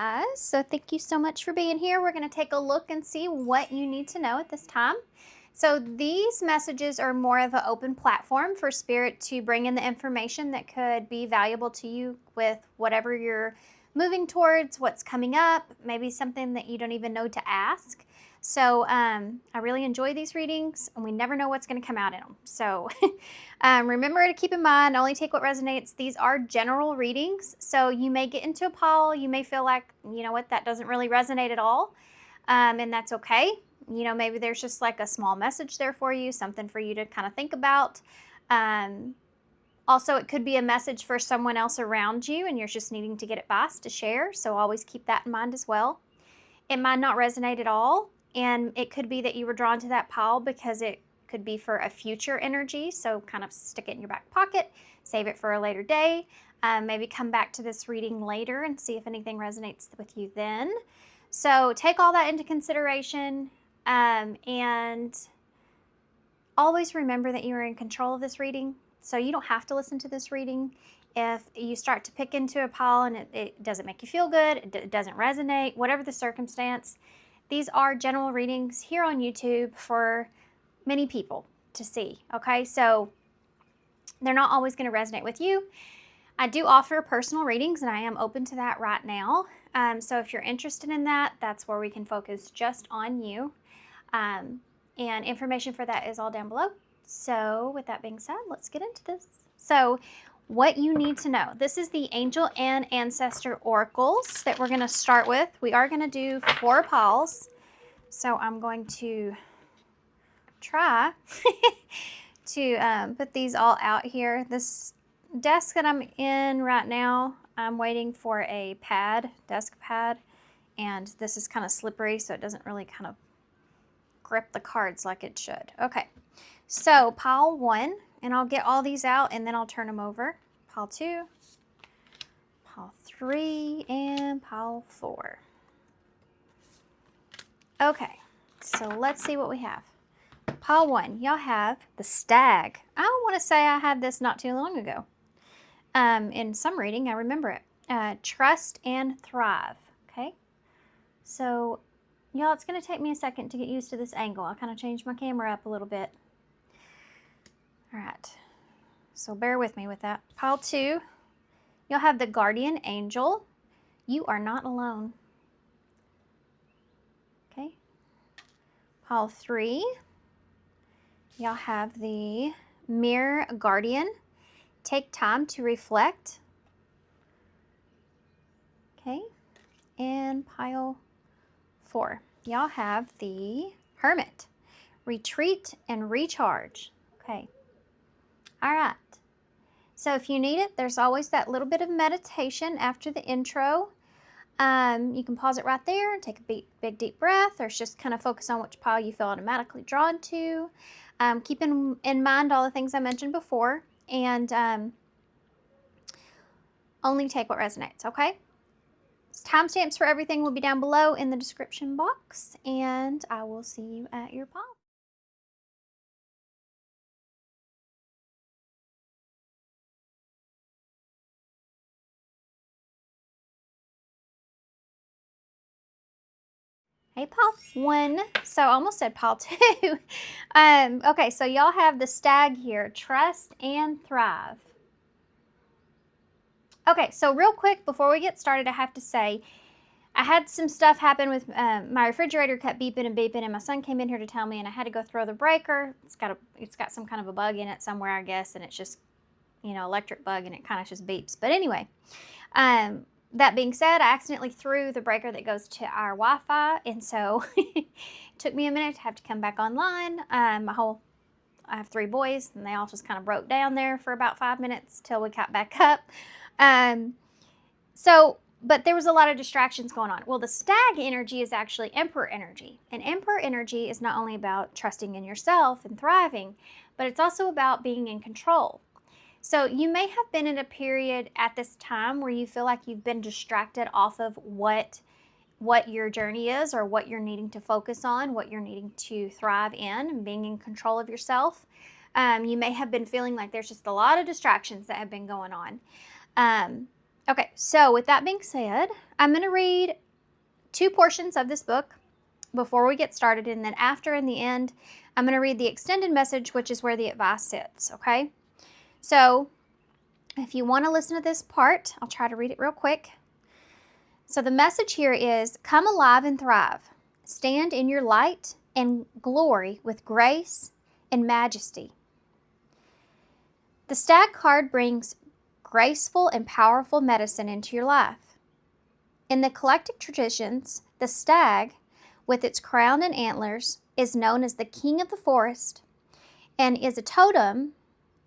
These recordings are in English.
guys. So thank you so much for being here. We're going to take a look and see what you need to know at this time. So these messages are more of an open platform for Spirit to bring in the information that could be valuable to you with whatever you're moving towards, what's coming up, maybe something that you don't even know to ask. So I really enjoy these readings, and we never know what's going to come out in them. So remember to keep in mind, only take what resonates. These are general readings, so you may get into a pile. You may feel like, you know what, that doesn't really resonate at all, and that's okay. You know, maybe there's just like a small message there for you, something for you to kind of think about. Also, it could be a message for someone else around you, and you're just needing to get advice to share, so always keep that in mind as well. It might not resonate at all. And it could be that you were drawn to that pile because it could be for a future energy. So kind of stick it in your back pocket, save it for a later day. Maybe come back to this reading later and see if anything resonates with you then. So take all that into consideration, and always remember that you are in control of this reading. So you don't have to listen to this reading. If you start to pick into a pile and it doesn't make you feel good, it doesn't resonate, whatever the circumstance, these are general readings here on YouTube for many people to see, okay? So they're not always going to resonate with you. I do offer personal readings, and I am open to that right now. So if you're interested in that, that's where we can focus just on you. And information for that is all down below. So with that being said, let's get into this. So what you need to know. This is the Angel and Ancestor Oracles that we're going to start with. We are going to do 4 piles. So I'm going to try to put these all out here. This desk that I'm in right now, I'm waiting for a pad, desk pad, and this is kind of slippery, so it doesn't really kind of grip the cards like it should. Okay, so pile 1. And I'll get all these out and then I'll turn them over. Pile 2, pile 3, and pile 4. Okay, so let's see what we have. Pile 1, y'all have the Stag. I want to say I had this not too long ago. In some reading, I remember it. Trust and Thrive. Okay, so y'all, it's going to take me a second to get used to this angle. I kind of changed my camera up a little bit. All right, so bear with me with that. Pile 2, you'll have the Guardian Angel. You are not alone. Okay. Pile 3, y'all have the Mirror Guardian. Take time to reflect. Okay. And pile 4, y'all have the Hermit. Retreat and recharge. Okay. All right, so if you need it, there's always that little bit of meditation after the intro. You can pause it right there and take a big deep breath, or just kind of focus on which pile you feel automatically drawn to. Keep in mind all the things I mentioned before, and only take what resonates, okay? Timestamps for everything will be down below in the description box, and I will see you at your pile. Hey, pile 1. So I almost said pile 2. Okay, so y'all have the Stag here. Trust and Thrive. Okay, so real quick before we get started, I have to say I had some stuff happen with my refrigerator kept beeping and beeping, and my son came in here to tell me, and I had to go throw the breaker. It's got some kind of a bug in it somewhere, I guess, and it's just, you know, electric bug, and it kind of just beeps. But anyway, that being said, I accidentally threw the breaker that goes to our Wi-Fi, and so it took me a minute to have to come back online. I have 3 boys, and they all just kind of broke down there for about 5 minutes till we got back up. But there was a lot of distractions going on. Well, the Stag energy is actually Emperor energy, and Emperor energy is not only about trusting in yourself and thriving, but it's also about being in control. So you may have been in a period at this time where you feel like you've been distracted off of what your journey is, or what you're needing to focus on, what you're needing to thrive in, and being in control of yourself. You may have been feeling like there's just a lot of distractions that have been going on. Okay, so with that being said, I'm going to read 2 portions of this book before we get started, and then after, in the end, I'm going to read the extended message, which is where the advice sits, okay? So if you want to listen to this part, I'll try to read it real quick. So the message here is, come alive and thrive. Stand in your light and glory with grace and majesty. The STAG card brings graceful and powerful medicine into your life. In the collective traditions, the stag, with its crown and antlers, is known as the king of the forest and is a totem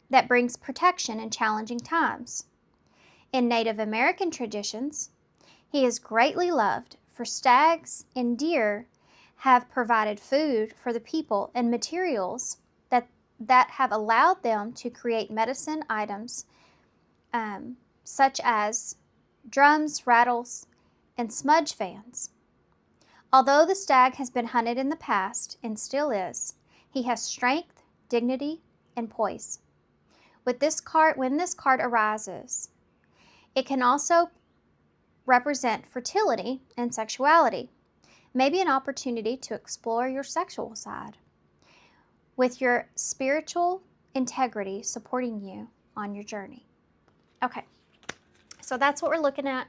that brings protection in challenging times. In Native American traditions, he is greatly loved, for stags and deer have provided food for the people and materials that have allowed them to create medicine items such as drums, rattles, and smudge fans. Although the stag has been hunted in the past and still is, he has strength, dignity, and poise. When this card arises, it can also represent fertility and sexuality, maybe an opportunity to explore your sexual side, with your spiritual integrity supporting you on your journey. Okay, so that's what we're looking at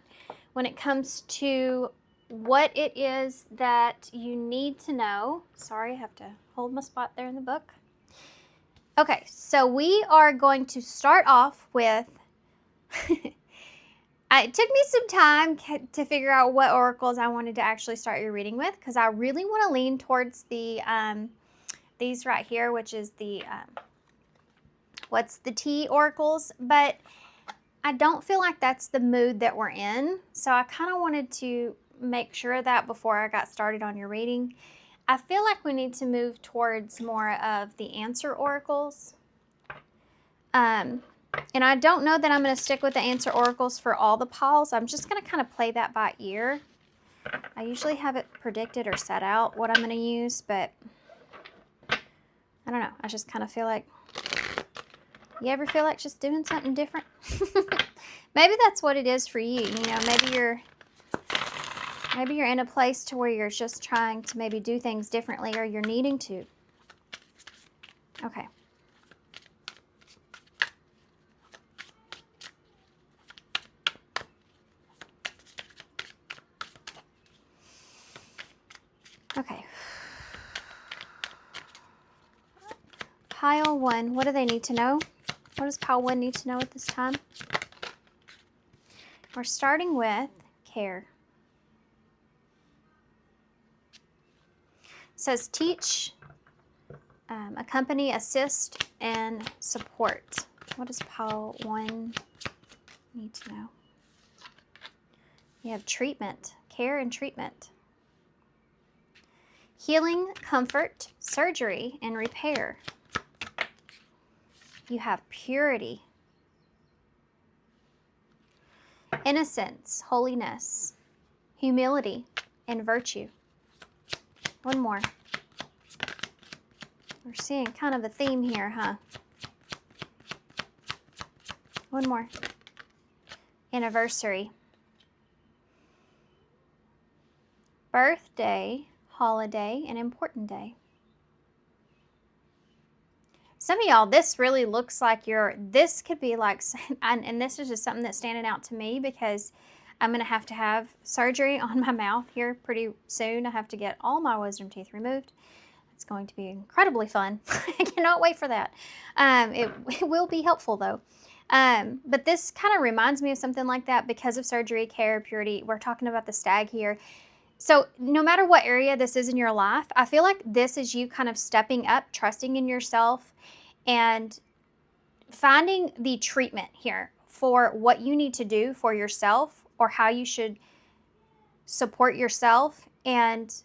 when it comes to what it is that you need to know. Sorry, I have to hold my spot there in the book. Okay, so we are going to start off with, it took me some time to figure out what oracles I wanted to actually start your reading with, because I really want to lean towards the these right here, which is the what's the tea oracles, but I don't feel like that's the mood that we're in, so I kind of wanted to make sure of that before I got started on your reading. I feel like we need to move towards more of the answer oracles, and I don't know that I'm going to stick with the answer oracles for all the piles. I'm just going to kind of play that by ear. I usually have it predicted or set out what I'm going to use, but I don't know. I just kind of feel like, you ever feel like just doing something different? Maybe that's what it is for you. You know, maybe you're in a place to where you're just trying to maybe do things differently, or you're needing to. Okay. Okay. Pile 1, what do they need to know? What does pile 1 need to know at this time? We're starting with care. It says teach, accompany, assist, and support. What does pile 1 need to know? You have treatment, care and treatment. Healing, comfort, surgery, and repair. You have purity, innocence, holiness, humility, and virtue. One more. We're seeing kind of a theme here, huh? One more. Anniversary. Birthday, holiday, and important day. Some of y'all, this really looks like this could be like, and this is just something that's standing out to me because I'm going to have surgery on my mouth here pretty soon. I have to get all my wisdom teeth removed. It's going to be incredibly fun. I cannot wait for that. It will be helpful though. But this kind of reminds me of something like that because of surgery, care, purity. We're talking about the stag here. So no matter what area this is in your life, I feel like this is you kind of stepping up, trusting in yourself, and finding the treatment here for what you need to do for yourself or how you should support yourself, and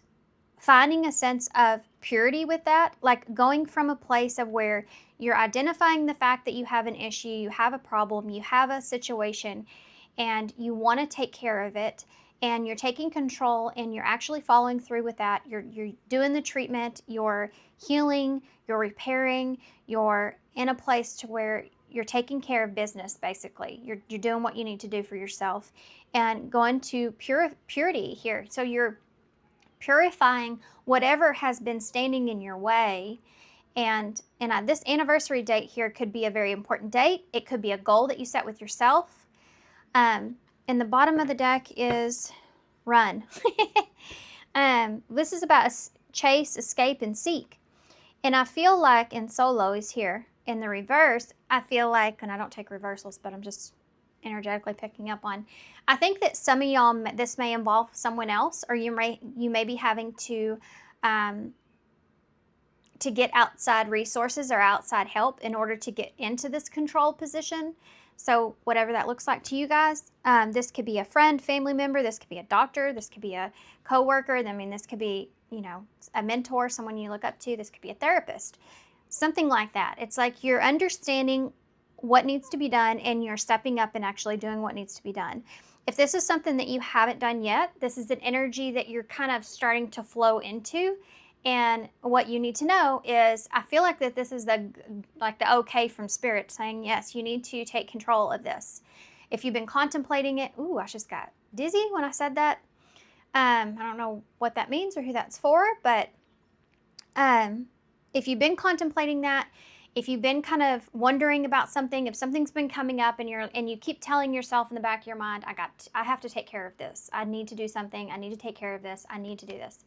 finding a sense of purity with that, like going from a place of where you're identifying the fact that you have an issue, you have a problem, you have a situation, and you want to take care of it, and you're taking control and you're actually following through with that. You're doing the treatment, you're healing, you're repairing, you're in a place to where you're taking care of business, basically. You're doing what you need to do for yourself and going to purity here. So you're purifying whatever has been standing in your way. And this anniversary date here could be a very important date. It could be a goal that you set with yourself. And the bottom of the deck is run. This is about chase, escape, and seek. And I feel like, in solo is here. In the reverse, I feel like, and I don't take reversals, but I'm just energetically picking up on, I think that some of y'all, this may involve someone else, or you may be having to get outside resources or outside help in order to get into this control position. So whatever that looks like to you guys, this could be a friend, family member, this could be a doctor, this could be a coworker. I mean, this could be, a mentor, someone you look up to. This could be a therapist, something like that. It's like you're understanding what needs to be done and you're stepping up and actually doing what needs to be done. If this is something that you haven't done yet, this is an energy that you're kind of starting to flow into. And what you need to know is, I feel like that this is the okay from spirit saying, yes, you need to take control of this. If you've been contemplating it, ooh, I just got dizzy when I said that. I don't know what that means or who that's for, but if you've been contemplating that, if you've been kind of wondering about something, if something's been coming up and you keep telling yourself in the back of your mind, I have to take care of this. I need to do something. I need to take care of this. I need to do this.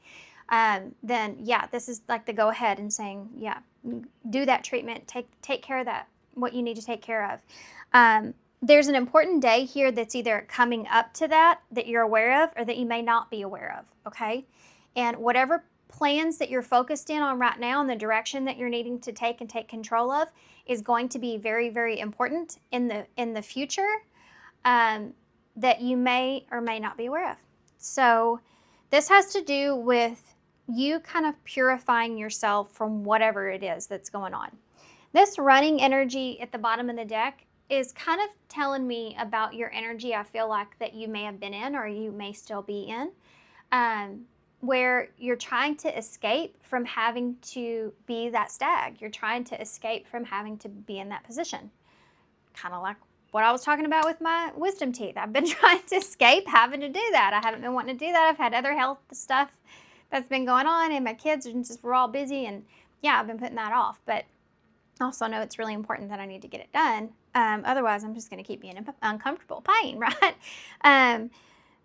Then yeah, this is like the go ahead and saying, yeah, do that treatment, take care of that, what you need to take care of. There's an important day here that's either coming up to that you're aware of, or that you may not be aware of. Okay. And whatever plans that you're focused in on right now and the direction that you're needing to take and take control of is going to be very, very important in the future, that you may or may not be aware of. So this has to do with you kind of purifying yourself from whatever it is that's going on. This running energy at the bottom of the deck is kind of telling me about your energy, I feel like, that you may have been in or you may still be in, where you're trying to escape from having to be that stag. You're trying to escape from having to be in that position. Kind of like what I was talking about with my wisdom teeth. I've been trying to escape having to do that. I haven't been wanting to do that. I've had other health stuff that's been going on, and my kids we're all busy, and yeah, I've been putting that off. But I also know it's really important that I need to get it done. Otherwise, I'm just going to keep being in uncomfortable pain, right?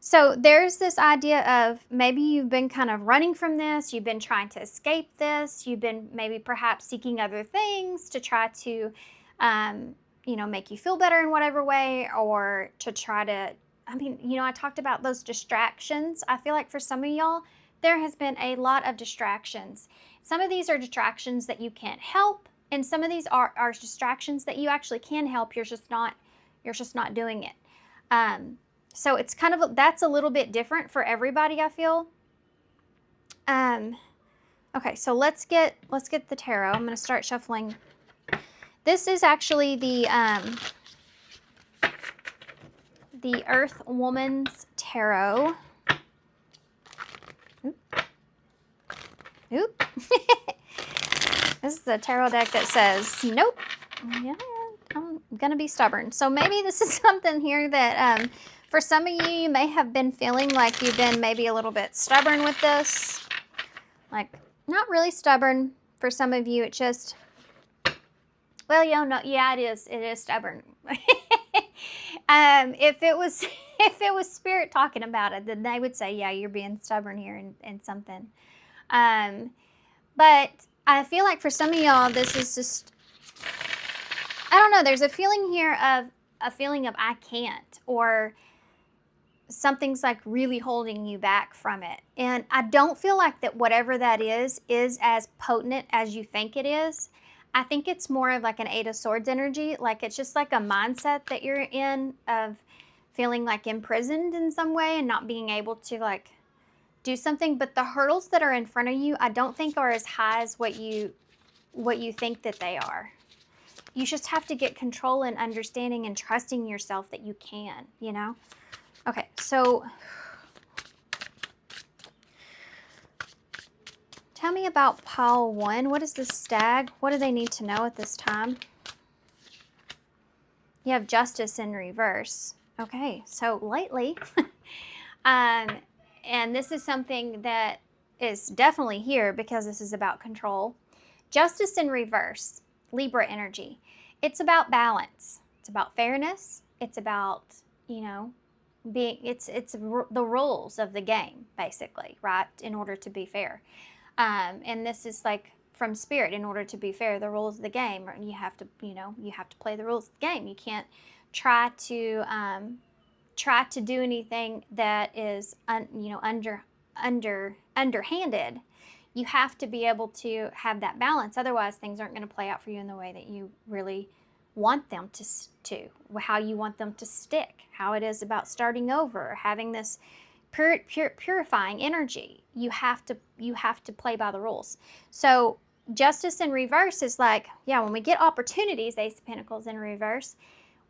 So there's this idea of maybe you've been kind of running from this. You've been trying to escape this. You've been maybe perhaps seeking other things to try to, make you feel better in whatever way, or to try to, I talked about those distractions. I feel like for some of y'all, there has been a lot of distractions. Some of these are distractions that you can't help, and some of these are distractions that you actually can help. You're just not doing it. So it's kind of, that's a little bit different for everybody, I feel. Okay, so let's get the tarot. I'm going to start shuffling. This is actually the Earth Woman's Tarot. Oop. This is the tarot deck that says, nope, yeah, I'm going to be stubborn. So maybe this is something here that for some of you may have been feeling like you've been maybe a little bit stubborn with this. Like, not really stubborn. For some of you, it just, well, it is stubborn. If it was spirit talking about it, then they would say, yeah, you're being stubborn here and something. But I feel like for some of y'all, this is just, I don't know, there's a feeling here of I can't, or something's like really holding you back from it. And I don't feel like that whatever that is as potent as you think it is. I think it's more of like an Eight of Swords energy. Like it's just like a mindset that you're in of feeling like imprisoned in some way and not being able to like do something. But the hurdles that are in front of you, I don't think are as high as what you think that they are. You just have to get control and understanding and trusting yourself that you can, Okay, so tell me about pile 1. What is the stag? What do they need to know at this time? You have Justice in reverse. Okay, so lately, and this is something that is definitely here because this is about control. Justice in reverse, Libra energy. It's about balance. It's about fairness. It's about, you know, it's the rules of the game, basically, right? In order to be fair. And this is like from spirit. In order to be fair, the rules of the game, you have to, you have to play the rules of the game. You can't try to do anything that is underhanded. You have to be able to have that balance. Otherwise, things aren't going to play out for you in the way that you really want them to how you want them to stick, how it is about starting over, having this purifying energy. You have to play by the rules. So Justice in reverse is like, yeah, when we get opportunities, Ace of Pentacles in reverse,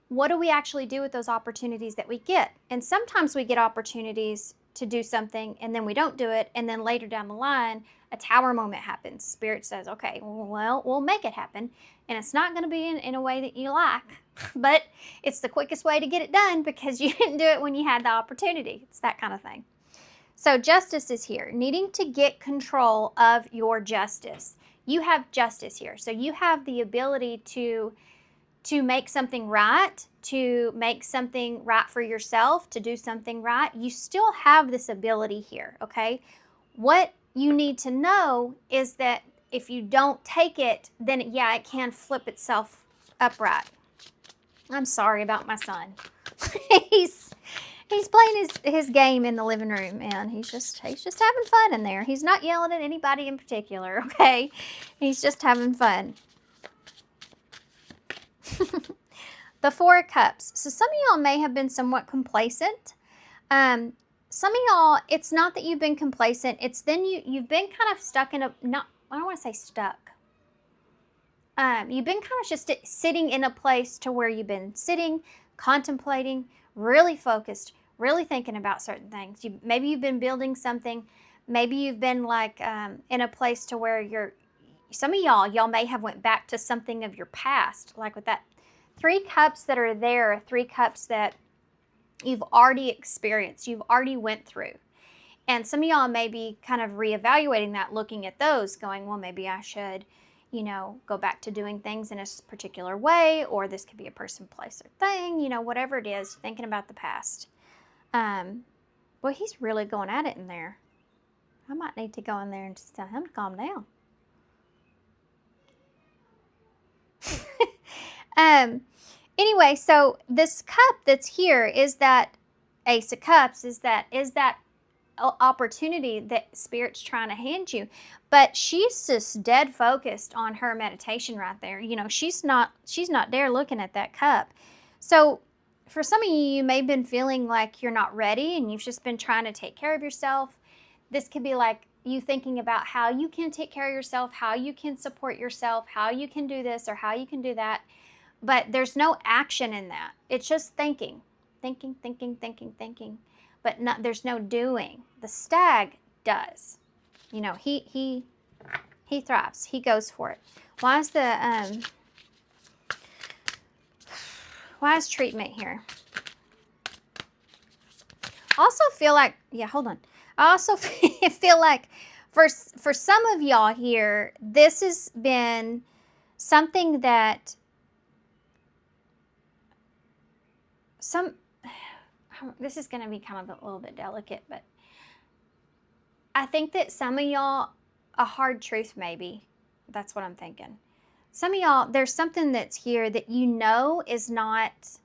what do we actually do with those opportunities that we get? And sometimes we get opportunities to do something and then we don't do it, and then later down the line a tower moment happens. Spirit says, okay, well, we'll make it happen, and it's not going to be in a way that you like, but it's the quickest way to get it done because you didn't do it when you had the opportunity. It's that kind of thing. So Justice is here, needing to get control of your justice. You have Justice here, so you have the ability to make something right, to make something right for yourself, to do something right. You still have this ability here, okay? What you need to know is that if you don't take it, then yeah, it can flip itself upright. I'm sorry about my son. He's playing his game in the living room, and he's just having fun in there. He's not yelling at anybody in particular, okay? He's just having fun. The Four of Cups. So some of y'all may have been somewhat complacent. Some of y'all, it's not that you've been complacent. It's then you've been kind of stuck in I don't want to say stuck. You've been kind of just sitting in a place to where you've been sitting, contemplating, really focused, really thinking about certain things. Maybe you've been building something. Maybe you've been like in a place to where some of y'all may have went back to something of your past, like with that 3 cups that are there, 3 cups that you've already experienced, you've already went through. And some of y'all may be kind of reevaluating that, looking at those, going, well, maybe I should, go back to doing things in a particular way, or this could be a person, place, or thing, whatever it is, thinking about the past. Boy, he's really going at it in there. I might need to go in there and just tell him to calm down. Anyway, so this cup that's here is that Ace of Cups, is that opportunity that Spirit's trying to hand you. But she's just dead focused on her meditation right there. She's not there looking at that cup. So for some of you, you may have been feeling like you're not ready and you've just been trying to take care of yourself. This could be like you thinking about how you can take care of yourself, how you can support yourself, how you can do this or how you can do that. But there's no action in that. It's just thinking. But there's no doing. The Stag does. He thrives. He goes for it. Why is treatment here? I also feel like, hold on. I also feel like for some of y'all here, this has been something that this is going to be kind of a little bit delicate, but I think that some of y'all, a hard truth maybe, that's what I'm thinking. Some of y'all, there's something that's here that is not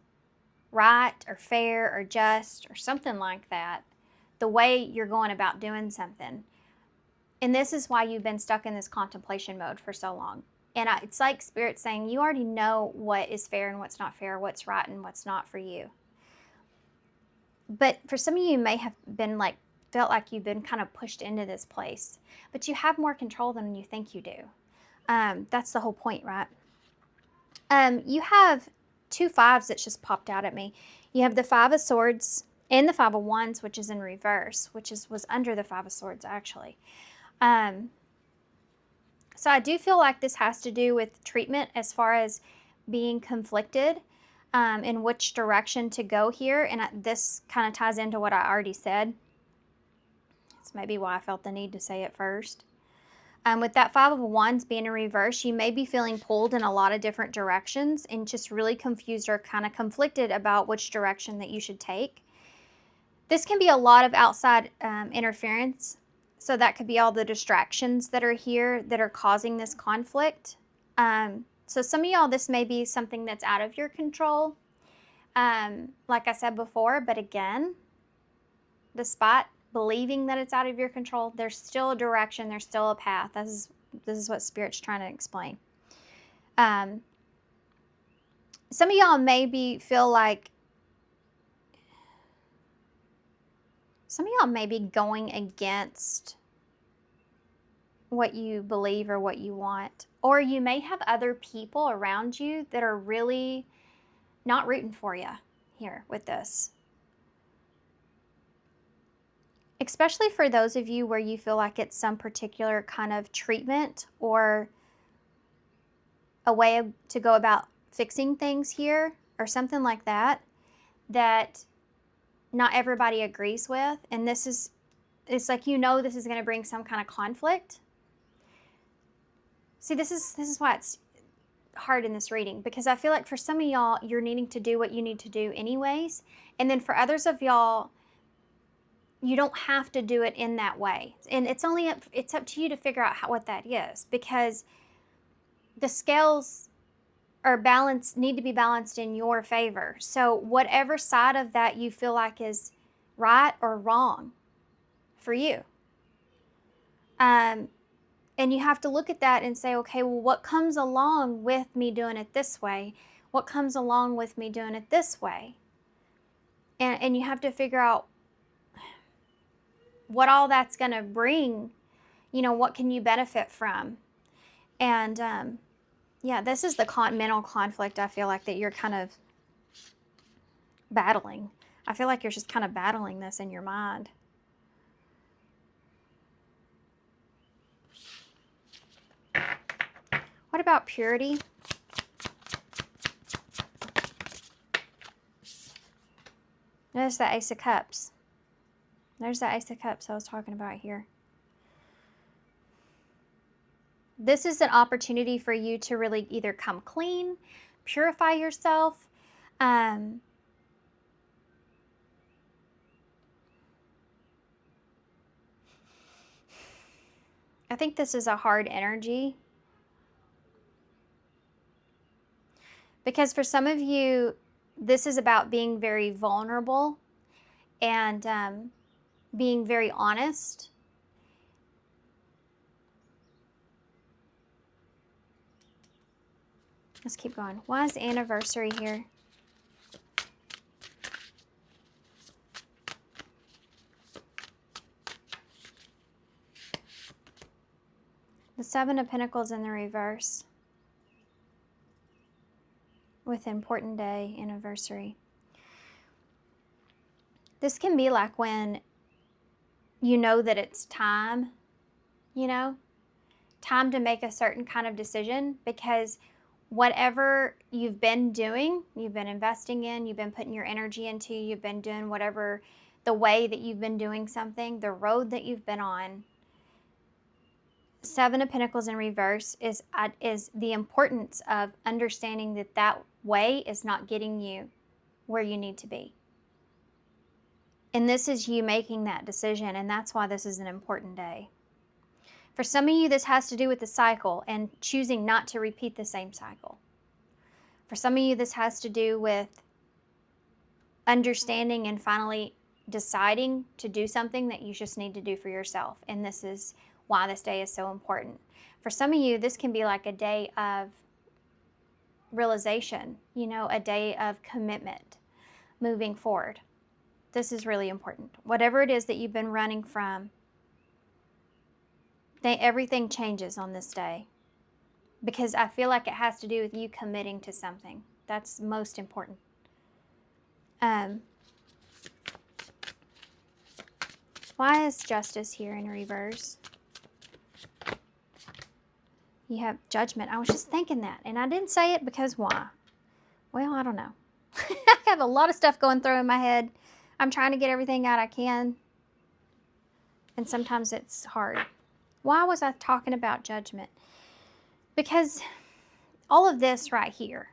right or fair or just or something like that, the way you're going about doing something. And this is why you've been stuck in this contemplation mode for so long. And it's like Spirit saying, you already know what is fair and what's not fair, what's right and what's not for you. But for some of you may have been felt like you've been kind of pushed into this place. But you have more control than you think you do. That's the whole point, right? You have 2 5s that just popped out at me. You have the 5 of Swords and the 5 of Wands, which is in reverse, which was under the 5 of Swords, actually. So I do feel like this has to do with treatment as far as being conflicted. in which direction to go here. And this kind of ties into what I already said. It's maybe why I felt the need to say it first. With that Five of Wands being in reverse, you may be feeling pulled in a lot of different directions and just really confused or kind of conflicted about which direction that you should take. This can be a lot of outside interference. So that could be all the distractions that are here that are causing this conflict. So some of y'all, this may be something that's out of your control, like I said before, but again, despite believing that it's out of your control, there's still a direction, there's still a path. This is what Spirit's trying to explain. Some of y'all maybe feel like some of y'all may be going against what you believe or what you want. Or you may have other people around you that are really not rooting for you here with this. Especially for those of you where you feel like it's some particular kind of treatment or a way to go about fixing things here or something like that, that not everybody agrees with. And it's like, this is going to bring some kind of conflict. See, this is why it's hard in this reading, because I feel like for some of y'all, you're needing to do what you need to do anyways. And then for others of y'all, you don't have to do it in that way. And it's up to you to figure out what that is, because the scales need to be balanced in your favor. So whatever side of that you feel like is right or wrong for you. And you have to look at that and say, okay, well, what comes along with me doing it this way? What comes along with me doing it this way? And you have to figure out what all that's going to bring. What can you benefit from? And this is the mental conflict I feel like that you're kind of battling. I feel like you're just kind of battling this in your mind. What about purity? Notice the Ace of Cups. There's the Ace of Cups I was talking about here. This is an opportunity for you to really either come clean, purify yourself. I think this is a hard energy. Because for some of you, this is about being very vulnerable and being very honest. Let's keep going. Why is anniversary here? The Seven of Pentacles in the reverse. With important day, anniversary. This can be like when you know that it's time, time to make a certain kind of decision, because whatever you've been doing, you've been investing in, you've been putting your energy into, you've been doing whatever, the way that you've been doing something, the road that you've been on. Seven of Pentacles in reverse is the importance of understanding that way is not getting you where you need to be. And this is you making that decision, and that's why this is an important day. For some of you, this has to do with the cycle and choosing not to repeat the same cycle. For some of you, this has to do with understanding and finally deciding to do something that you just need to do for yourself. And this is why this day is so important. For some of you, this can be like a day of realization, a day of commitment moving forward. This is really important. Whatever it is that you've been running from, everything changes on this day, because I feel like it has to do with you committing to something. That's most important. Why is Justice here in reverse? You have Judgment. I was just thinking that, and I didn't say it because why? Well, I don't know. I have a lot of stuff going through in my head. I'm trying to get everything out I can. And sometimes it's hard. Why was I talking about judgment? Because all of this right here,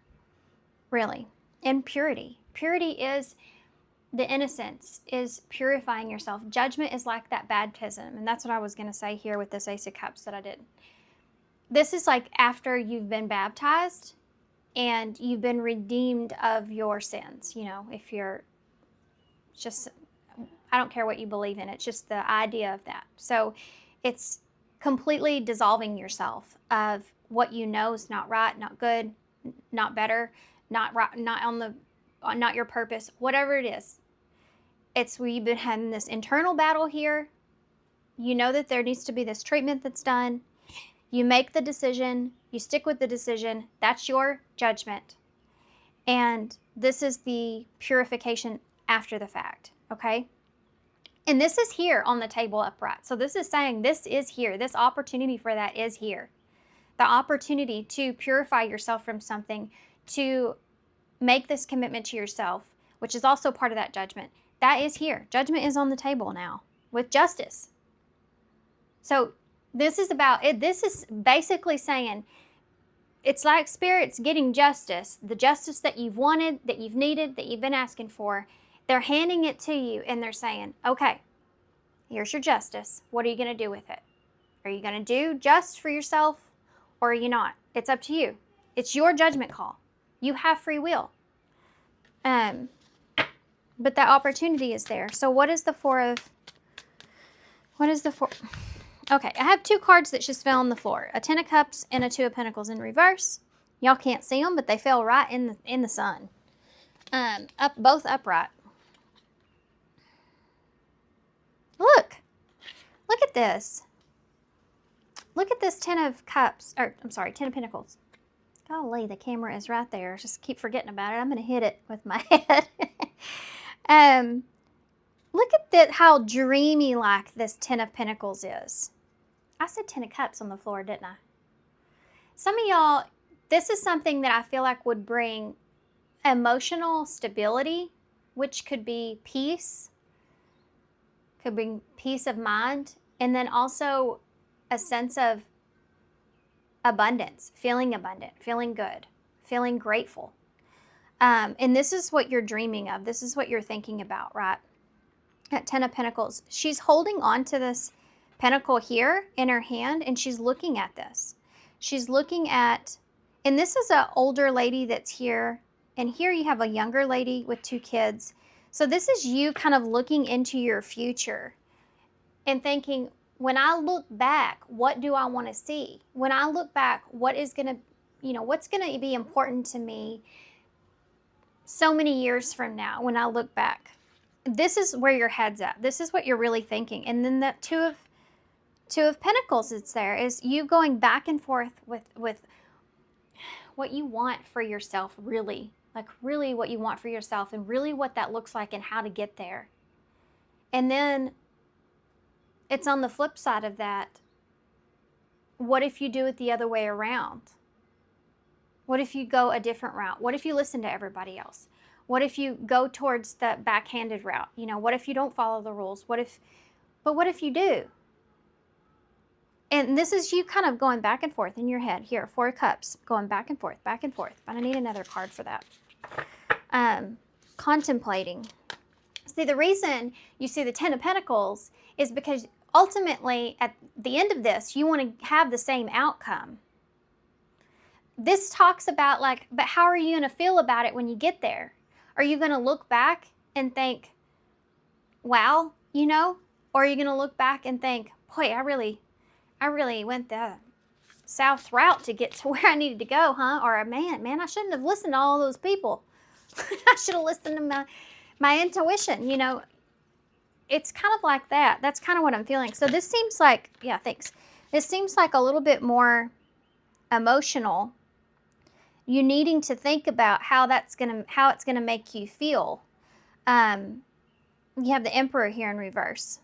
really, and purity. Purity is the innocence, is purifying yourself. Judgment is like that baptism. And that's what I was going to say here with this Ace of Cups that I did. This is like after you've been baptized and you've been redeemed of your sins. You know, if you're just, I don't care what you believe in. It's just the idea of that. So it's completely dissolving yourself of what you know is not right, not good, not better, not right, not your purpose, whatever it is. It's where you've been having this internal battle here. You know that there needs to be this treatment that's done. You make the decision. You stick with the decision. That's your judgment. And this is the purification after the fact, okay? And this is here on the table upright. So this is saying this is here. This opportunity for that is here. The opportunity to purify yourself from something, to make this commitment to yourself, which is also part of that judgment. That is here. Judgment is on the table now with justice. So this is about it. This is basically saying it's like spirits getting justice, the justice that you've wanted, that you've needed, that you've been asking for. They're handing it to you and they're saying, okay, here's your justice. What are you going to do with it? Are you going to do just for yourself or are you not? It's up to you. It's your judgment call. You have free will. But that opportunity is there. So what is the Four? Okay, I have two cards that just fell on the floor. A Ten of Cups and a Two of Pentacles in reverse. Y'all can't see them, but they fell right in the sun. Both upright. Look at this. Look at this Ten of Cups, or I'm sorry, Ten of Pentacles. Golly, the camera is right there. Just keep forgetting about it. I'm going to hit it with my head. Look at that, how dreamy like this Ten of Pentacles is. I said Ten of Cups on the floor, didn't I? Some of y'all, this is something that I feel like would bring emotional stability, which could be peace, could bring peace of mind, and then also a sense of abundance, feeling good, feeling grateful. And this is what you're dreaming of. This is what you're thinking about, right? At Ten of Pentacles, she's holding on to this pentacle here in her hand, and she's looking at this. She's looking at, and this is an older lady that's here, and here you have a younger lady with two kids. So this is you kind of looking into your future and thinking, when I look back, what do I want to see? When I look back, what is going to, what's going to be important to me so many years from now when I look back? This is where your head's at. This is what you're really thinking. And then that Two of Pentacles that's there is you going back and forth with what you want for yourself, really. Like really what you want for yourself and really what that looks like and how to get there. And then it's on the flip side of that. What if you do it the other way around? What if you go a different route? What if you listen to everybody else? What if you go towards the backhanded route? What if you don't follow the rules? But what if you do? And this is you kind of going back and forth in your head. Here, Four of Cups, going back and forth, back and forth. But I need another card for that. Contemplating. See, the reason you see the Ten of Pentacles is because ultimately, at the end of this, you want to have the same outcome. This talks about but how are you going to feel about it when you get there? Are you going to look back and think, wow, Or are you going to look back and think, boy, I really went the south route to get to where I needed to go, huh? Or man, I shouldn't have listened to all those people. I should have listened to my intuition, It's kind of like that. That's kind of what I'm feeling. So this seems like, yeah, thanks. This seems like a little bit more emotional. You needing to think about how it's gonna make you feel. You have the Emperor here in reverse.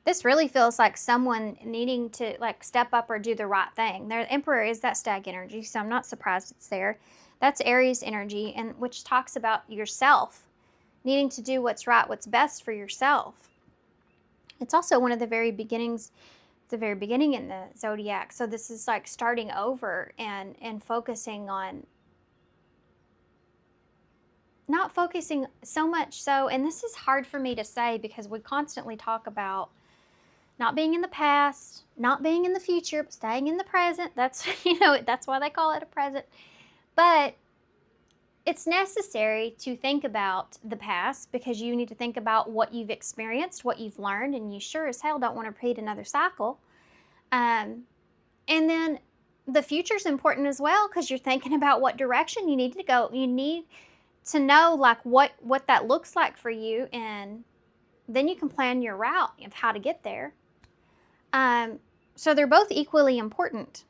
This really feels like someone needing to step up or do the right thing. The Emperor is that stag energy, so I'm not surprised it's there. That's Aries energy, and which talks about yourself, needing to do what's right, what's best for yourself. It's also one of the very beginnings, the very beginning in the zodiac. So this is like starting over and focusing on, not focusing so much so, and this is hard for me to say because we constantly talk about not being in the past, not being in the future, but staying in the present. That's, that's why they call it a present. But it's necessary to think about the past because you need to think about what you've experienced, what you've learned, and you sure as hell don't want to repeat another cycle. And then the future is important as well because you're thinking about what direction you need to go. You need to know like what that looks like for you, and then you can plan your route of how to get there. So they're both equally important.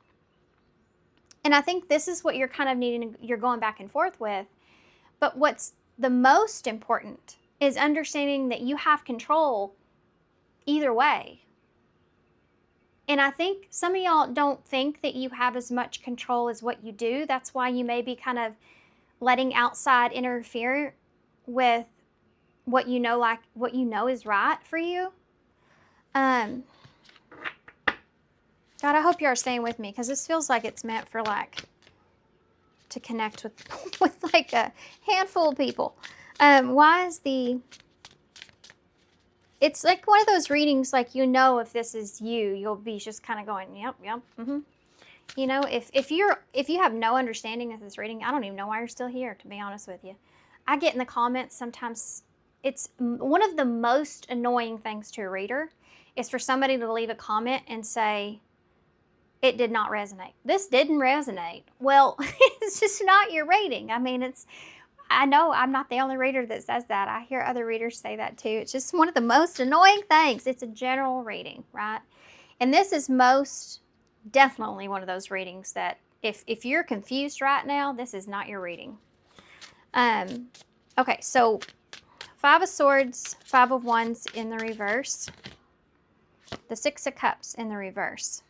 And I think this is what you're kind of needing, you're going back and forth with. But what's the most important is understanding that you have control either way. And I think some of y'all don't think that you have as much control as what you do. That's why you may be kind of letting outside interfere with what you know, like what you know is right for you. God, I hope you are staying with me because this feels like it's meant for like to connect with like a handful of people. Why is it's like one of those readings, like, if this is you, you'll be just kind of going, yep, mm-hmm. If you have no understanding of this reading, I don't even know why you're still here, to be honest with you. I get in the comments sometimes, it's one of the most annoying things to a reader is for somebody to leave a comment and say, it did not resonate. This didn't resonate. Well, it's just not your reading. I mean, I know I'm not the only reader that says that. I hear other readers say that too. It's just one of the most annoying things. It's a general reading, right? And this is most definitely one of those readings that if you're confused right now, this is not your reading. Okay, so 5 of Swords, 5 of Wands in the reverse, the 6 of Cups in the reverse.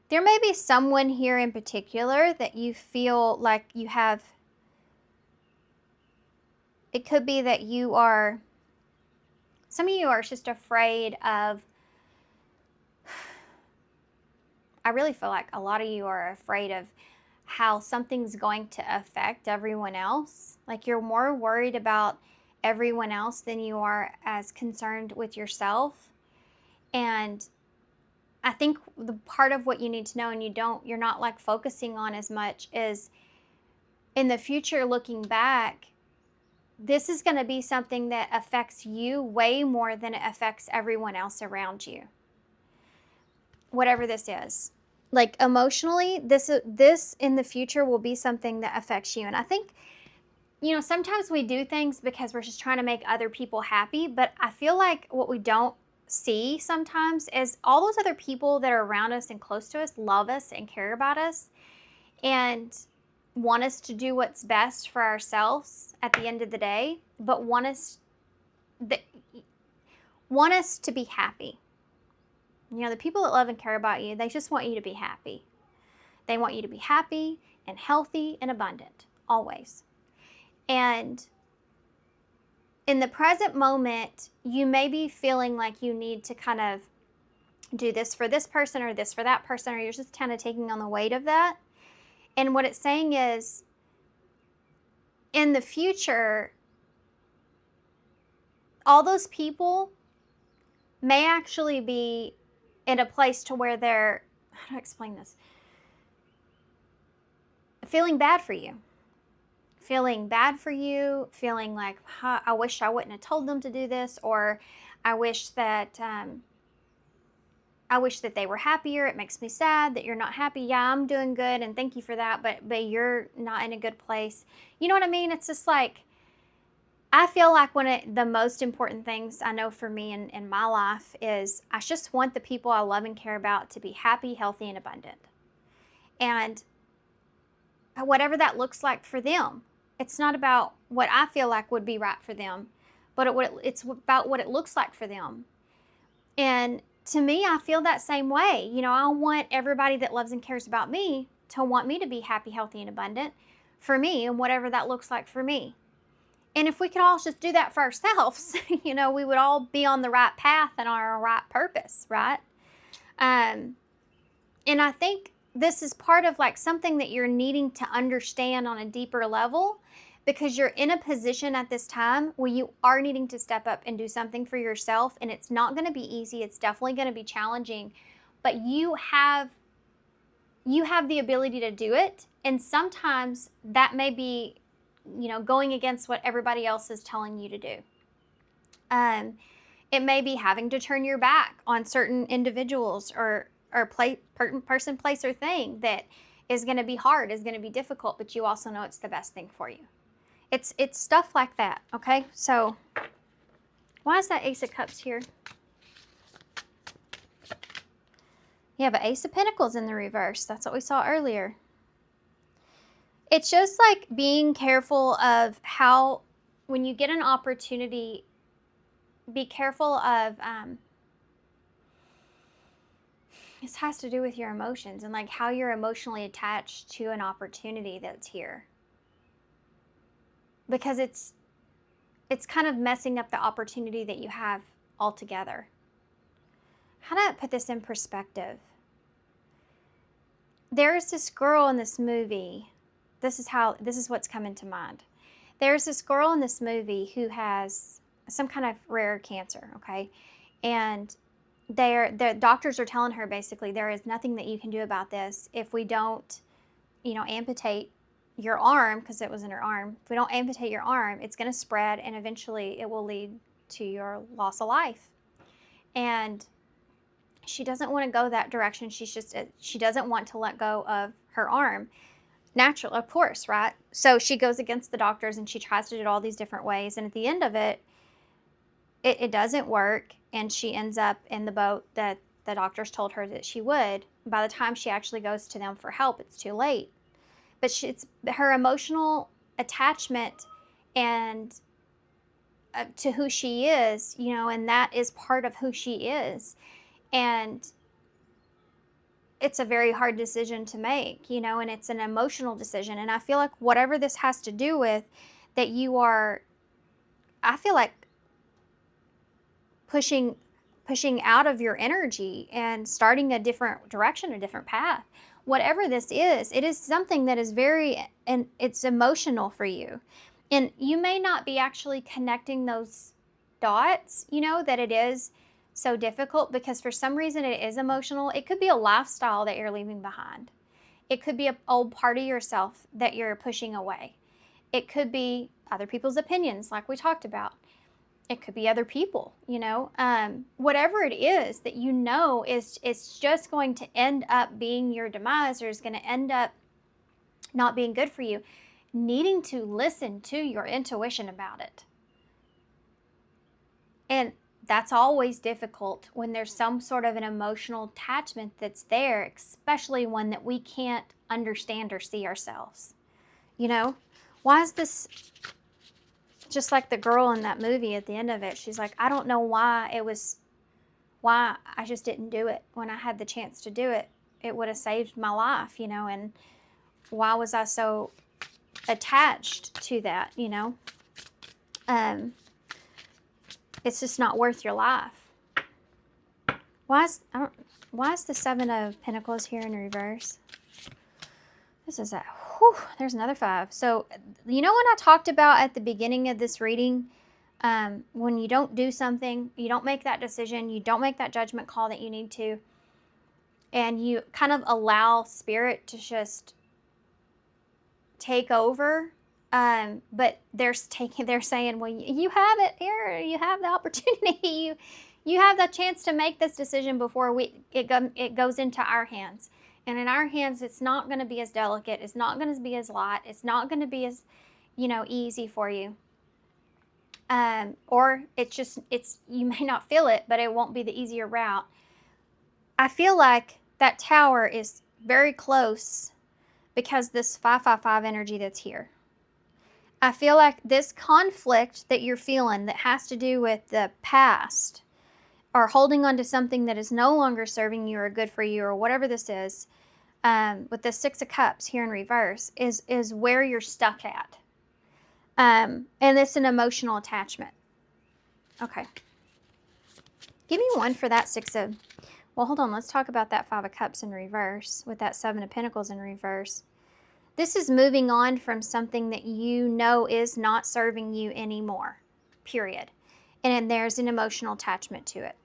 There may be someone here in particular that you feel like you have, it could be that some of you are just afraid of, I really feel like a lot of you are afraid of how something's going to affect everyone else. Like you're more worried about everyone else than you are as concerned with yourself. And I think the part of what you need to know, and you're not like focusing on as much, is in the future looking back, this is going to be something that affects you way more than it affects everyone else around you. Whatever this is. Like emotionally, this in the future will be something that affects you. And I think, sometimes we do things because we're just trying to make other people happy, but I feel like what we don't see sometimes is all those other people that are around us and close to us love us and care about us and want us to do what's best for ourselves at the end of the day, but want us to be happy. The people that love and care about you, they just want you to be happy. They want you to be happy and healthy and abundant, always. And in the present moment, you may be feeling like you need to kind of do this for this person or this for that person, or you're just kind of taking on the weight of that. And what it's saying is, in the future, all those people may actually be in a place to where they're, how do I explain this? Feeling bad for you. Feeling like, I wish I wouldn't have told them to do this, or I wish that they were happier. It makes me sad that you're not happy. Yeah, I'm doing good, and thank you for that, but you're not in a good place. You know what I mean? It's just like, I feel like the most important things I know for me in my life is I just want the people I love and care about to be happy, healthy, and abundant. And whatever that looks like for them. It's not about what I feel like would be right for them, but it's about what it looks like for them. And to me, I feel that same way. I want everybody that loves and cares about me to want me to be happy, healthy, and abundant for me, and whatever that looks like for me. And if we could all just do that for ourselves, we would all be on the right path and on our right purpose, right? And I think this is part of like something that you're needing to understand on a deeper level, because you're in a position at this time where you are needing to step up and do something for yourself. And it's not going to be easy. It's definitely going to be challenging, but you have the ability to do it. And sometimes that may be, going against what everybody else is telling you to do. It may be having to turn your back on certain individuals or person, place, or thing that is going to be hard, is going to be difficult, but you also know it's the best thing for you. It's stuff like that, okay? So why is that Ace of Cups here? You have an Ace of Pentacles in the reverse. That's what we saw earlier. It's just like being careful of how, when you get an opportunity, be careful of, this has to do with your emotions and like how you're emotionally attached to an opportunity that's here. Because it's kind of messing up the opportunity that you have altogether. How do I put this in perspective? There's this girl in this movie. This is what's coming to mind. There's this girl in this movie who has some kind of rare cancer, okay? And the doctors are telling her basically there is nothing that you can do about this if we don't, amputate your arm, because it was in her arm. If we don't amputate your arm, it's going to spread and eventually it will lead to your loss of life. And she doesn't want to go that direction. She doesn't want to let go of her arm. Natural, of course, right? So she goes against the doctors and she tries to do it all these different ways. And at the end of it, it doesn't work. And she ends up in the boat that the doctors told her that she would. By the time she actually goes to them for help, it's too late. But it's her emotional attachment and to who she is, and that is part of who she is. And it's a very hard decision to make, and it's an emotional decision. And I feel like whatever this has to do with, that you are, I feel like pushing out of your energy and starting a different direction, a different path. Whatever this is, it is something that is and it's emotional for you. And you may not be actually connecting those dots, that it is so difficult, because for some reason it is emotional. It could be a lifestyle that you're leaving behind. It could be an old part of yourself that you're pushing away. It could be other people's opinions, like we talked about. It could be other people, whatever it is that is just going to end up being your demise, or is going to end up not being good for you. Needing to listen to your intuition about it. And that's always difficult when there's some sort of an emotional attachment that's there, especially one that we can't understand or see ourselves. Why is this, just like the girl in that movie at the end of it, she's like, I don't know why I just didn't do it when I had the chance to do it. It would have saved my life, and why was I so attached to that, it's just not worth your life. Why is the Seven of Pentacles here in reverse? There's another 5. So, when I talked about at the beginning of this reading, when you don't do something, you don't make that decision, you don't make that judgment call that you need to, and you kind of allow spirit to just take over. But they're saying, well, you have it here. You have the opportunity. You have the chance to make this decision before it goes into our hands. And in our hands, it's not going to be as delicate. It's not going to be as light. It's not going to be as, easy for you. Or you may not feel it, but it won't be the easier route. I feel like that tower is very close because this 555 energy that's here. I feel like this conflict that you're feeling that has to do with the past, or holding on to something that is no longer serving you or good for you, or whatever this is, with the Six of Cups here in reverse is where you're stuck at. And it's an emotional attachment. Okay. Give me one for that well, hold on. Let's talk about that Five of Cups in reverse with that Seven of Pentacles in reverse. This is moving on from something that you know is not serving you anymore, period. And there's an emotional attachment to it.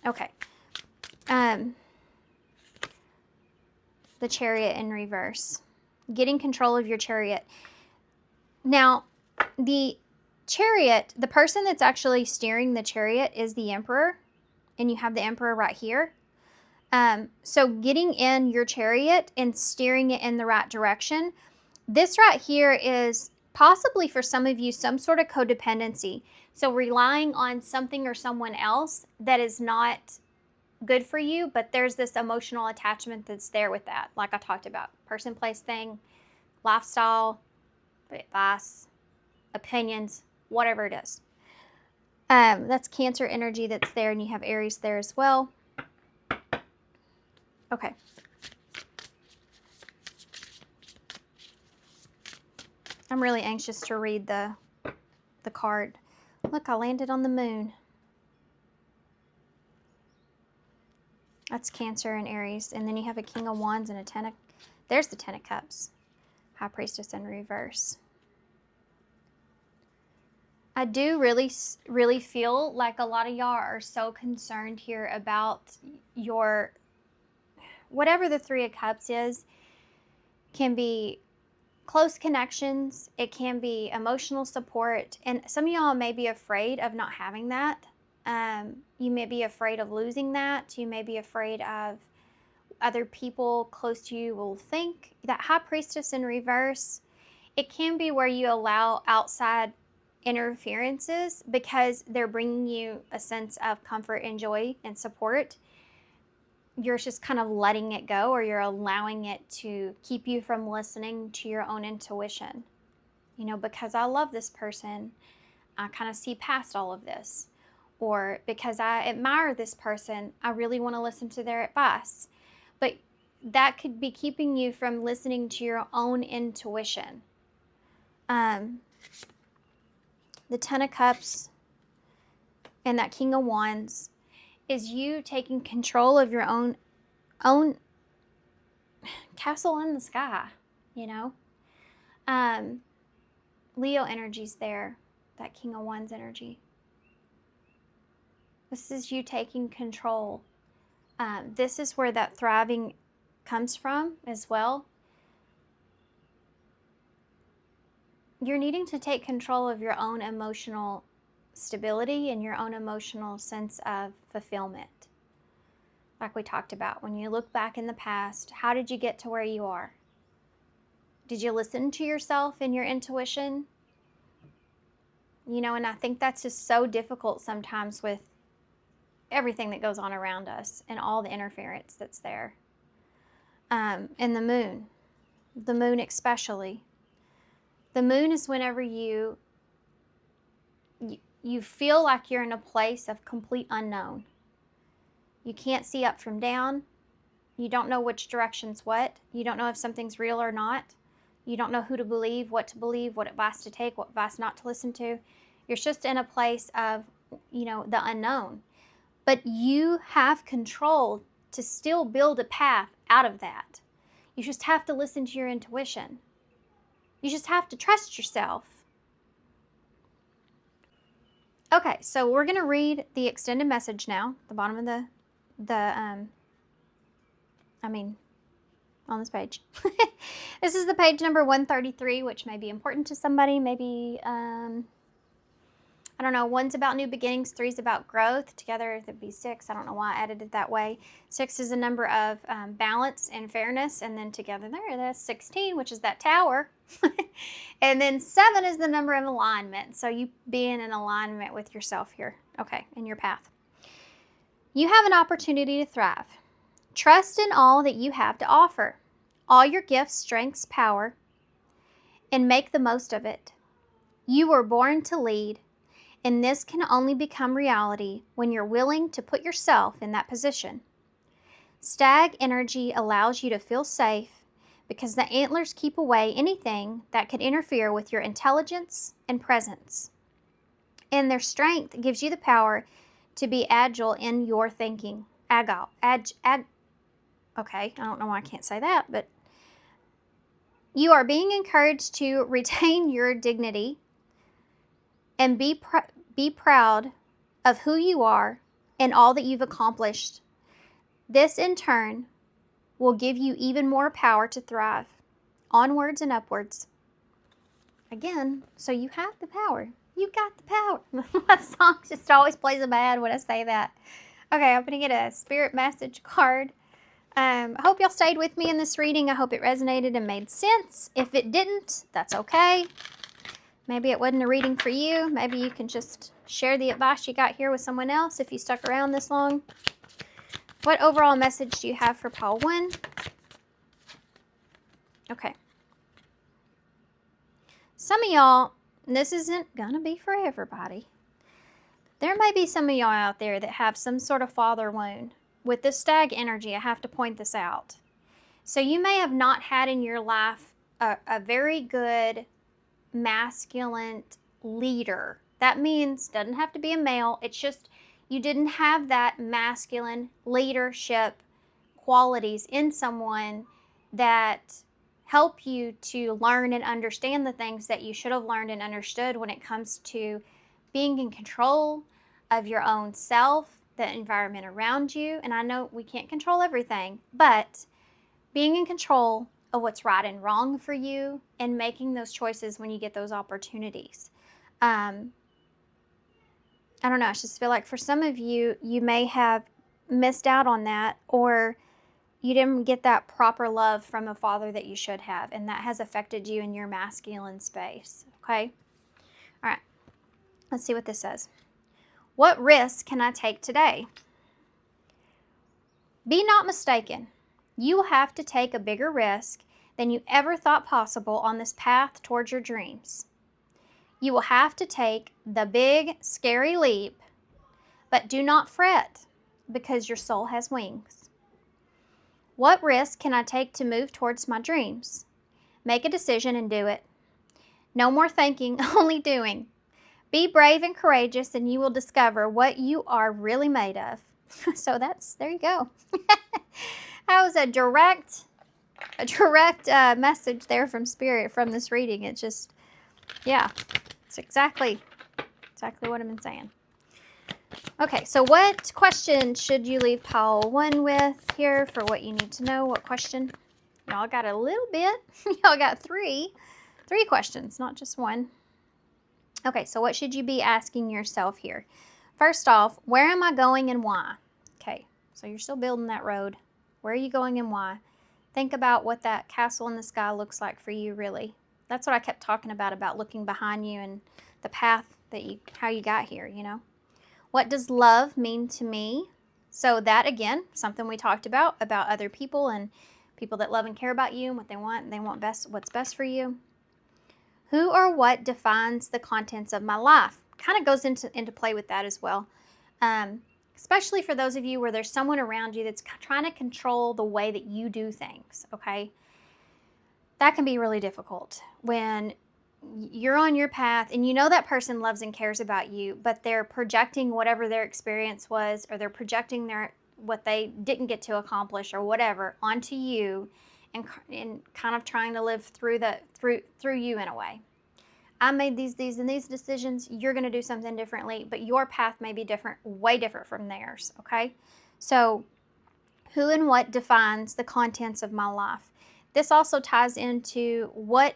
Okay. The Chariot in reverse. Getting control of your chariot. Now, the Chariot, the person that's actually steering the chariot is the Emperor, and you have the Emperor right here. So getting in your chariot and steering it in the right direction. This right here is possibly for some of you some sort of codependency. So relying on something or someone else that is not good for you, but there's this emotional attachment that's there with that. Like I talked about, person, place, thing, lifestyle, advice, opinions, whatever it is. That's Cancer energy that's there, and you have Aries there as well. Okay. I'm really anxious to read the card. Look, I landed on the Moon. That's Cancer and Aries. And then you have a King of Wands and a Ten of... There's the Ten of Cups. High Priestess in reverse. I do really feel like a lot of y'all are so concerned here about your... Whatever the Three of Cups is, can be close connections. It can be emotional support. And some of y'all may be afraid of not having that. You may be afraid of losing that. You may be afraid of other people close to you will think. That High Priestess in reverse, it can be where you allow outside interferences because they're bringing you a sense of comfort and joy and support. You're just kind of letting it go, or you're allowing it to keep you from listening to your own intuition. You know, because I love this person, I kind of see past all of this. Or because I admire this person, I really want to listen to their advice. But that could be keeping you from listening to your own intuition. The Ten of Cups and that King of Wands is you taking control of your own castle in the sky, you know. Leo energy's there, that King of Wands energy. This is you taking control. This is where that thriving comes from as well. You're needing to take control of your own emotional stability and your own emotional sense of fulfillment. Like we talked about, when you look back in the past, how did you get to where you are? Did you listen to yourself and your intuition? You know, and I think that's just so difficult sometimes with everything that goes on around us and all the interference that's there. And the Moon especially. The Moon is whenever you feel like you're in a place of complete unknown. You can't see up from down. You don't know which direction's what. You don't know if something's real or not. You don't know who to believe, what advice to take, what advice not to listen to. You're just in a place of, you know, the unknown. But you have control to still build a path out of that. You just have to listen to your intuition. You just have to trust yourself. Okay, so we're going to read the extended message now, the bottom of on this page. This is the page number 133, which may be important to somebody. Maybe, I don't know, 1's about new beginnings, 3's about growth. Together, that'd be 6. I don't know why I added it that way. 6 is a number of balance and fairness, and then together that's 16, which is that tower. And then 7 is the number of alignment. So you being in alignment with yourself here, okay, in your path. You have an opportunity to thrive. Trust in all that you have to offer, all your gifts, strengths, power, and make the most of it. You were born to lead, and this can only become reality when you're willing to put yourself in that position. Stag energy allows you to feel safe because the antlers keep away anything that could interfere with your intelligence and presence. And their strength gives you the power to be agile in your thinking. Okay, I don't know why I can't say that, but you are being encouraged to retain your dignity and be proud of who you are and all that you've accomplished. This, in turn, will give you even more power to thrive onwards and upwards. Again, so you have the power. You got the power. That song just always plays in my head when I say that. Okay, I'm going to get a spirit message card. I hope y'all stayed with me in this reading. I hope it resonated and made sense. If it didn't, that's okay. Maybe it wasn't a reading for you. Maybe you can just share the advice you got here with someone else if you stuck around this long. What overall message do you have for pile 1? Okay. Some of y'all, this isn't going to be for everybody. There may be some of y'all out there that have some sort of father wound. With this stag energy, I have to point this out. So you may have not had in your life a very good masculine leader. That means, doesn't have to be a male, it's just you didn't have that masculine leadership qualities in someone that help you to learn and understand the things that you should have learned and understood when it comes to being in control of your own self, the environment around you. And I know we can't control everything, but being in control of what's right and wrong for you and making those choices when you get those opportunities. I don't know, I just feel like for some of you, you may have missed out on that, or you didn't get that proper love from a father that you should have, and that has affected you in your masculine space, okay? All right, let's see what this says. What risk can I take today? Be not mistaken. You will have to take a bigger risk than you ever thought possible on this path towards your dreams. You will have to take the big, scary leap, but do not fret because your soul has wings. What risk can I take to move towards my dreams? Make a decision and do it. No more thinking, only doing. Be brave and courageous, and you will discover what you are really made of. So there you go. That was a direct message there from Spirit from this reading. It's just, yeah, it's exactly what I've been saying. Okay, so what question should you leave pile 1 with here for what you need to know? What question? Y'all got a little bit. Y'all got three questions, not just one. Okay, so what should you be asking yourself here? First off, where am I going and why? Okay, so you're still building that road. Where are you going and why? Think about what that castle in the sky looks like for you, really. That's what I kept talking about looking behind you and the path how you got here, you know. What does love mean to me? So that, again, something we talked about other people and people that love and care about you and what they want. They want what's best for you. Who or what defines the contents of my life? Kind of goes into play with that as well. Especially for those of you where there's someone around you that's trying to control the way that you do things, okay? That can be really difficult when you're on your path and you know that person loves and cares about you, but they're projecting whatever their experience was, or they're projecting what they didn't get to accomplish or whatever onto you, and kind of trying to live through you in a way. I made these and these decisions. You're going to do something differently, but your path may be different, way different from theirs, okay? So who and what defines the contents of my life? This also ties into what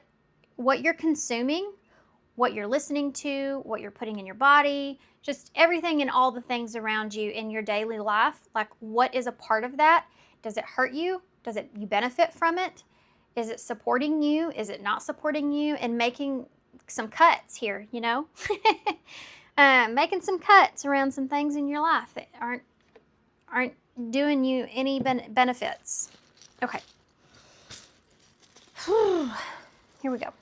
you're consuming, what you're listening to, what you're putting in your body, just everything and all the things around you in your daily life. Like, what is a part of that? Does it hurt you? Does you benefit from it? Is it supporting you? Is it not supporting you? And making some cuts here, you know? Making some cuts around some things in your life that aren't doing you any benefits. Okay. Here we go.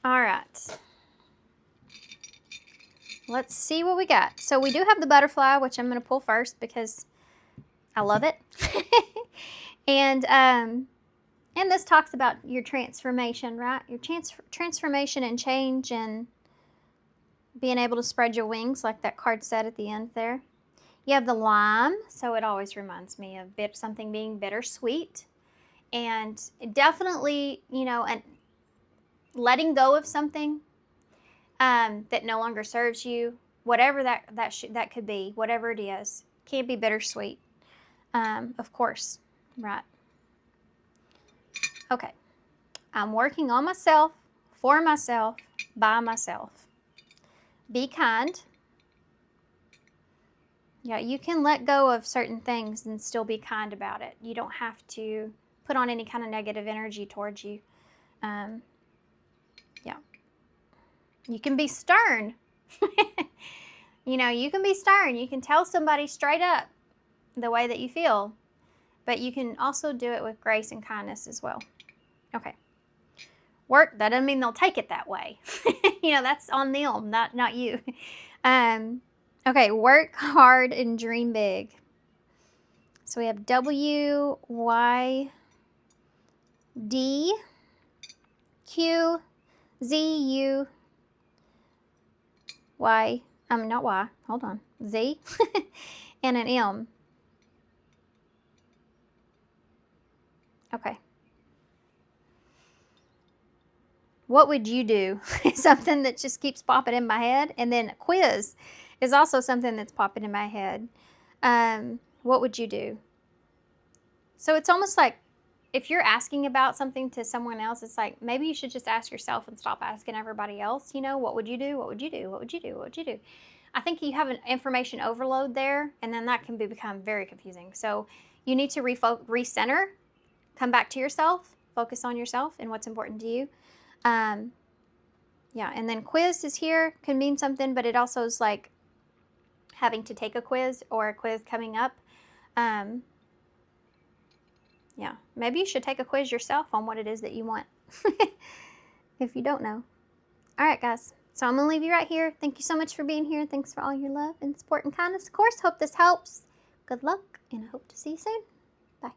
All right. let's see what we got. So we do have the butterfly, which I'm going to pull first because I love it. And this talks about your transformation, right? Your transformation and change and being able to spread your wings like that card said at the end there. You have the lime, so it always reminds me of something being bittersweet. And definitely, you know, and letting go of something that no longer serves you, whatever that could be, whatever it is, can be bittersweet, of course, right? Okay, I'm working on myself, for myself, by myself. Be kind. Yeah, you can let go of certain things and still be kind about it. You don't have to put on any kind of negative energy towards you. Yeah. You can be stern. You know, you can be stern. You can tell somebody straight up the way that you feel. But you can also do it with grace and kindness as well. Okay. Work, that doesn't mean they'll take it that way. You know, that's on them, not you. Okay, work hard and dream big. So we have W, Y, D, Q, Z, U, Y, not Y, hold on, Z, and an M. Okay. What would you do? Something that just keeps popping in my head. And then quiz is also something that's popping in my head. What would you do? So it's almost like if you're asking about something to someone else, it's like maybe you should just ask yourself and stop asking everybody else. You know, what would you do? What would you do? What would you do? What would you do? I think you have an information overload there, and then that can become very confusing. So you need to recenter, come back to yourself, focus on yourself and what's important to you. Yeah, and then quiz is here, can mean something, but it also is like having to take a quiz or a quiz coming up. Yeah, maybe you should take a quiz yourself on what it is that you want if you don't know. All right, guys, so I'm going to leave you right here. Thank you so much for being here. Thanks for all your love and support and kindness. Of course, hope this helps. Good luck, and I hope to see you soon. Bye.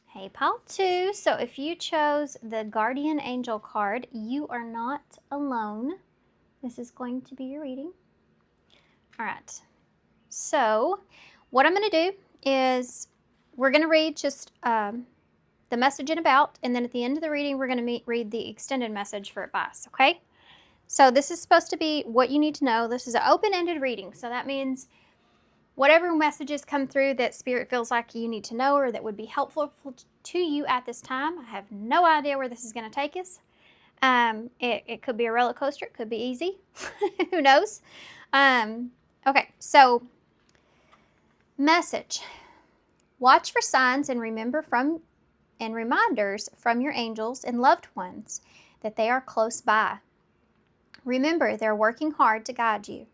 Hey, pile 2. So if you chose the Guardian Angel card, you are not alone. This is going to be your reading. All right. So what I'm going to do is we're going to read just the message and about, and then at the end of the reading, we're going to read the extended message for advice, okay? So this is supposed to be what you need to know. This is an open-ended reading, so that means whatever messages come through that Spirit feels like you need to know or that would be helpful to you at this time. I have no idea where this is going to take us. It could be a roller coaster. It could be easy. Who knows? Okay, so message. Watch for signs and reminders from your angels and loved ones that they are close by. Remember, they're working hard to guide you.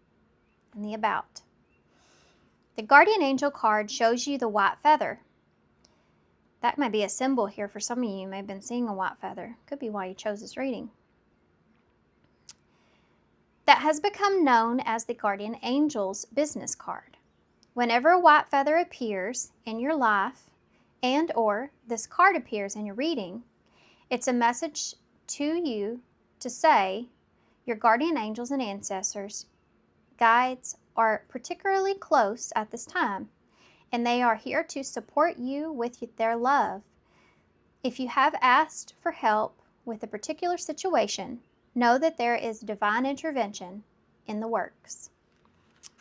And the about. The Guardian Angel card shows you the white feather. That might be a symbol here for some of you. You may have been seeing a white feather. Could be why you chose this reading. That has become known as the Guardian Angel's business card. Whenever a white feather appears in your life and or this card appears in your reading, it's a message to you to say your guardian angels and ancestors, guides are particularly close at this time, and they are here to support you with their love. If you have asked for help with a particular situation, know that there is divine intervention in the works.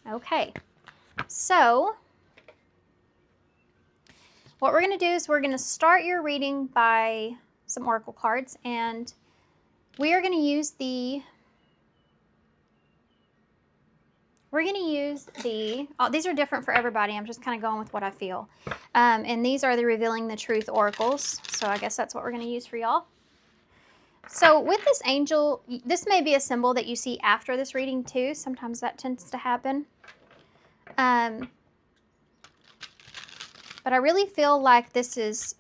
Okay, so what we're going to do is we're going to start your reading by some oracle cards, and we are going to use the these are different for everybody. I'm just kind of going with what I feel. And these are the Revealing the Truth oracles. So I guess that's what we're going to use for y'all. So with this angel, this may be a symbol that you see after this reading too. Sometimes that tends to happen. But I really feel like this is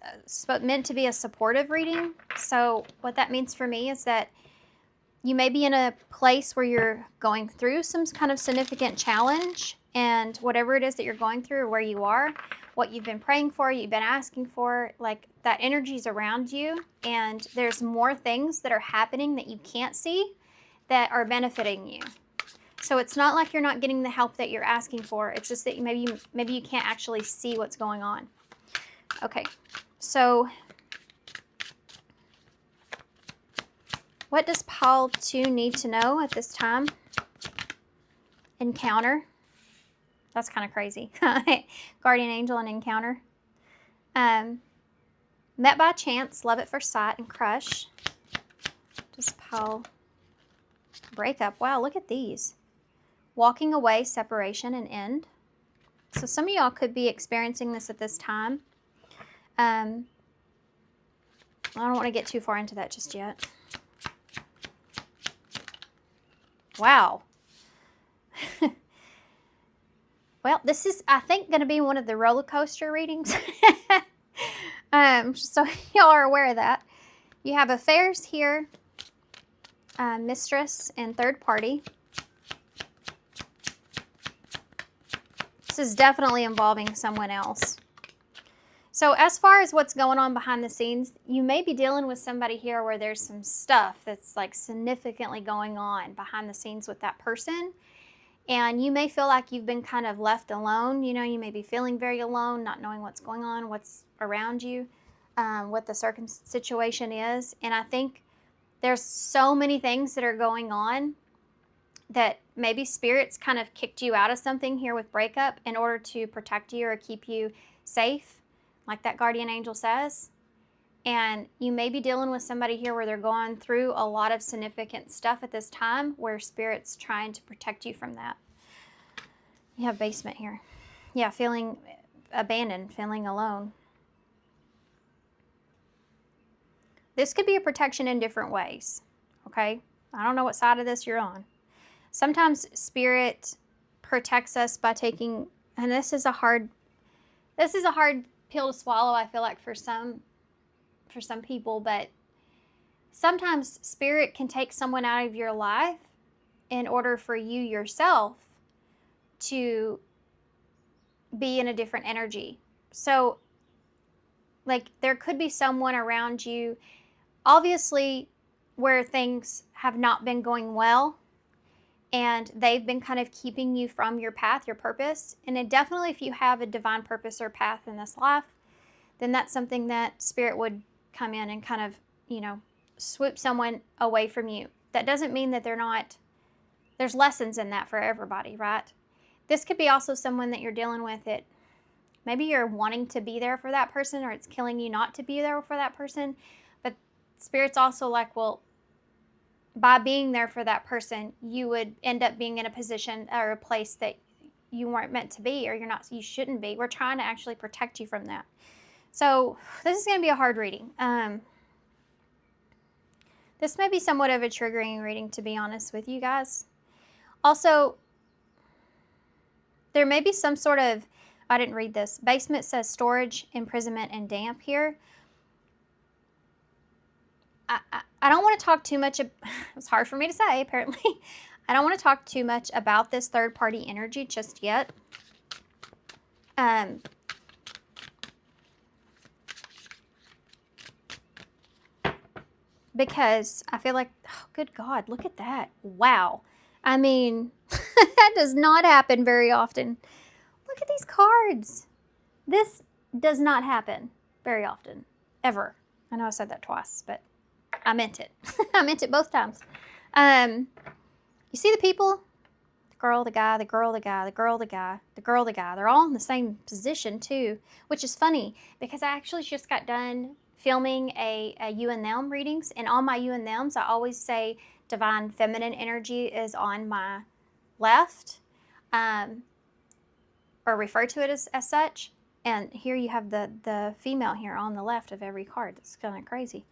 meant to be a supportive reading. So what that means for me is that You may be in a place where you're going through some kind of significant challenge, and whatever it is that you're going through or where you are, what you've been praying for, you've been asking for, like that energy's around you, and there's more things that are happening that you can't see that are benefiting you. So it's not like you're not getting the help that you're asking for. It's just that maybe you can't actually see what's going on. Okay, so what does pile 2 need to know at this time? Encounter. That's kind of crazy. Guardian angel and encounter. Met by chance, love at first sight, and crush. Just pile. Breakup. Wow, look at these. Walking away, separation, and end. So some of y'all could be experiencing this at this time. I don't want to get too far into that just yet. Wow. Well, this is, I think, going to be one of the roller coaster readings. So y'all are aware of that. You have affairs here, mistress, and third party. This is definitely involving someone else. So as far as what's going on behind the scenes, you may be dealing with somebody here where there's some stuff that's like significantly going on behind the scenes with that person. And you may feel like you've been kind of left alone. You know, you may be feeling very alone, not knowing what's going on, what's around you, what the situation is. And I think there's so many things that are going on that maybe spirits kind of kicked you out of something here with breakup in order to protect you or keep you safe, like that guardian angel says. And you may be dealing with somebody here where they're going through a lot of significant stuff at this time where Spirit's trying to protect you from that. You have basement here. Yeah, feeling abandoned, feeling alone. This could be a protection in different ways, okay? I don't know what side of this you're on. Sometimes Spirit protects us by taking, and this is a hard pill to swallow, I feel like, for some people, but sometimes Spirit can take someone out of your life in order for you yourself to be in a different energy. So, like, there could be someone around you, obviously, where things have not been going well, and they've been kind of keeping you from your path, your purpose. And it definitely, if you have a divine purpose or path in this life, then that's something that Spirit would come in and kind of, you know, swoop someone away from you. That doesn't mean that there's lessons in that for everybody, right? This could be also someone that you're dealing with that maybe you're wanting to be there for that person, or it's killing you not to be there for that person. But Spirit's also like, well, by being there for that person, you would end up being in a position or a place that you weren't meant to be, or you shouldn't be. We're trying to actually protect you from that. So this is going to be a hard reading. This may be somewhat of a triggering reading, to be honest with you guys. Also, there may be some sort of, I didn't read this. Basement says storage, imprisonment, and damp here. I don't want to talk too much. It's hard for me to say, apparently. I don't want to talk too much about this third-party energy just yet. Because I feel like, oh, good God, look at that. Wow. I mean, that does not happen very often. Look at these cards. This does not happen very often, ever. I know I said that twice, but I meant it. I meant it both times. You see the people? The girl, the guy, the girl, the guy, the girl, the guy, the girl, the guy. They're all in the same position too, which is funny because I actually just got done filming a you and them readings, and on my you and thems I always say divine feminine energy is on my left, or refer to it as such. And here you have the female here on the left of every card. That's kind of crazy.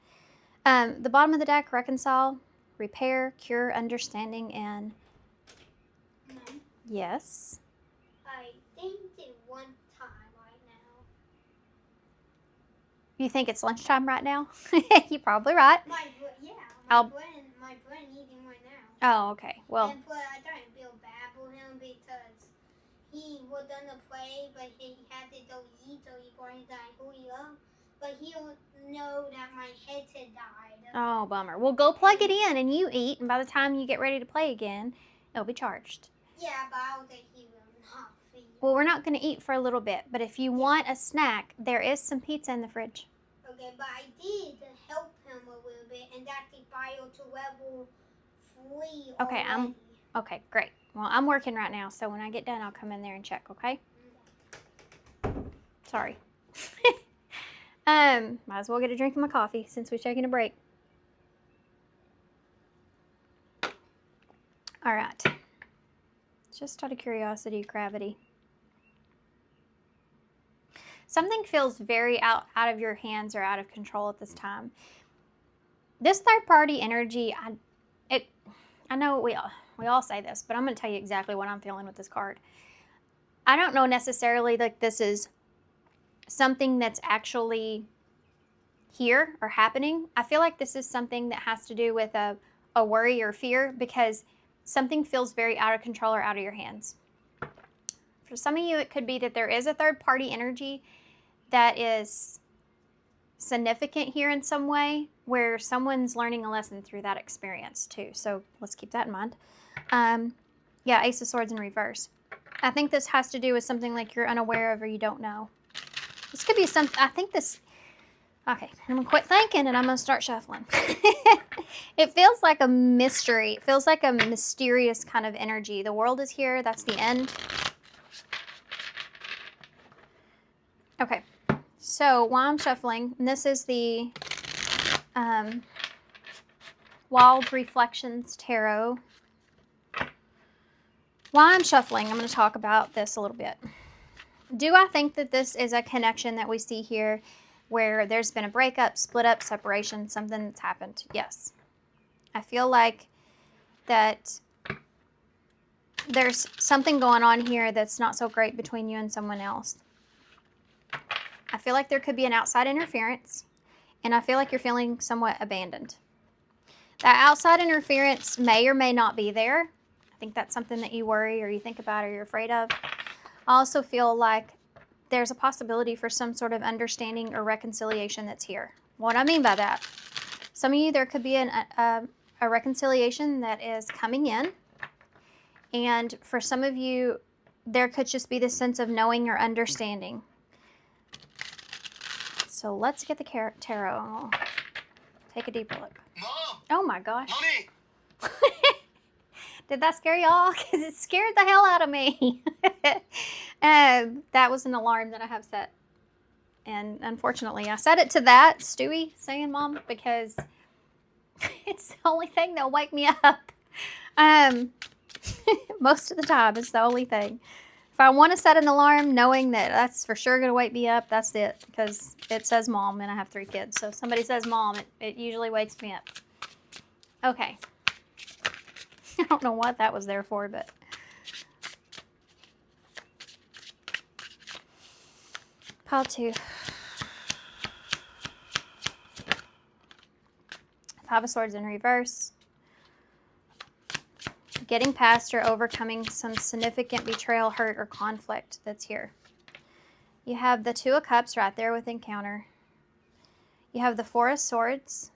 The bottom of the deck: reconcile, repair, cure, understanding, and Mom, yes. I think it's one time right now. You think it's lunchtime right now? You're probably right. My brain eating my Oh, okay. Well. And plus, I try and feel bad for him because he was gonna play, but he had to go eat, so he probably died hurry up. But he'll know that my headset died. Oh, bummer. Well, go plug it in and you eat, and by the time you get ready to play again, it'll be charged. Yeah, but I don't think he will not feed. Well, we're not going to eat for a little bit, but if you want a snack, there is some pizza in the fridge. Okay, but I did help him a little bit, and that's the bio to level 3 Okay, already. Okay, great. Well, I'm working right now, so when I get done, I'll come in there and check, okay? Sorry. Might as well get a drink of my coffee since we're taking a break. All right. Just out of curiosity, gravity. Something feels very out of your hands or out of control at this time. This third-party energy, I know we all say this, but I'm going to tell you exactly what I'm feeling with this card. I don't know necessarily that this is something that's actually here or happening. I feel like this is something that has to do with a worry or fear because something feels very out of control or out of your hands. For some of you, it could be that there is a third-party energy that is significant here in some way where someone's learning a lesson through that experience too. So let's keep that in mind. Yeah, Ace of Swords in reverse. I think this has to do with something like you're unaware of or you don't know. This could be something, I think this, okay, I'm going to quit thinking and I'm going to start shuffling. It feels like a mystery. It feels like a mysterious kind of energy. The world is here. That's the end. Okay, so while I'm shuffling, and this is the Wild Reflections Tarot. While I'm shuffling, I'm going to talk about this a little bit. Do I think that this is a connection that we see here where there's been a breakup, split up, separation, something that's happened? Yes. I feel like that there's something going on here that's not so great between you and someone else. I feel like there could be an outside interference, and I feel like you're feeling somewhat abandoned. That outside interference may or may not be there. I think that's something that you worry or you think about or you're afraid of. I also feel like there's a possibility for some sort of understanding or reconciliation that's here. What I mean by that, some of you, there could be a reconciliation that is coming in. And for some of you, there could just be this sense of knowing or understanding. So let's get the tarot and we'll take a deeper look. Mom! Oh my gosh. Mommy! Did that scare y'all? Because it scared the hell out of me. That was an alarm that I have set. And unfortunately, I set it to that, Stewie saying mom, because it's the only thing that'll wake me up. Most of the time, it's the only thing. If I want to set an alarm knowing that that's for sure going to wake me up, that's it. Because it says mom and I have 3 kids. So if somebody says mom, it usually wakes me up. Okay. I don't know what that was there for, but... Pile 2. 5 of Swords in reverse. Getting past or overcoming some significant betrayal, hurt, or conflict that's here. You have the 2 of Cups right there with encounter. You have the 4 of Swords.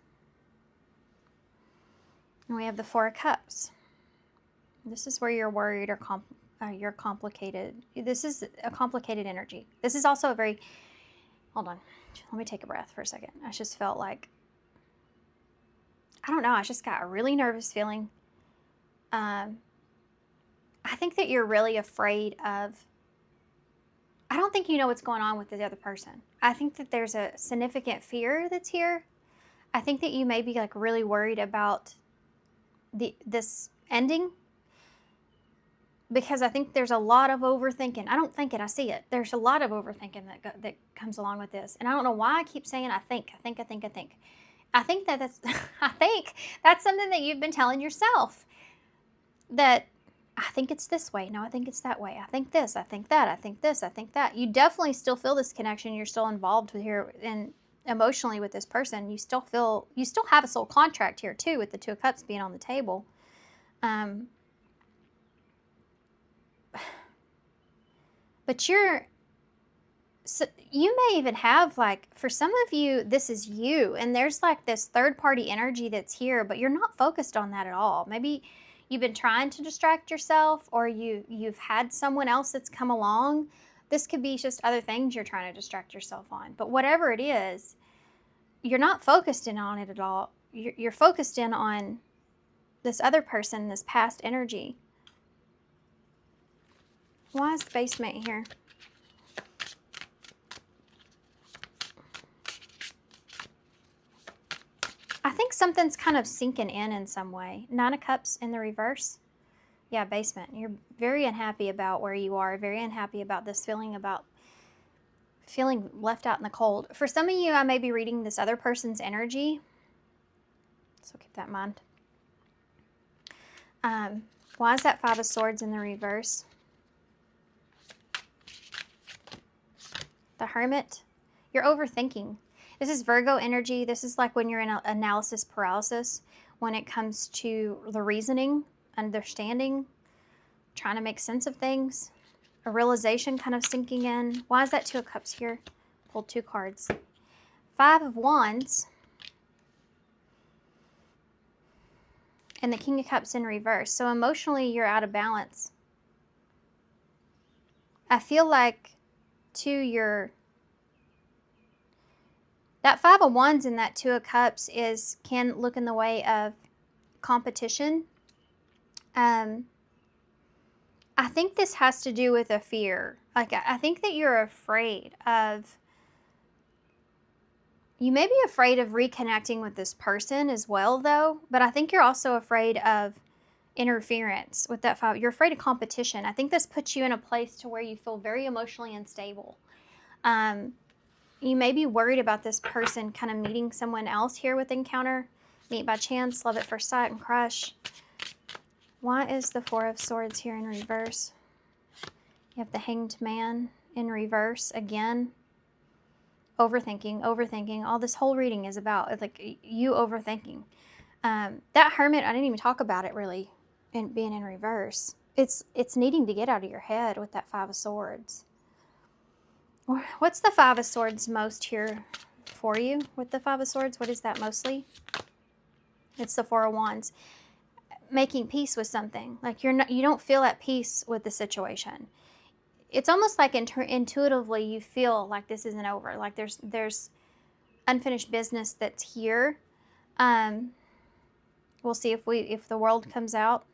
And we have the 4 of Cups. This is where you're worried or you're complicated. This is a complicated energy. This is also a very... Hold on. Let me take a breath for a second. I just felt like... I don't know. I just got a really nervous feeling. I think that you're really afraid of... I don't think you know what's going on with the other person. I think that there's a significant fear that's here. I think that you may be like really worried about this ending. Because I think there's a lot of overthinking. I don't think it, I see it. There's a lot of overthinking that comes along with this. And I don't know why I keep saying I think that that's I think that's something that you've been telling yourself. That I think it's this way. No, I think it's that way. I think this, I think that, I think this, I think that. You definitely still feel this connection. You're still involved with here and emotionally with this person. You still have a soul contract here too with the 2 of Cups being on the table. But so you may even have, like, for some of you, this is you, and there's like this third party energy that's here, but you're not focused on that at all. Maybe you've been trying to distract yourself, or you've had someone else that's come along. This could be just other things you're trying to distract yourself on. But whatever it is, you're not focused in on it at all. You're focused in on this other person, this past energy. Why is the basement here? I think something's kind of sinking in some way. 9 of Cups in the reverse. Yeah, basement. You're very unhappy about where you are, very unhappy about this feeling, about feeling left out in the cold. For some of you, I may be reading this other person's energy, so keep that in mind. Why is that 5 of Swords in the reverse? The Hermit. You're overthinking. This is Virgo energy. This is like when you're in analysis paralysis, when it comes to the reasoning, understanding, trying to make sense of things, a realization kind of sinking in. Why is that 2 of Cups here? Pulled 2 cards. 5 of Wands. And the King of Cups in reverse. So emotionally, you're out of balance. I feel like, too, that 5 of Wands and that 2 of Cups can look in the way of competition. I think this has to do with a fear. Like, I think that you're afraid of, you may be afraid of reconnecting with this person as well, though, but I think you're also afraid of interference with that 5. You're afraid of competition. I think this puts you in a place to where you feel very emotionally unstable. You may be worried about this person kind of meeting someone else here with encounter, meet by chance, love at first sight, and crush. Why is the 4 of Swords here in reverse? You have the Hanged Man in reverse again. Overthinking. All this whole reading is about, like, you overthinking. That Hermit, I didn't even talk about it really, and being in reverse. It's needing to get out of your head with that 5 of Swords. What's the 5 of Swords most here for you with the 5 of Swords? What is that mostly? It's the 4 of Wands. Making peace with something. Like, you don't feel at peace with the situation. It's almost like intuitively you feel like this isn't over. Like there's unfinished business that's here. We'll see if the world comes out.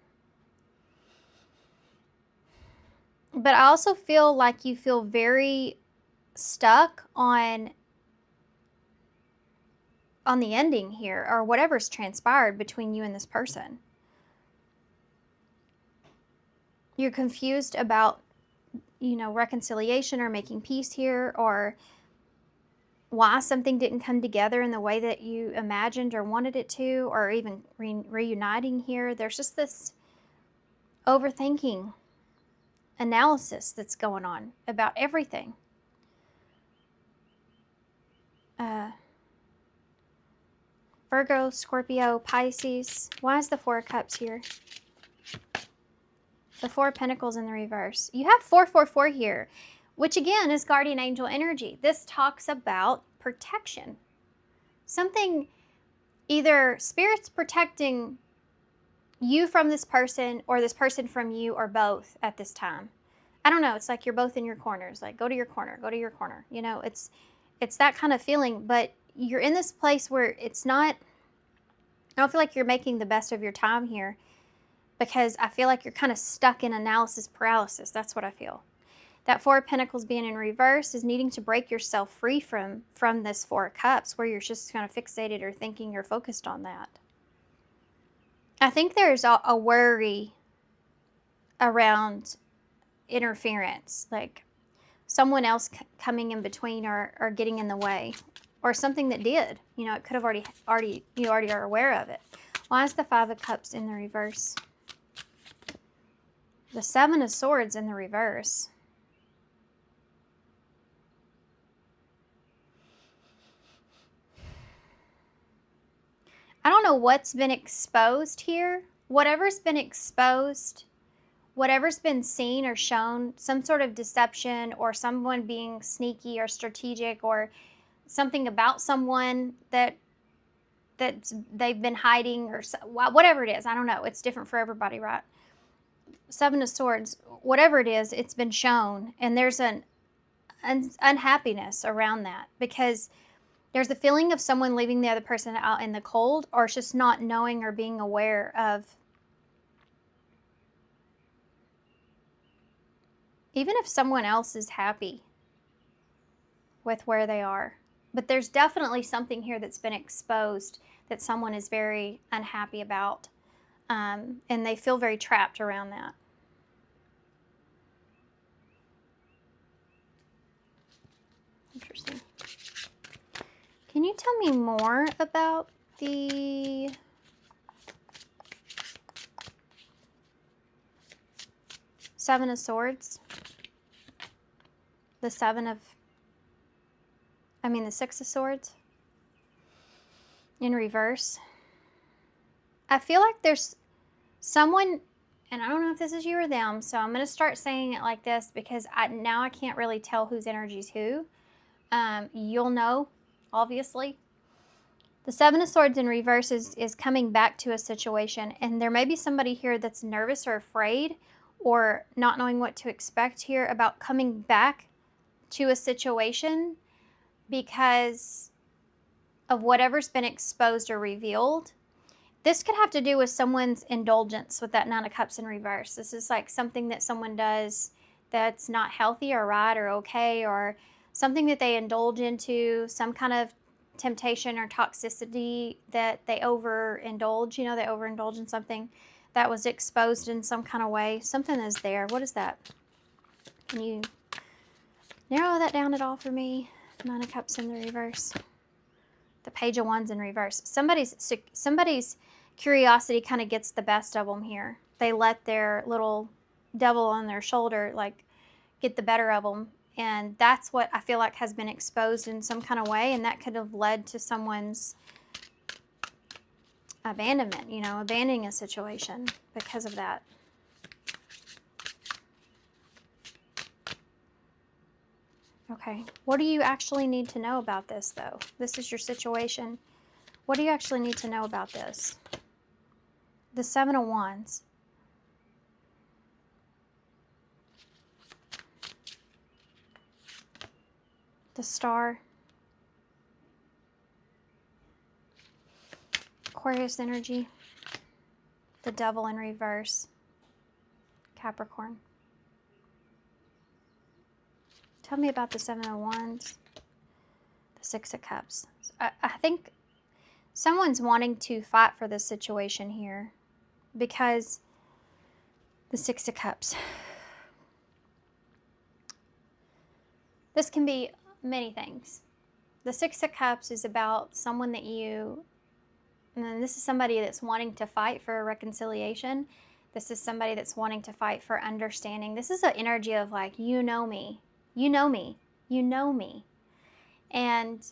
But I also feel like you feel very stuck on the ending here, or whatever's transpired between you and this person. You're confused about, reconciliation or making peace here, or why something didn't come together in the way that you imagined or wanted it to, or even reuniting here. There's just this overthinking analysis that's going on about everything. Virgo, Scorpio, Pisces. Why is the 4 of Cups here? The 4 of Pentacles in the reverse. You have 444 here, which again is guardian angel energy. This talks about protection. Something, either spirits protecting you from this person, or this person from you, or both at this time. I don't know. It's like you're both in your corners. Like, go to your corner, go to your corner. It's that kind of feeling, but you're in this place where it's not, I don't feel like you're making the best of your time here, because I feel like you're kind of stuck in analysis paralysis. That's what I feel. That 4 of Pentacles being in reverse is needing to break yourself free from this 4 of Cups, where you're just kind of fixated or thinking you're focused on that. I think there's a worry around interference, like someone else coming in between or getting in the way, or something that did. It could have already you already are aware of it. Why is the 5 of Cups in the reverse? The 7 of Swords in the reverse. I don't know what's been exposed here. whatever's been exposed, whatever's been seen or shown, some sort of deception or someone being sneaky or strategic or something about someone that they've been hiding or whatever it is. I don't know. It's different for everybody, right? Seven of Swords, whatever it is, it's been shown, and there's an unhappiness around that because there's a feeling of someone leaving the other person out in the cold, or it's just not knowing or being aware of. Even if someone else is happy with where they are. But there's definitely something here that's been exposed that someone is very unhappy about. And they feel very trapped around that. Interesting. Can you tell me more about the Seven of Swords? The Six of Swords in reverse. I feel like there's someone, and I don't know if this is you or them, so I'm going to start saying it like this because now I can't really tell whose energy is who. You'll know, obviously. The Seven of Swords in reverse is coming back to a situation, and there may be somebody here that's nervous or afraid or not knowing what to expect here about coming back to a situation because of whatever's been exposed or revealed. This could have to do with someone's indulgence with that Nine of Cups in reverse. This is like something that someone does that's not healthy or right or okay, or something that they indulge into, some kind of temptation or toxicity that they overindulge. You know, they overindulge in something that was exposed in some kind of way. Something is there. What is that? Can you narrow that down at all for me? Nine of Cups in the reverse. The Page of Wands in reverse. Somebody's curiosity kind of gets the best of them here. They let their little devil on their shoulder like get the better of them, and that's what I feel like has been exposed in some kind of way, and that could have led to someone's abandonment, you know, abandoning a situation because of that. Okay, what do you actually need to know about this, though? This is your situation. What do you actually need to know about this? The Seven of Wands. The Star. Aquarius energy. The Devil in reverse. Capricorn. Tell me about the Seven of Wands. The Six of Cups. I think someone's wanting to fight for this situation here because the Six of Cups. This can be many things. The Six of Cups is about someone that and this is somebody that's wanting to fight for a reconciliation. This is somebody that's wanting to fight for understanding. This is an energy of like, you know me. You know me. You know me. And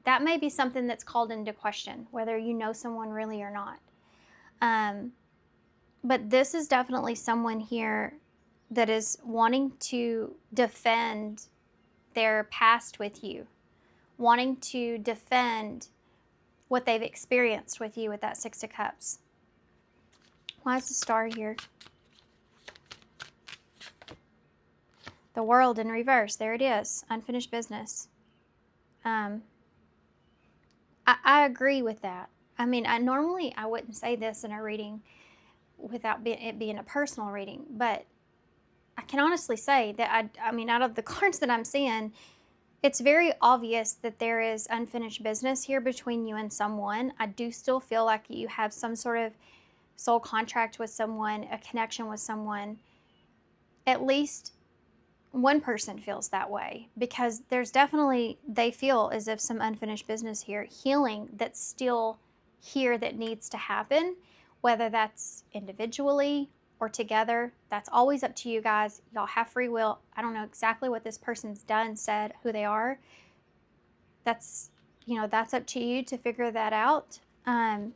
that may be something that's called into question, whether you know someone really or not. But this is definitely someone here that is wanting to defend their past with you, wanting to defend what they've experienced with you with that Six of Cups. Why is the Star here? The World in reverse. There it is. Unfinished business. I agree with that. I mean, I wouldn't say this in a reading without it being a personal reading, but I can honestly say that I mean, out of the cards that I'm seeing, it's very obvious that there is unfinished business here between you and someone. I do still feel like you have some sort of soul contract with someone, a connection with someone. At least one person feels that way because there's definitely, they feel as if some unfinished business here, healing that's still here that needs to happen, whether that's individually or together. That's always up to you guys. Y'all have free will. I don't know exactly what this person's done, said, who they are. That's up to you to figure that out. I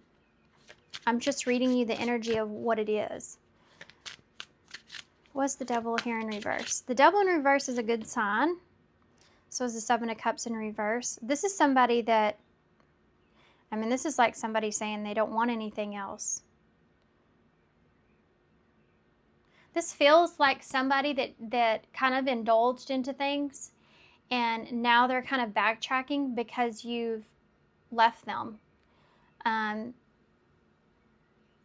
I'm just reading you the energy of what it is. What's the Devil here in reverse? The Devil in reverse is a good sign. So is the Seven of Cups in reverse. This is somebody that, I mean, this is like somebody saying they don't want anything else. This feels like somebody that kind of indulged into things, and now they're kind of backtracking because you've left them.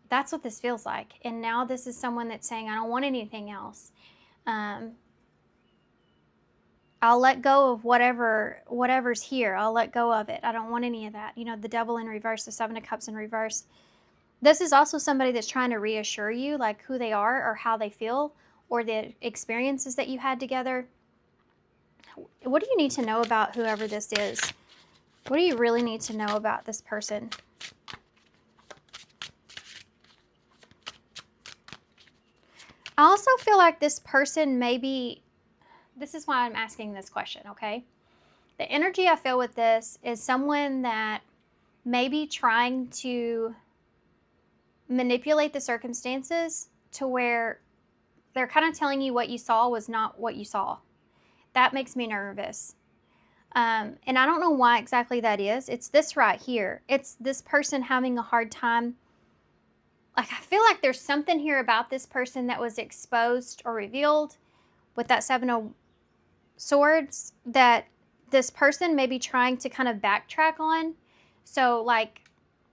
That's what this feels like. And now this is someone that's saying, I don't want anything else. I'll let go of whatever's here. I'll let go of it. I don't want any of that. You know, the Devil in reverse, the Seven of Cups in reverse. This is also somebody that's trying to reassure you, like who they are or how they feel or the experiences that you had together. What do you need to know about whoever this is? What do you really need to know about this person? I also feel like this person maybe, this is why I'm asking this question, okay? The energy I feel with this is someone that may be trying to manipulate the circumstances to where they're kind of telling you what you saw was not what you saw. That makes me nervous. And I don't know why exactly that is. It's this right here. It's this person having a hard time. Like, I feel like there's something here about this person that was exposed or revealed with that Seven of Swords that this person may be trying to kind of backtrack on. So, like,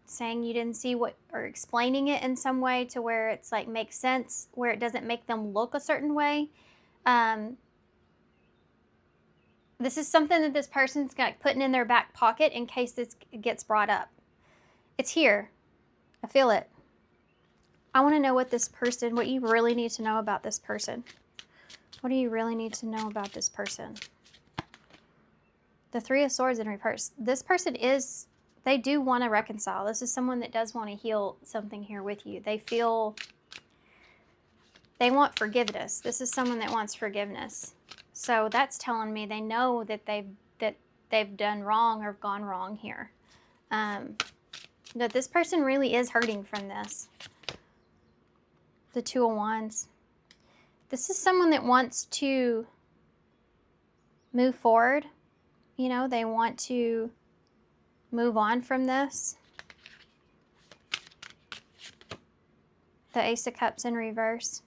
saying you didn't see what, or explaining it in some way to where it's like makes sense, where it doesn't make them look a certain way. This is something that this person's got putting in their back pocket in case this gets brought up. It's here. I feel it. I want to know what this person, what you really need to know about this person. What do you really need to know about this person? The Three of Swords in reverse. This person is, they do want to reconcile. This is someone that does want to heal something here with you. They feel, they want forgiveness. This is someone that wants forgiveness. So that's telling me they know that they've done wrong or gone wrong here. That this person really is hurting from this. The Two of Wands. This is someone that wants to move forward. You know, they want to move on from this. The Ace of Cups in reverse.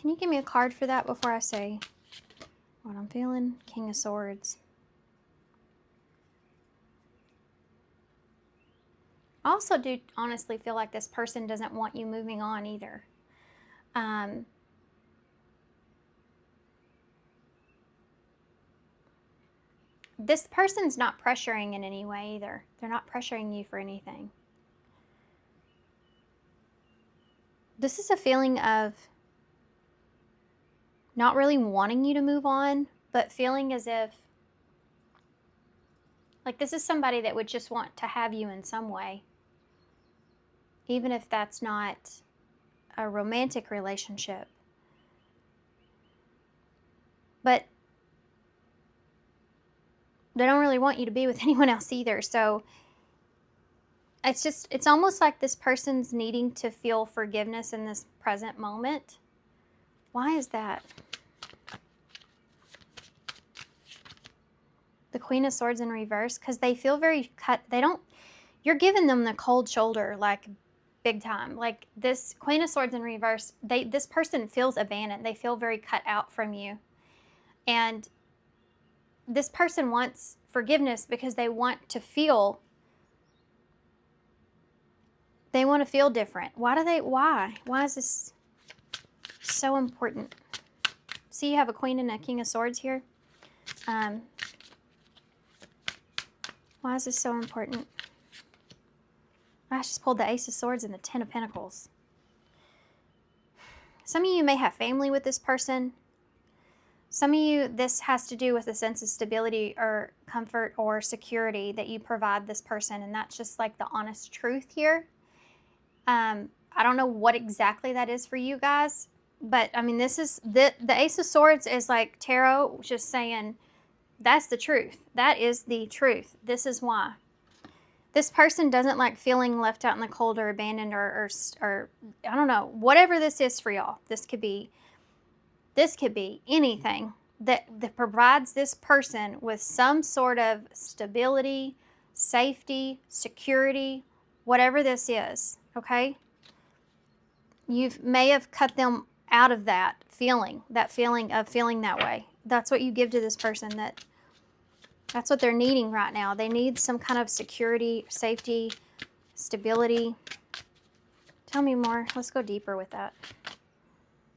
Can you give me a card for that before I say what I'm feeling? King of Swords. I also do honestly feel like this person doesn't want you moving on either. This person's not pressuring in any way either. They're not pressuring you for anything. This is a feeling of not really wanting you to move on, but feeling as if, like, this is somebody that would just want to have you in some way. Even if that's not a romantic relationship. But they don't really want you to be with anyone else either. So it's almost like this person's needing to feel forgiveness in this present moment. Why is that? The Queen of Swords in reverse, because they feel very cut. You're giving them the cold shoulder, like, big time. Like, this Queen of Swords in reverse, this person feels abandoned. They feel very cut out from you. And this person wants forgiveness because they want to feel different. Why is this so important? See, you have a Queen and a King of Swords here. Why is this so important? I just pulled the Ace of Swords and the Ten of Pentacles. Some of you may have family with this person. Some of you, this has to do with a sense of stability or comfort or security that you provide this person. And that's just like the honest truth here. I don't know what exactly that is for you guys. But, I mean, this is, the Ace of Swords is like tarot just saying That's the truth. That is the truth. This is why. This person doesn't like feeling left out in the cold or abandoned or I don't know, whatever this is for y'all. This could be anything that provides this person with some sort of stability, safety, security, whatever this is, okay? You may have cut them out of that feeling of feeling that way. That's what you give to this person. That's what they're needing right now. They need some kind of security, safety, stability. Tell me more. Let's go deeper with that.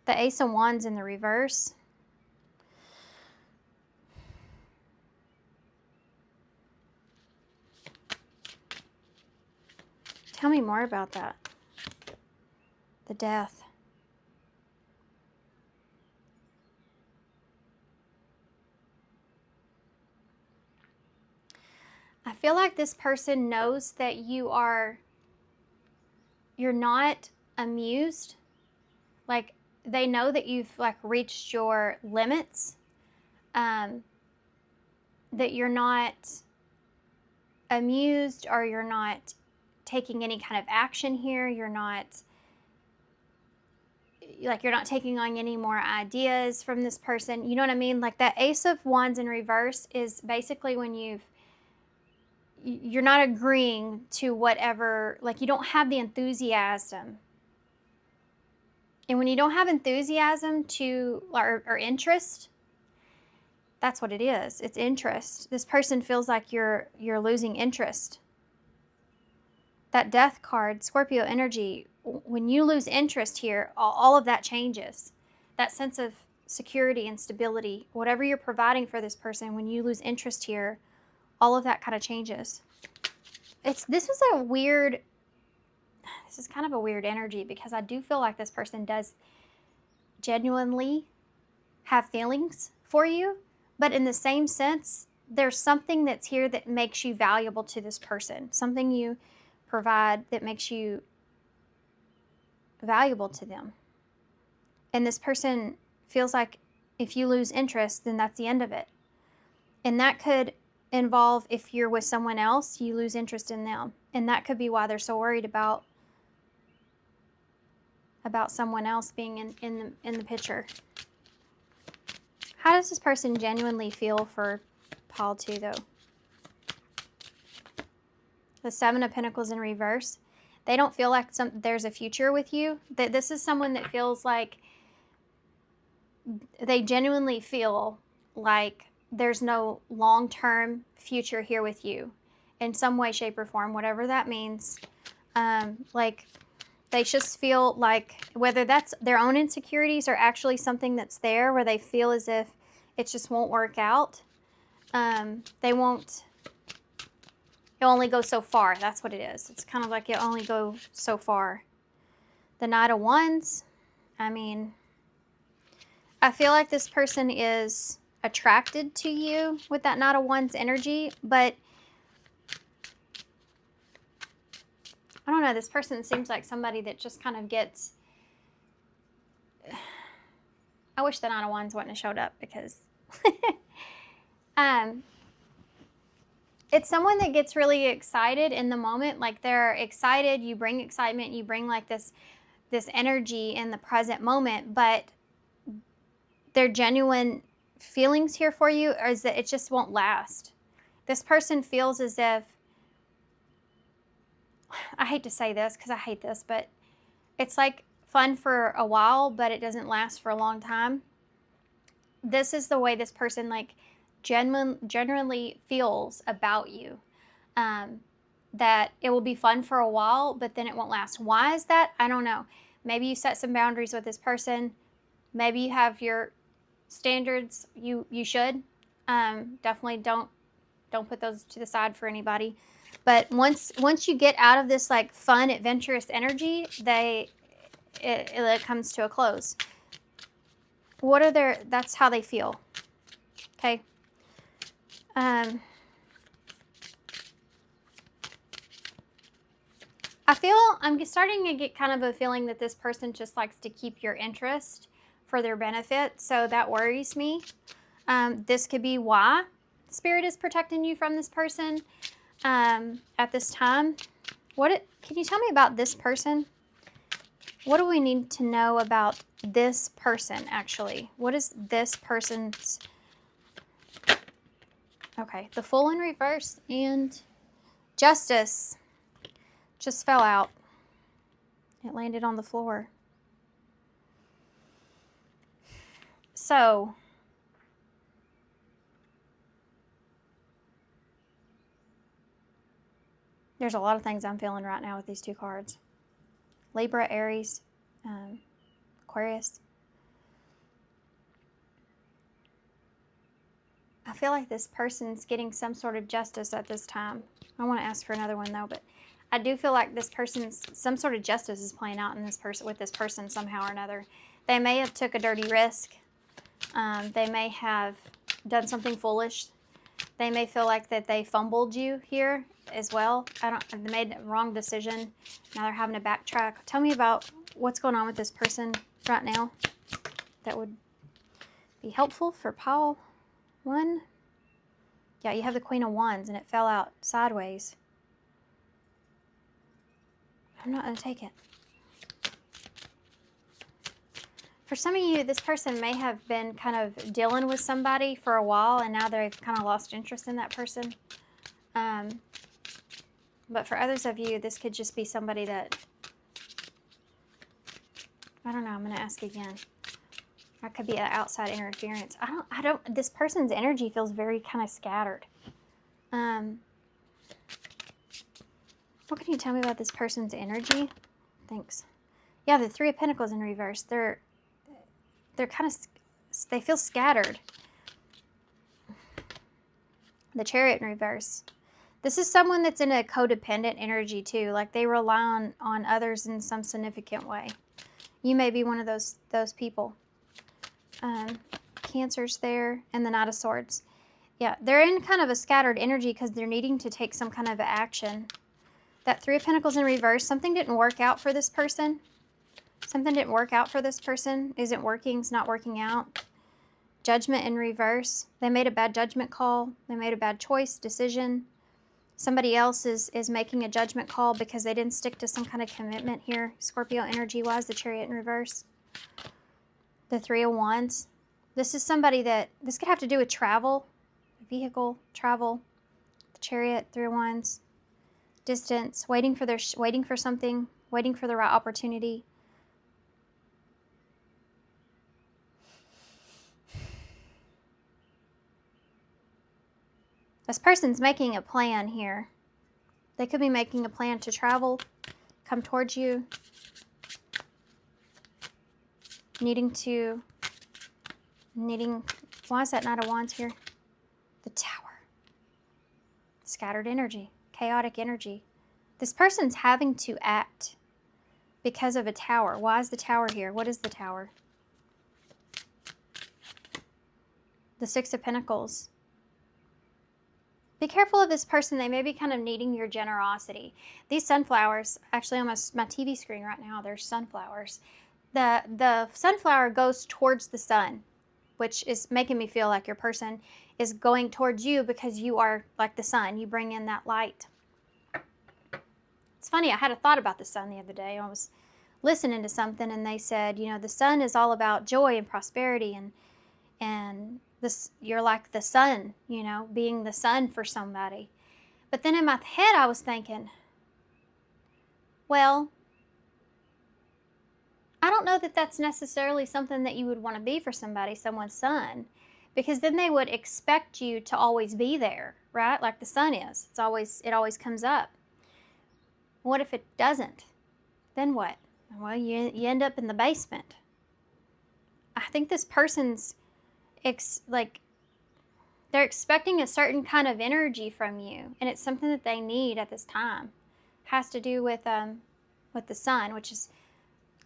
The Ace of Wands in the reverse. Tell me more about that. The Death. I feel like this person knows that you're not amused. Like, they know that you've like reached your limits. That you're not amused, or you're not taking any kind of action here. You're not taking on any more ideas from this person. You know what I mean? Like, that Ace of Wands in reverse is basically when you're not agreeing to whatever, like, you don't have the enthusiasm. And when you don't have enthusiasm or interest, that's what it is. It's interest. This person feels like you're losing interest. That Death card, Scorpio energy, when you lose interest here, all of that changes. That sense of security and stability, whatever you're providing for this person, when you lose interest here, all of that kind of changes. This is kind of a weird energy, because I do feel like this person does genuinely have feelings for you, but in the same sense, there's something that's here that makes you valuable to this person. Something you provide that makes you valuable to them. And this person feels like if you lose interest, then that's the end of it. And that could involve, if you're with someone else, you lose interest in them. And that could be why they're so worried about someone else being in the picture. How does this person genuinely feel for pile 2, though? The Seven of Pentacles in reverse. They don't feel like there's a future with you. This is someone that feels like they genuinely feel like there's no long-term future here with you in some way, shape, or form, whatever that means. Like, they just feel like, whether that's their own insecurities or actually something that's there where they feel as if it just won't work out. It'll only go so far. That's what it is. It's kind of like you'll only go so far. The Knight of Wands. I mean, I feel like this person is attracted to you with that Knight of Wands energy, but I don't know. This person seems like somebody that just kind of gets... I wish the Knight of Wands wouldn't have showed up, because... It's someone that gets really excited in the moment. Like, they're excited. You bring excitement. You bring like this energy in the present moment. But their genuine feelings here for you is that it just won't last. This person feels as if, I hate to say this because I hate this, but it's like fun for a while, but it doesn't last for a long time. This is the way this person like genuinely feels about you. That it will be fun for a while, but then it won't last. Why is that? I don't know. Maybe you set some boundaries with this person. Maybe you have your standards. You should. Definitely don't put those to the side for anybody. But once you get out of this like fun, adventurous energy, it comes to a close. That's how they feel. Okay. I'm starting to get kind of a feeling that this person just likes to keep your interest for their benefit. So that worries me. This could be why. Spirit is protecting you from this person at this time. Can you tell me about this person? What do we need to know about this person, actually? What is this person's... Okay, the Fool in reverse and Justice just fell out. It landed on the floor. So, there's a lot of things I'm feeling right now with these two cards. Libra, Aries, Aquarius. I feel like this person's getting some sort of justice at this time. I want to ask for another one though, but I do feel like this person's, some sort of justice is playing out in this person, with this person somehow or another. They may have took a dirty risk. They may have done something foolish. They may feel like that they fumbled you here as well. They made a wrong decision. Now they're having to backtrack. Tell me about what's going on with this person right now that would be helpful for pile 1. Yeah, you have the Queen of Wands and it fell out sideways. I'm not going to take it. For some of you, this person may have been kind of dealing with somebody for a while and now they've kind of lost interest in that person. But for others of you, this could just be somebody that, I don't know, I'm going to ask again. That could be an outside interference. This person's energy feels very kind of scattered. What can you tell me about this person's energy? Thanks. Yeah, the Three of Pentacles in reverse. They're kind of, they feel scattered. The Chariot in reverse. This is someone that's in a codependent energy too. Like they rely on others in some significant way. You may be one of those people. Cancer's there, and the Knight of Swords. Yeah, they're in kind of a scattered energy because they're needing to take some kind of action. That Three of Pentacles in reverse, something didn't work out for this person. Something didn't work out for this person. Isn't working, it's not working out. Judgment in reverse. They made a bad judgment call. They made a bad choice, decision. Somebody else is making a judgment call because they didn't stick to some kind of commitment here. Scorpio energy-wise, the Chariot in reverse. The Three of Wands. This is somebody that, this could have to do with travel, vehicle, travel. The Chariot, Three of Wands. Distance, waiting for something, waiting for the right opportunity. This person's making a plan here. They could be making a plan to travel, come towards you, needing, why is that Knight of Wands here? The Tower. Scattered energy, chaotic energy. This person's having to act because of a tower. Why is the Tower here? What is the Tower? The Six of Pentacles. Be careful of this person. They may be kind of needing your generosity. These sunflowers, actually on my TV screen right now, there's sunflowers. The sunflower goes towards the sun, which is making me feel like your person is going towards you because you are like the sun. You bring in that light. It's funny, I had a thought about the sun the other day. I was listening to something and they said, you know, the sun is all about joy and prosperity and this, you're like the sun, you know, being the sun for somebody. But then in my head I was thinking, well, I don't know that that's necessarily something that you would want to be for somebody, someone's son, because then they would expect you to always be there, right? Like the sun is. It always comes up. What if it doesn't? Then what? Well, you end up in the basement. I think this person's they're expecting a certain kind of energy from you, and it's something that they need at this time. Has to do with the sun, which is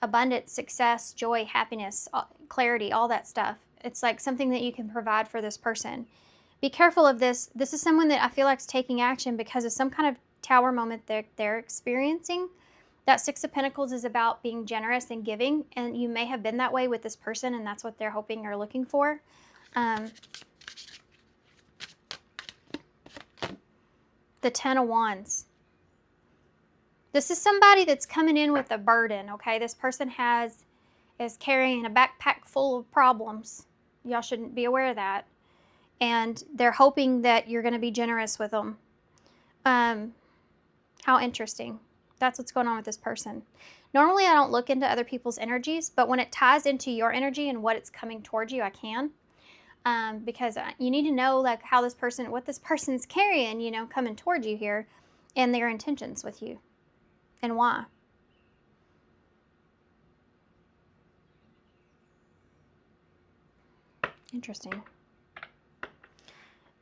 abundance, success, joy, happiness, clarity, all that stuff. It's like something that you can provide for this person. Be careful of this. This is someone that I feel like is taking action because of some kind of tower moment that they're experiencing. That Six of Pentacles is about being generous and giving, and you may have been that way with this person, and that's what they're hoping or looking for. The Ten of Wands. This is somebody that's coming in with a burden, okay? This person is carrying a backpack full of problems. Y'all shouldn't be aware of that. And they're hoping that you're going to be generous with them. How interesting. That's what's going on with this person. Normally, I don't look into other people's energies, but when it ties into your energy and what it's coming towards you, I can. Because you need to know like how this person, what this person's carrying, you know, coming towards you here, and their intentions with you, and why. Interesting.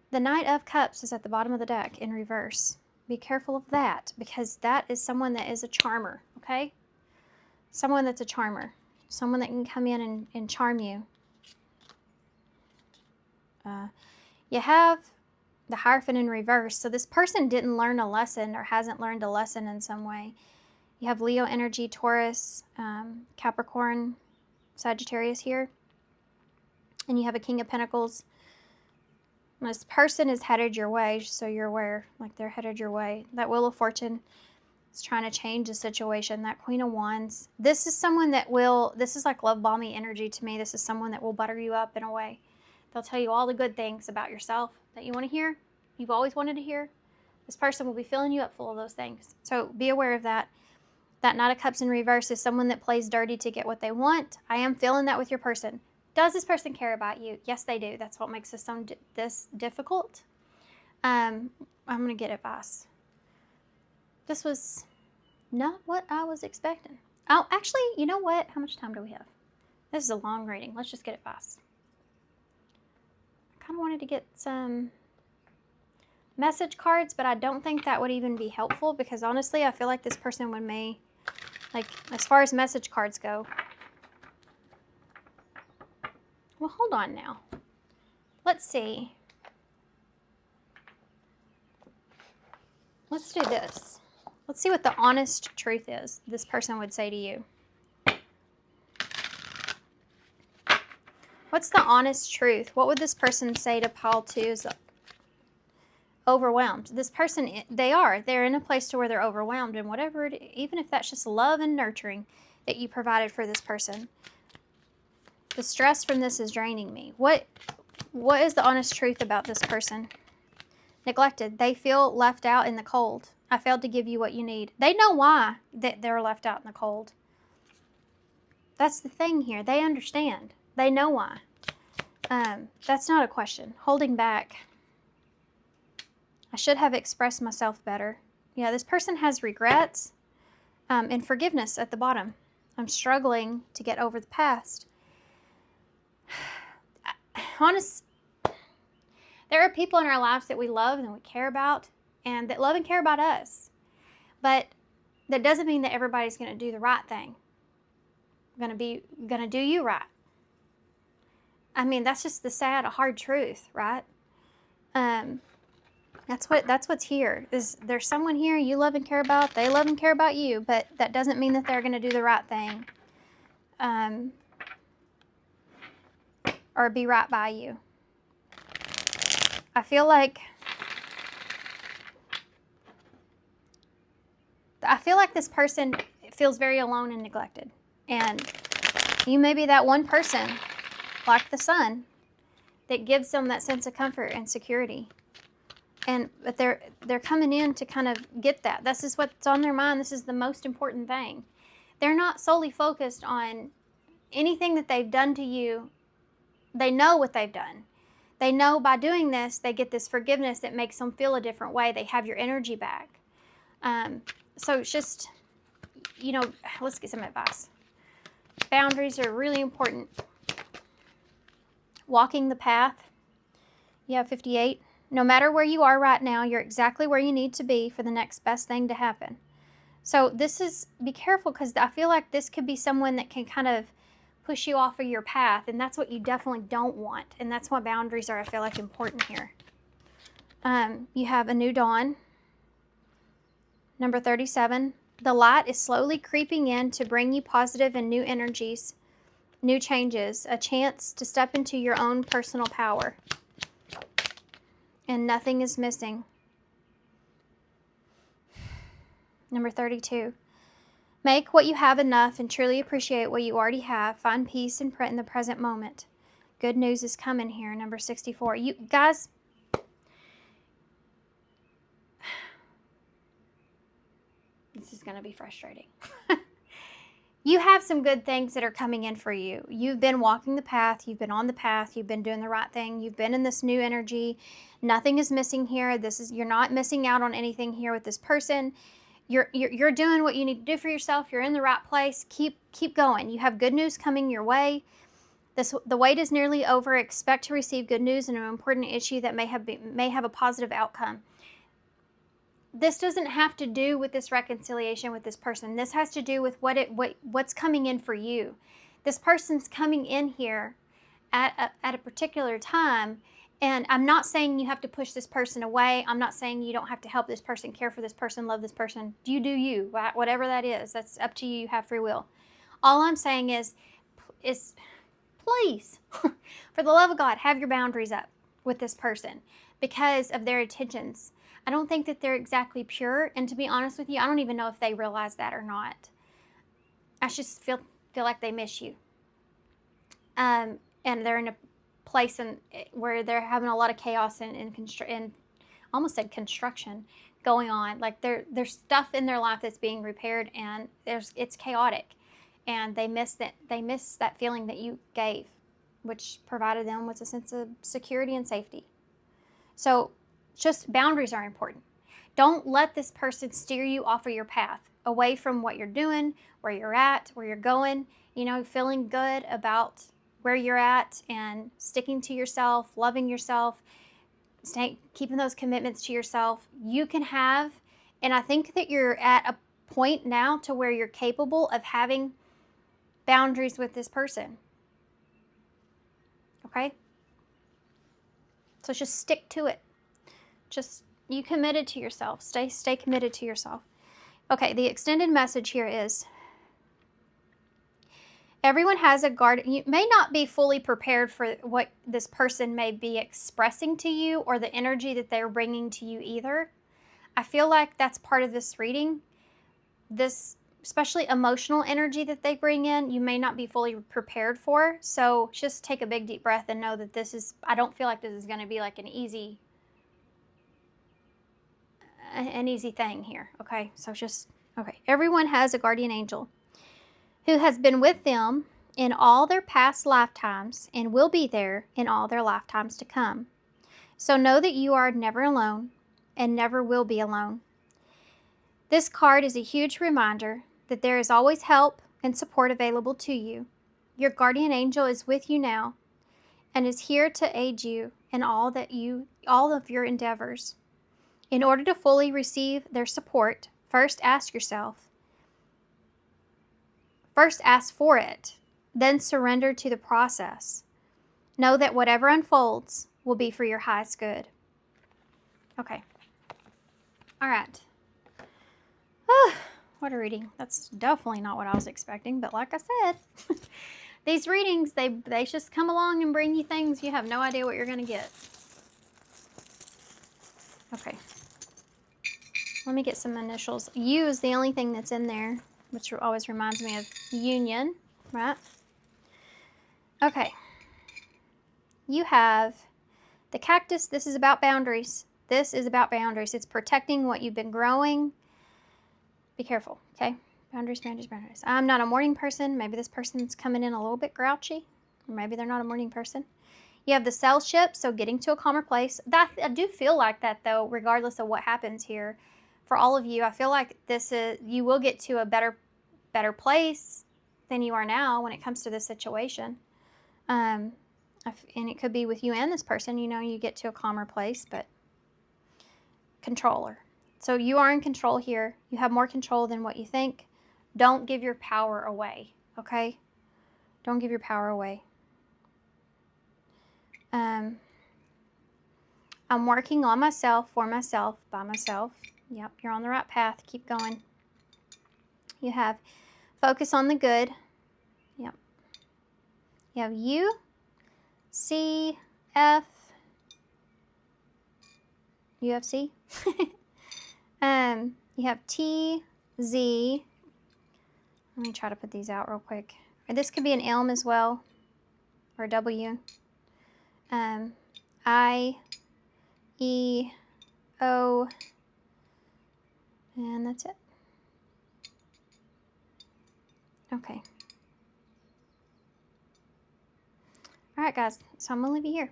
The Knight of Cups is at the bottom of the deck in reverse. Be careful of that, because that is someone that is a charmer, okay? Someone that's a charmer. Someone that can come in and charm you. You have the Hierophant in reverse. So this person didn't learn a lesson or hasn't learned a lesson in some way. You have Leo energy, Taurus, Capricorn, Sagittarius here. And you have a King of Pentacles. This person is headed your way, so you're aware, like they're headed your way. That Wheel of Fortune is trying to change the situation. That Queen of Wands. This is someone that will, this is like love balmy energy to me. This is someone that will butter you up in a way. They'll tell you all the good things about yourself that you want to hear, you've always wanted to hear. This person will be filling you up full of those things. So be aware of that. That Knight of Cups in reverse is someone that plays dirty to get what they want. I am feeling that with your person. Does this person care about you? Yes, they do. That's what makes this difficult. I'm going to get advice. This was not what I was expecting. Oh, actually, you know what? How much time do we have? This is a long reading. Let's just get advice. I kind of wanted to get some message cards, but I don't think that would even be helpful, because honestly, I feel like this person would like, as far as message cards go. Well, hold on now. Let's see. Let's do this. Let's see what the honest truth is this person would say to you. What's the honest truth? What would this person say to pile 2 is overwhelmed? This person, they're in a place to where they're overwhelmed, and whatever, even if that's just love and nurturing that you provided for this person. The stress from this is draining me. What is the honest truth about this person? Neglected. They feel left out in the cold. I failed to give you what you need. They know why they're left out in the cold. That's the thing here. They understand. They know why. That's not a question. Holding back. I should have expressed myself better. Yeah, this person has regrets and forgiveness at the bottom. I'm struggling to get over the past. Honest, there are people in our lives that we love and we care about, and that love and care about us. But that doesn't mean that everybody's going to do the right thing. Going to do you right. I mean, that's just the sad, hard truth, right? That's what's here. There's someone here you love and care about. They love and care about you, but that doesn't mean that they're going to do the right thing. Or be right by you. I feel like this person feels very alone and neglected. And you may be that one person, like the sun, that gives them that sense of comfort and security. But they're coming in to kind of get that. This is what's on their mind. This is the most important thing. They're not solely focused on anything that they've done to you. They know what they've done. They know by doing this, they get this forgiveness that makes them feel a different way. They have your energy back. So it's just, let's get some advice. Boundaries are really important. Walking the path. You have 58. No matter where you are right now, you're exactly where you need to be for the next best thing to happen. So be careful, because I feel like this could be someone that can kind of push you off of your path, and that's what you definitely don't want. And that's why boundaries are, I feel like, important here. You have a new dawn. Number 37. The light is slowly creeping in to bring you positive and new energies, new changes, a chance to step into your own personal power. And nothing is missing. Number 32. Make what you have enough and truly appreciate what you already have. Find peace in the present moment. Good news is coming here. Number 64. You guys, this is going to be frustrating. You have some good things that are coming in for you. You've been walking the path. You've been on the path. You've been doing the right thing. You've been in this new energy. Nothing is missing here. You're not missing out on anything here with this person. You're doing what you need to do for yourself. You're in the right place. Keep going. You have good news coming your way. The wait is nearly over. Expect to receive good news in an important issue that may have a positive outcome. This doesn't have to do with this reconciliation with this person. This has to do with what's coming in for you. This person's coming in here at a particular time, and I'm not saying you have to push this person away. I'm not saying you don't have to help this person, care for this person, love this person. You do you, whatever that is. That's up to you. You have free will. All I'm saying is please, for the love of God, have your boundaries up with this person because of their intentions. I don't think that they're exactly pure, and to be honest with you, I don't even know if they realize that or not. I just feel like they miss you. And they're in a place where they're having a lot of chaos and almost said construction going on. Like there's stuff in their life that's being repaired, and it's chaotic, and they miss that feeling that you gave, which provided them with a sense of security and safety. So just boundaries are important. Don't let this person steer you off of your path, away from what you're doing, where you're at, where you're going, feeling good about where you're at and sticking to yourself, loving yourself, keeping those commitments to yourself. You can have, and I think that you're at a point now to where you're capable of having boundaries with this person. Okay? So just stick to it. Just, you committed to yourself. Stay committed to yourself. Okay, the extended message here is, everyone has a guard. You may not be fully prepared for what this person may be expressing to you or the energy that they're bringing to you either. I feel like that's part of this reading. This, especially emotional energy that they bring in, you may not be fully prepared for. So just take a big deep breath and know that I don't feel like this is going to be like an easy thing here. Okay, so everyone has a guardian angel who has been with them in all their past lifetimes and will be there in all their lifetimes to come. So know that you are never alone and never will be alone. This card is a huge reminder that there is always help and support available to you. Your guardian angel is with you now and is here to aid you in all of your endeavors. In order to fully receive their support, first ask for it, then surrender to the process. Know that whatever unfolds will be for your highest good. Okay. All right. What a reading. That's definitely not what I was expecting, but like I said, these readings, they just come along and bring you things you have no idea what you're going to get. Okay. Let me get some initials. U is the only thing that's in there, which always reminds me of union, right? Okay. You have the cactus. This is about boundaries. It's protecting what you've been growing. Be careful, okay? Boundaries. I'm not a morning person. Maybe this person's coming in a little bit grouchy. Or maybe they're not a morning person. You have the cell ship, so getting to a calmer place. I do feel like that, though, regardless of what happens here. For all of you, I feel like you will get to a better place than you are now when it comes to this situation. And it could be with you and this person, you get to a calmer place, but controller. So you are in control here. You have more control than what you think. Don't give your power away, okay? Don't give your power away. I'm working on myself, for myself, by myself. Yep, you're on the right path. Keep going. You have focus on the good. Yep. You have U, C, F, UFC. You have T, Z. Let me try to put these out real quick. Or this could be an M as well, or a W. I, E, O, and that's it. Okay. All right, guys, so I'm gonna leave you here.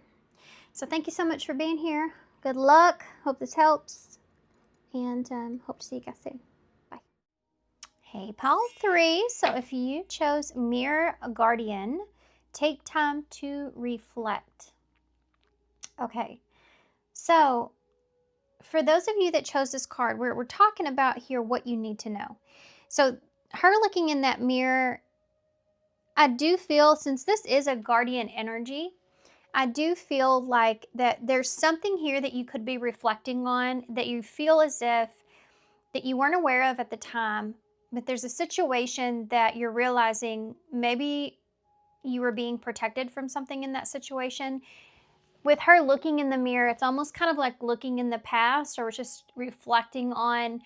So thank you so much for being here. Good luck. Hope this helps. And hope to see you guys soon. Bye. Hey, Pile 3. So if you chose Mirror Guardian, take time to reflect. Okay. So for those of you that chose this card, we're talking about here what you need to know. So her looking in that mirror, I do feel, since this is a guardian energy, I do feel like that there's something here that you could be reflecting on that you feel as if that you weren't aware of at the time, but there's a situation that you're realizing maybe you were being protected from something in that situation. With her looking in the mirror, it's almost kind of like looking in the past, or just reflecting on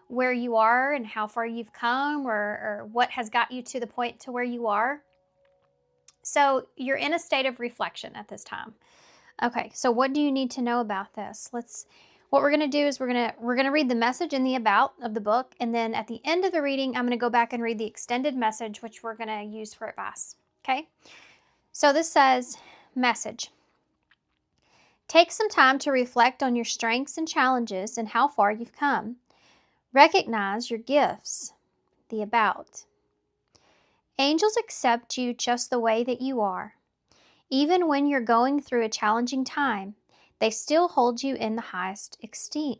where you are and how far you've come, or what has got you to the point to where you are. So you're in a state of reflection at this time. Okay, so what do you need to know about this? What we're going to do is we're going to read the message in the about of the book, and then at the end of the reading, I'm going to go back and read the extended message, which we're going to use for advice. Okay? So this says, message. Take some time to reflect on your strengths and challenges and how far you've come. Recognize your gifts. The about. Angels accept you just the way that you are. Even when you're going through a challenging time, they still hold you in the highest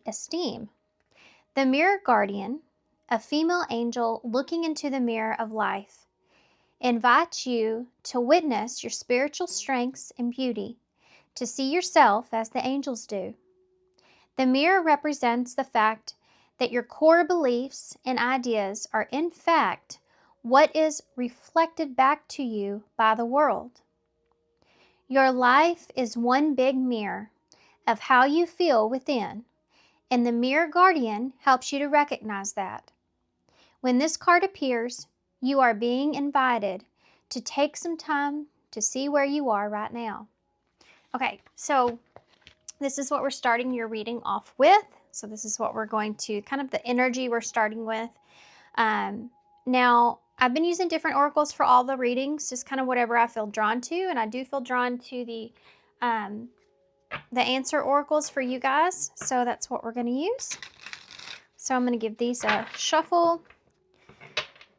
esteem. The Mirror Guardian, a female angel looking into the mirror of life, invites you to witness your spiritual strengths and beauty, to see yourself as the angels do. The mirror represents the fact that your core beliefs and ideas are in fact what is reflected back to you by the world. Your life is one big mirror of how you feel within, and the Mirror Guardian helps you to recognize that. When this card appears, you are being invited to take some time to see where you are right now. Okay, so this is what we're starting your reading off with. So this is what we're going to, kind of the energy we're starting with. Now, I've been using different oracles for all the readings, just kind of whatever I feel drawn to, and I do feel drawn to the answer oracles for you guys, so that's what we're going to use. So I'm going to give these a shuffle.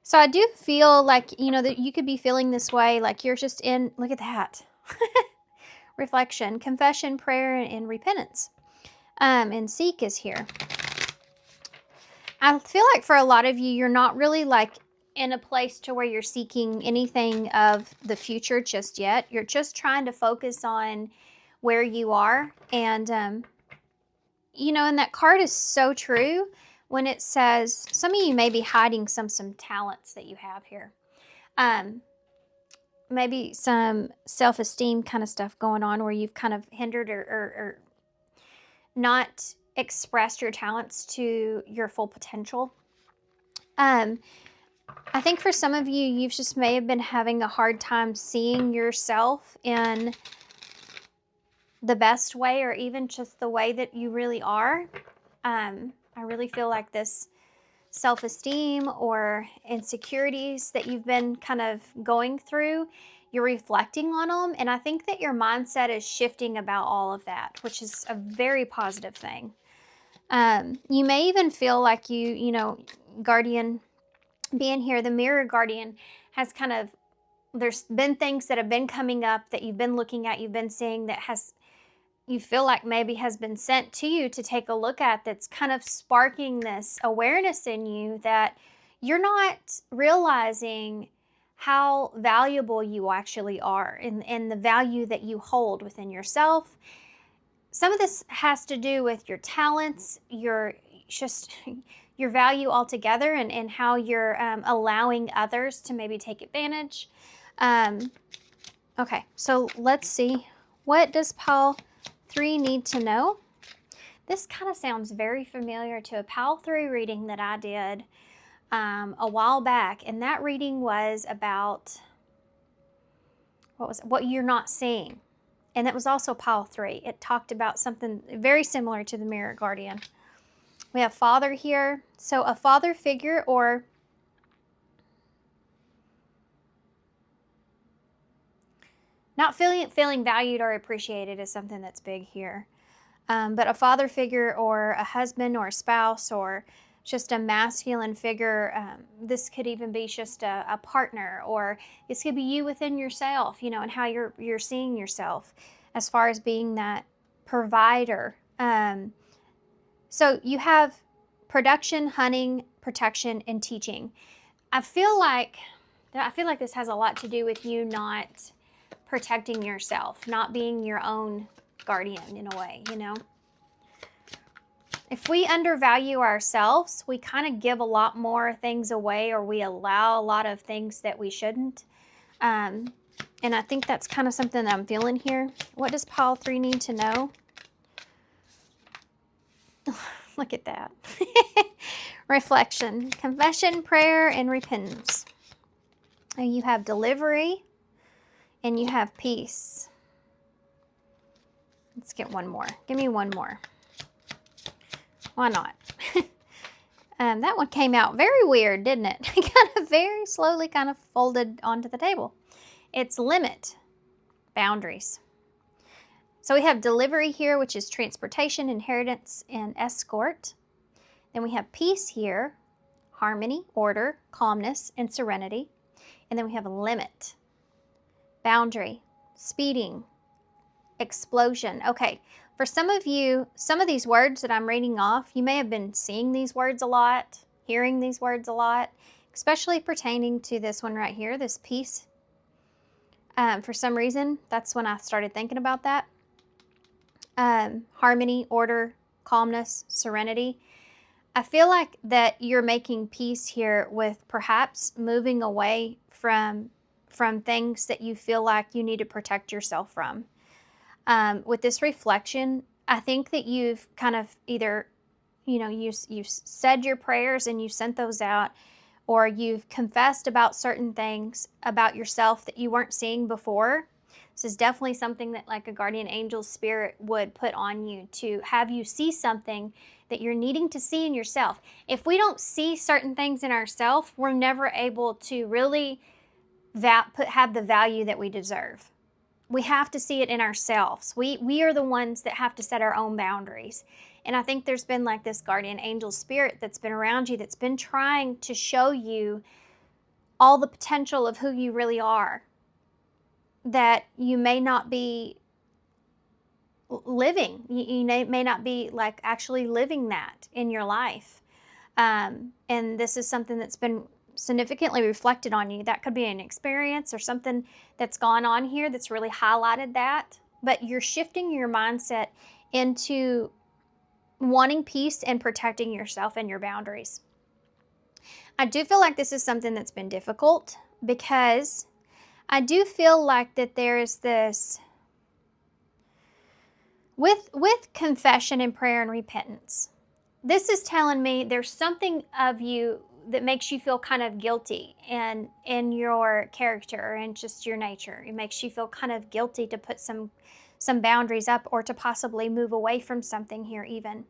So I do feel like, that you could be feeling this way, like you're just in, look at that, reflection, confession, prayer, and repentance. And seek is here. I feel like for a lot of you, you're not really like in a place to where you're seeking anything of the future just yet. You're just trying to focus on where you are. And, and that card is so true when it says, some of you may be hiding some talents that you have here. Maybe some self-esteem kind of stuff going on where you've kind of hindered or not expressed your talents to your full potential. I think for some of you, you just may have been having a hard time seeing yourself in the best way, or even just the way that you really are. I really feel like this self-esteem or insecurities that you've been kind of going through, you're reflecting on them. And I think that your mindset is shifting about all of that, which is a very positive thing. You may even feel like Guardian being here, the Mirror Guardian has kind of, there's been things that have been coming up that you've been looking at, you've been seeing that you feel like maybe has been sent to you to take a look at, that's kind of sparking this awareness in you that you're not realizing how valuable you actually are, and the value that you hold within yourself. Some of this has to do with your talents, your value altogether, and how you're allowing others to maybe take advantage. Okay, so let's see. What does Pile 3 need to know? This kind of sounds very familiar to a Pile 3 reading that I did a while back, and that reading was about what you're not seeing. And that was also pile 3. It talked about something very similar to the Mirror Guardian. We have Father here. So a father figure, or not feeling valued or appreciated is something that's big here. But a father figure, or a husband or a spouse, or just a masculine figure. This could even be just a partner, or this could be you within yourself, and how you're seeing yourself as far as being that provider. So you have production, hunting, protection, and teaching. I feel like this has a lot to do with you not protecting yourself, not being your own guardian in a way, If we undervalue ourselves, we kind of give a lot more things away, or we allow a lot of things that we shouldn't. And I think that's kind of something that I'm feeling here. What does pile 3 need to know? Look at that. Reflection, confession, prayer, and repentance. And you have delivery, and you have peace. Let's get one more. Give me one more. Why not? That one came out very weird, didn't it? Kind of very slowly kind of folded onto the table. It's limit, boundaries. So we have delivery here, which is transportation, inheritance, and escort. Then we have peace here, harmony, order, calmness, and serenity. And then we have a limit, boundary, speeding, explosion. Okay, for some of you, some of these words that I'm reading off, you may have been seeing these words a lot, hearing these words a lot, especially pertaining to this one right here, this peace. For some reason, that's when I started thinking about that. Harmony, order, calmness, serenity. I feel like that you're making peace here with perhaps moving away from things that you feel like you need to protect yourself from. With this reflection, I think that you've kind of either, you've said your prayers and you sent those out, or you've confessed about certain things about yourself that you weren't seeing before. This is definitely something that like a guardian angel spirit would put on you, to have you see something that you're needing to see in yourself. If we don't see certain things in ourselves, we're never able to really have the value that we deserve. We have to see it in ourselves. We are the ones that have to set our own boundaries. And I think there's been like this guardian angel spirit that's been around you, that's been trying to show you all the potential of who you really are, that you may not be living. You may not be like actually living that in your life. And this is something that's been significantly reflected on you. That could be an experience or something that's gone on here that's really highlighted that. But you're shifting your mindset into wanting peace and protecting yourself and your boundaries. I do feel like this is something that's been difficult, because I do feel like that there's this with confession and prayer and repentance. This is telling me there's something of you that makes you feel kind of guilty and in your character and just your nature. It makes you feel kind of guilty to put some boundaries up, or to possibly move away from something here even.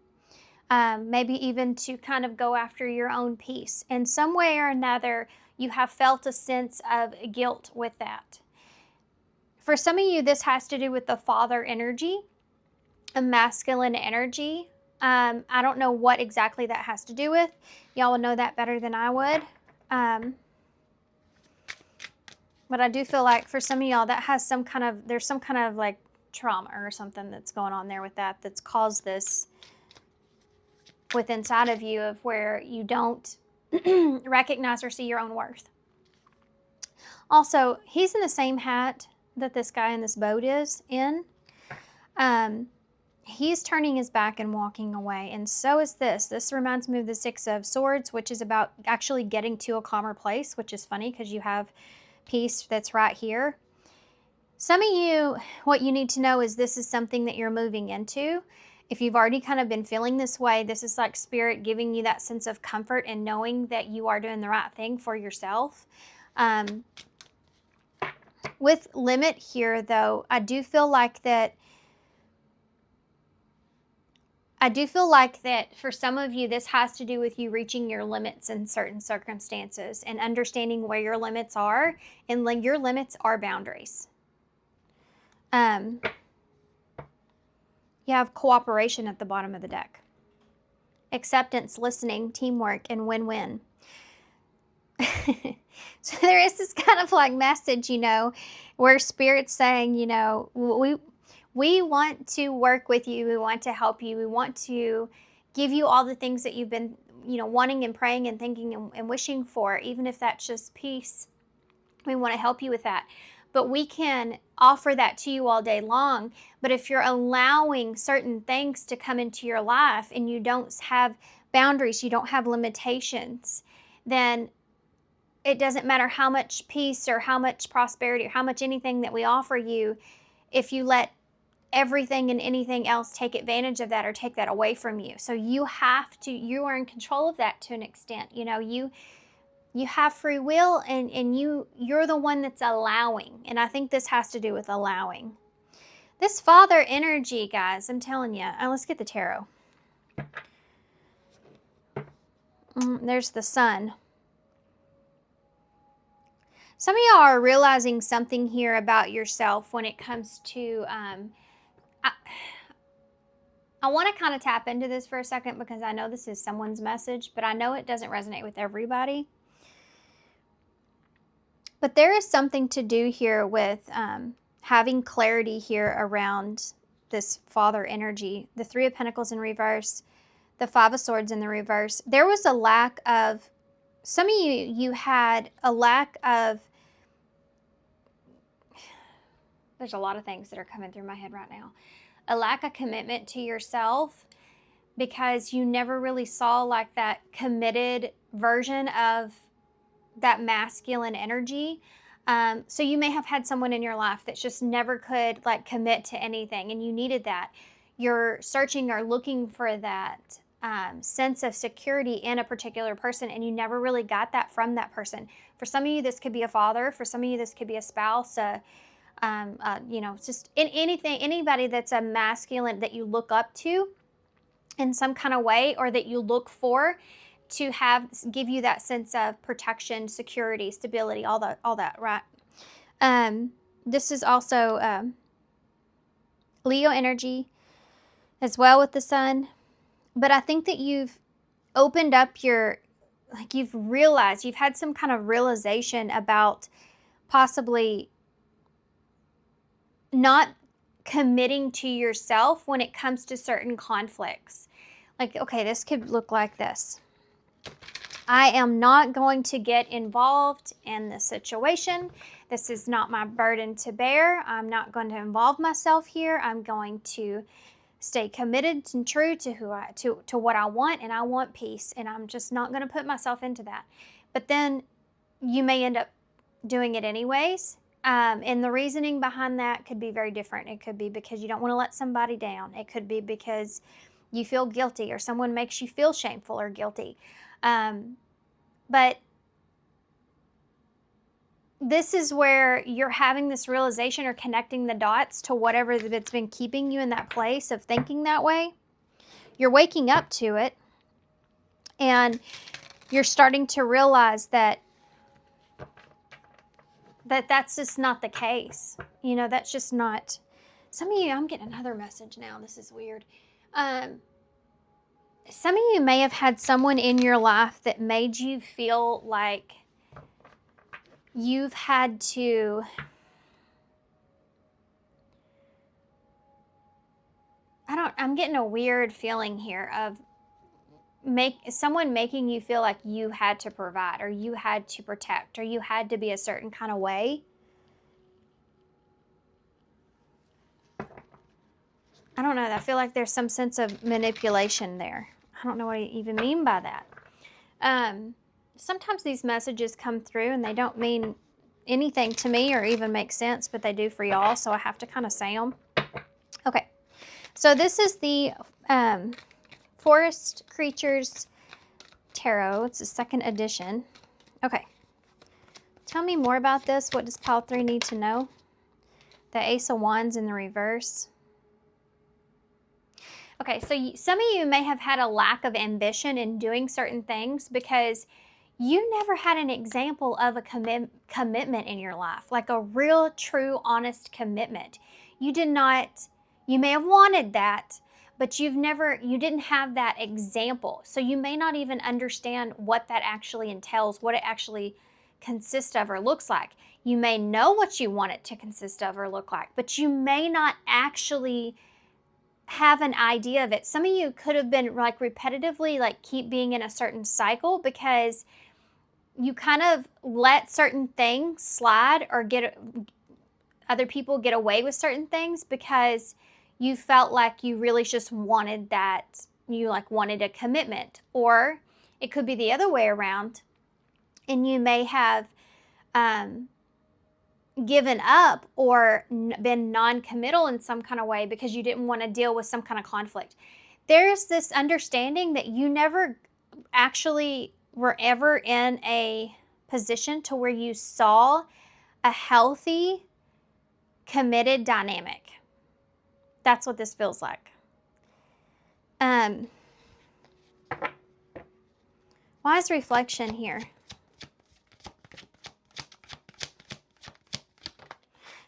Maybe even to kind of go after your own peace. In some way or another, you have felt a sense of guilt with that. For some of you, this has to do with the father energy, a masculine energy. I don't know what exactly that has to do with. Y'all would know that better than I would. But I do feel like for some of y'all, that has there's some kind of like trauma or something that's going on there with that, that's caused this with inside of you, of where you don't recognize or see your own worth. Also, he's in the same hat that this guy in this boat is in. He's turning his back and walking away, and so is this. This reminds me of the Six of Swords, which is about actually getting to a calmer place, which is funny because you have peace that's right here. Some of you, what you need to know is this is something that you're moving into, If you've already kind of been feeling this way, this is like Spirit giving you that sense of comfort and knowing that you are doing the right thing for yourself. With limit here, though, I do feel like that for some of you, this has to do with you reaching your limits in certain circumstances and understanding where your limits are, and your limits are boundaries. You have cooperation at the bottom of the deck. Acceptance, listening, teamwork, and win-win. So there is this kind of like message, where Spirit's saying, we want to work with you. We want to help you. We want to give you all the things that you've been, wanting and praying and thinking and wishing for, even if that's just peace. We want to help you with that. But we can offer that to you all day long. But if you're allowing certain things to come into your life and you don't have boundaries, you don't have limitations, then it doesn't matter how much peace or how much prosperity or how much anything that we offer you, if you let everything and anything else take advantage of that or take that away from you. So you are in control of that to an extent. You have free will, and you're the one that's allowing. And I think this has to do with allowing. This Father energy, guys, I'm telling you. Let's get the tarot. There's the Sun. Some of y'all are realizing something here about yourself when it comes to I want to kind of tap into this for a second, because I know this is someone's message, but I know it doesn't resonate with everybody. But there is something to do here with having clarity here around this Father energy. The Three of Pentacles in reverse, the Five of Swords in the reverse. There was a lack of, some of you had a lack of, there's a lot of things that are coming through my head right now. A lack of commitment to yourself, because you never really saw like that committed version of that masculine energy. So you may have had someone in your life that just never could like commit to anything, and you needed that. You're searching or looking for that sense of security in a particular person, and you never really got that from that person. For some of you, this could be a father. For some of you, this could be a spouse, just in anybody that's a masculine that you look up to in some kind of way, or that you look for to give you that sense of protection, security, stability, all that, right? This is also Leo energy as well with the Sun. But I think that you've opened up you've realized, you've had some kind of realization about possibly not committing to yourself when it comes to certain conflicts. Like, okay, this could look like this. I am not going to get involved in this situation. This is not my burden to bear. I'm not going to involve myself here. I'm going to stay committed and true to to what I want, and I want peace, and I'm just not going to put myself into that. But then you may end up doing it anyways. And the reasoning behind that could be very different. It could be because you don't want to let somebody down. It could be because you feel guilty, or someone makes you feel shameful or guilty. But this is where you're having this realization or connecting the dots to whatever that's been keeping you in that place of thinking that way. You're waking up to it, and you're starting to realize that that's just not the case. That's just not. Some of you, I'm getting another message now. This is weird. Some of you may have had someone in your life that made you feel like you've had to I'm getting a weird feeling here of someone making you feel like you had to provide, or you had to protect, or you had to be a certain kind of way. I don't know. I feel like there's some sense of manipulation there. I don't know what I even mean by that. Sometimes these messages come through and they don't mean anything to me or even make sense, but they do for y'all, so I have to kind of say them. Okay. So this is the Forest Creatures Tarot. It's the second edition. Okay. Tell me more about this. What does pile 3 need to know? The Ace of Wands in the reverse. Okay, so some of you may have had a lack of ambition in doing certain things because you never had an example of a commitment in your life, like a real, true, honest commitment. You did not, you may have wanted that, but you didn't have that example. So you may not even understand what that actually entails, what it actually consists of or looks like. You may know what you want it to consist of or look like, but you may not actually have an idea of it. Some of you could have been like repetitively like keep being in a certain cycle because you kind of let certain things slide or get other people get away with certain things because you felt like you really just wanted that, you like wanted a commitment. Or it could be the other way around, and you may have given up or been non-committal in some kind of way because you didn't want to deal with some kind of conflict. There's this understanding that you never actually were ever in a position to where you saw a healthy, committed dynamic. That's what this feels like. Why is reflection here?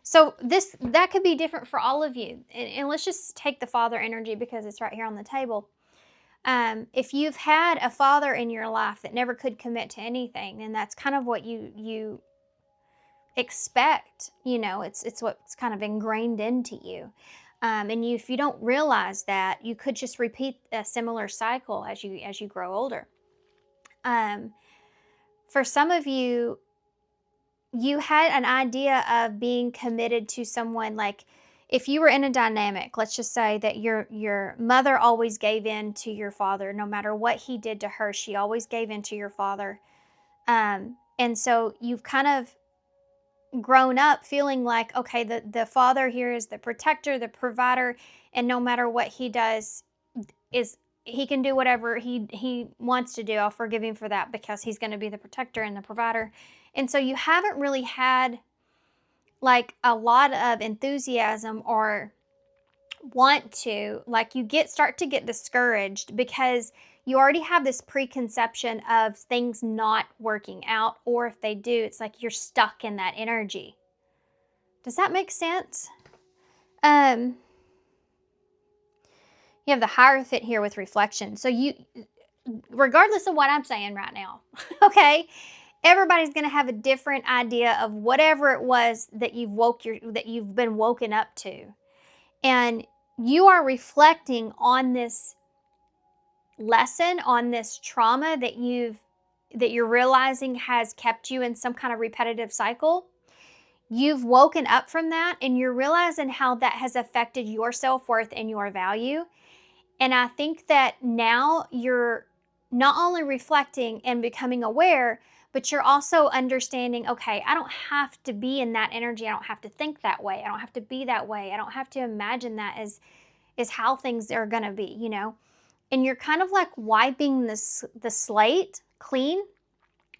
So that could be different for all of you. And let's just take the father energy because it's right here on the table. If you've had a father in your life that never could commit to anything, then that's kind of what you expect. You know, it's what's kind of ingrained into you. If you don't realize that, you could just repeat a similar cycle as you grow older. For some of you, you had an idea of being committed to someone. Like if you were in a dynamic, let's just say that your mother always gave in to your father. No matter what he did to her, she always gave in to your father. And so you've kind of grown up feeling like, okay, the father here is the protector, the provider, and no matter what he does, he can do whatever he wants to do. I'll forgive him for that because he's going to be the protector and the provider. And so you haven't really had like a lot of enthusiasm or want to, like you start to get discouraged because you already have this preconception of things not working out, or if they do, it's like you're stuck in that energy. Does that make sense? You have the Hierophant here with reflection. So you, regardless of what I'm saying right now, okay, everybody's going to have a different idea of whatever it was that you've been woken up to. And you are reflecting on this lesson, on this trauma that you're realizing has kept you in some kind of repetitive cycle. You've woken up from that and you're realizing how that has affected your self-worth and your value. And I think that now you're not only reflecting and becoming aware, but you're also understanding, okay, I don't have to be in that energy. I don't have to think that way. I don't have to be that way. I don't have to imagine that as how things are going to be, you know? And you're kind of like wiping the slate clean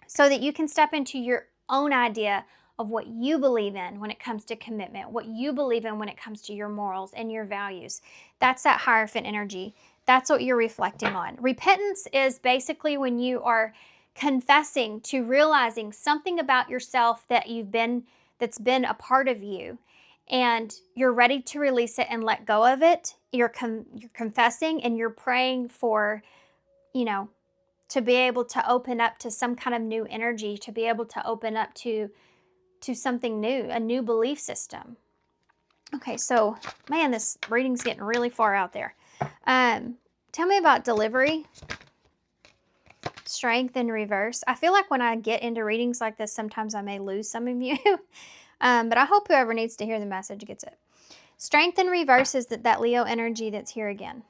so that you can step into your own idea of what you believe in when it comes to commitment, what you believe in when it comes to your morals and your values. That's that Hierophant energy. That's what you're reflecting on. Repentance is basically when you are confessing to realizing something about yourself that's been a part of you, and you're ready to release it and let go of it. You're confessing and you're praying for, to be able to open up to some kind of new energy, to be able to open up to something new, a new belief system. Okay, so man, this reading's getting really far out there. Tell me about delivery. Strength in reverse. I feel like when I get into readings like this, sometimes I may lose some of you. But I hope whoever needs to hear the message gets it. Strength in reverse is that Leo energy that's here again.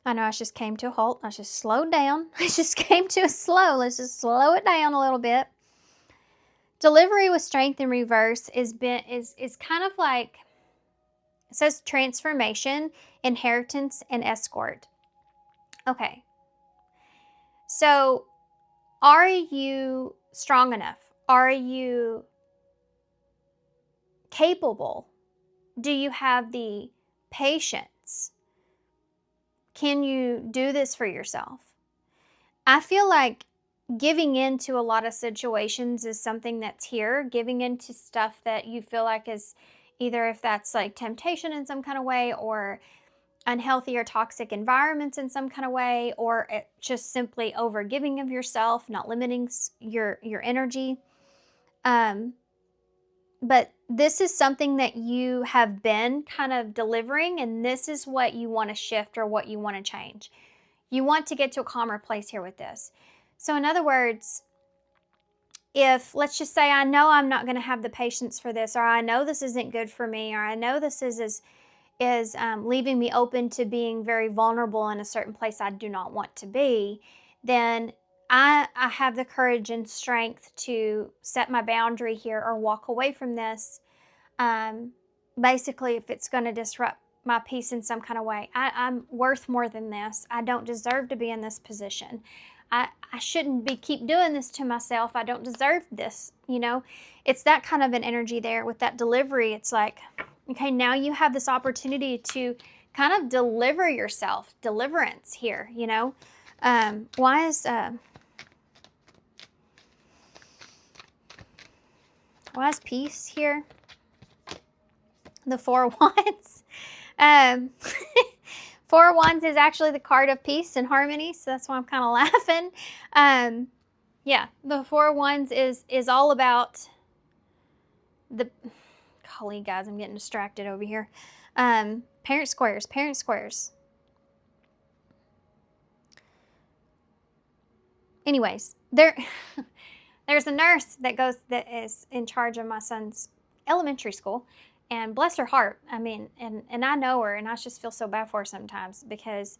I know I just came to a halt. I just slowed down. I just came to a slow. Let's just slow it down a little bit. Delivery with strength in reverse is kind of like, it says transformation, inheritance, and escort. Okay. So, are you strong enough? Are you capable? Do you have the patience? Can you do this for yourself? I feel like giving in to a lot of situations is something that's here. Giving into stuff that you feel like is either, if that's like temptation in some kind of way, or unhealthy or toxic environments in some kind of way, or just simply over giving of yourself, not limiting your energy. But this is something that you have been kind of delivering, and this is what you want to shift or what you want to change. You want to get to a calmer place here with this. So in other words, if, let's just say, I know I'm not going to have the patience for this, or I know this isn't good for me, or I know this is leaving me open to being very vulnerable in a certain place I do not want to be, then I have the courage and strength to set my boundary here or walk away from this. Basically, if it's going to disrupt my peace in some kind of way, I'm worth more than this. I don't deserve to be in this position. I shouldn't keep doing this to myself. I don't deserve this. It's that kind of an energy there with that delivery. It's like, okay, now you have this opportunity to kind of deliver yourself, deliverance here. Why is peace here? The Four of Wands. Four of Wands is actually the card of peace and harmony, so that's why I'm kind of laughing. Yeah, the Four of Wands is all about the... Golly, guys, I'm getting distracted over here. Parent squares. Anyways, there's a nurse that is in charge of my son's elementary school, and bless her heart. I mean, and I know her, and I just feel so bad for her sometimes because,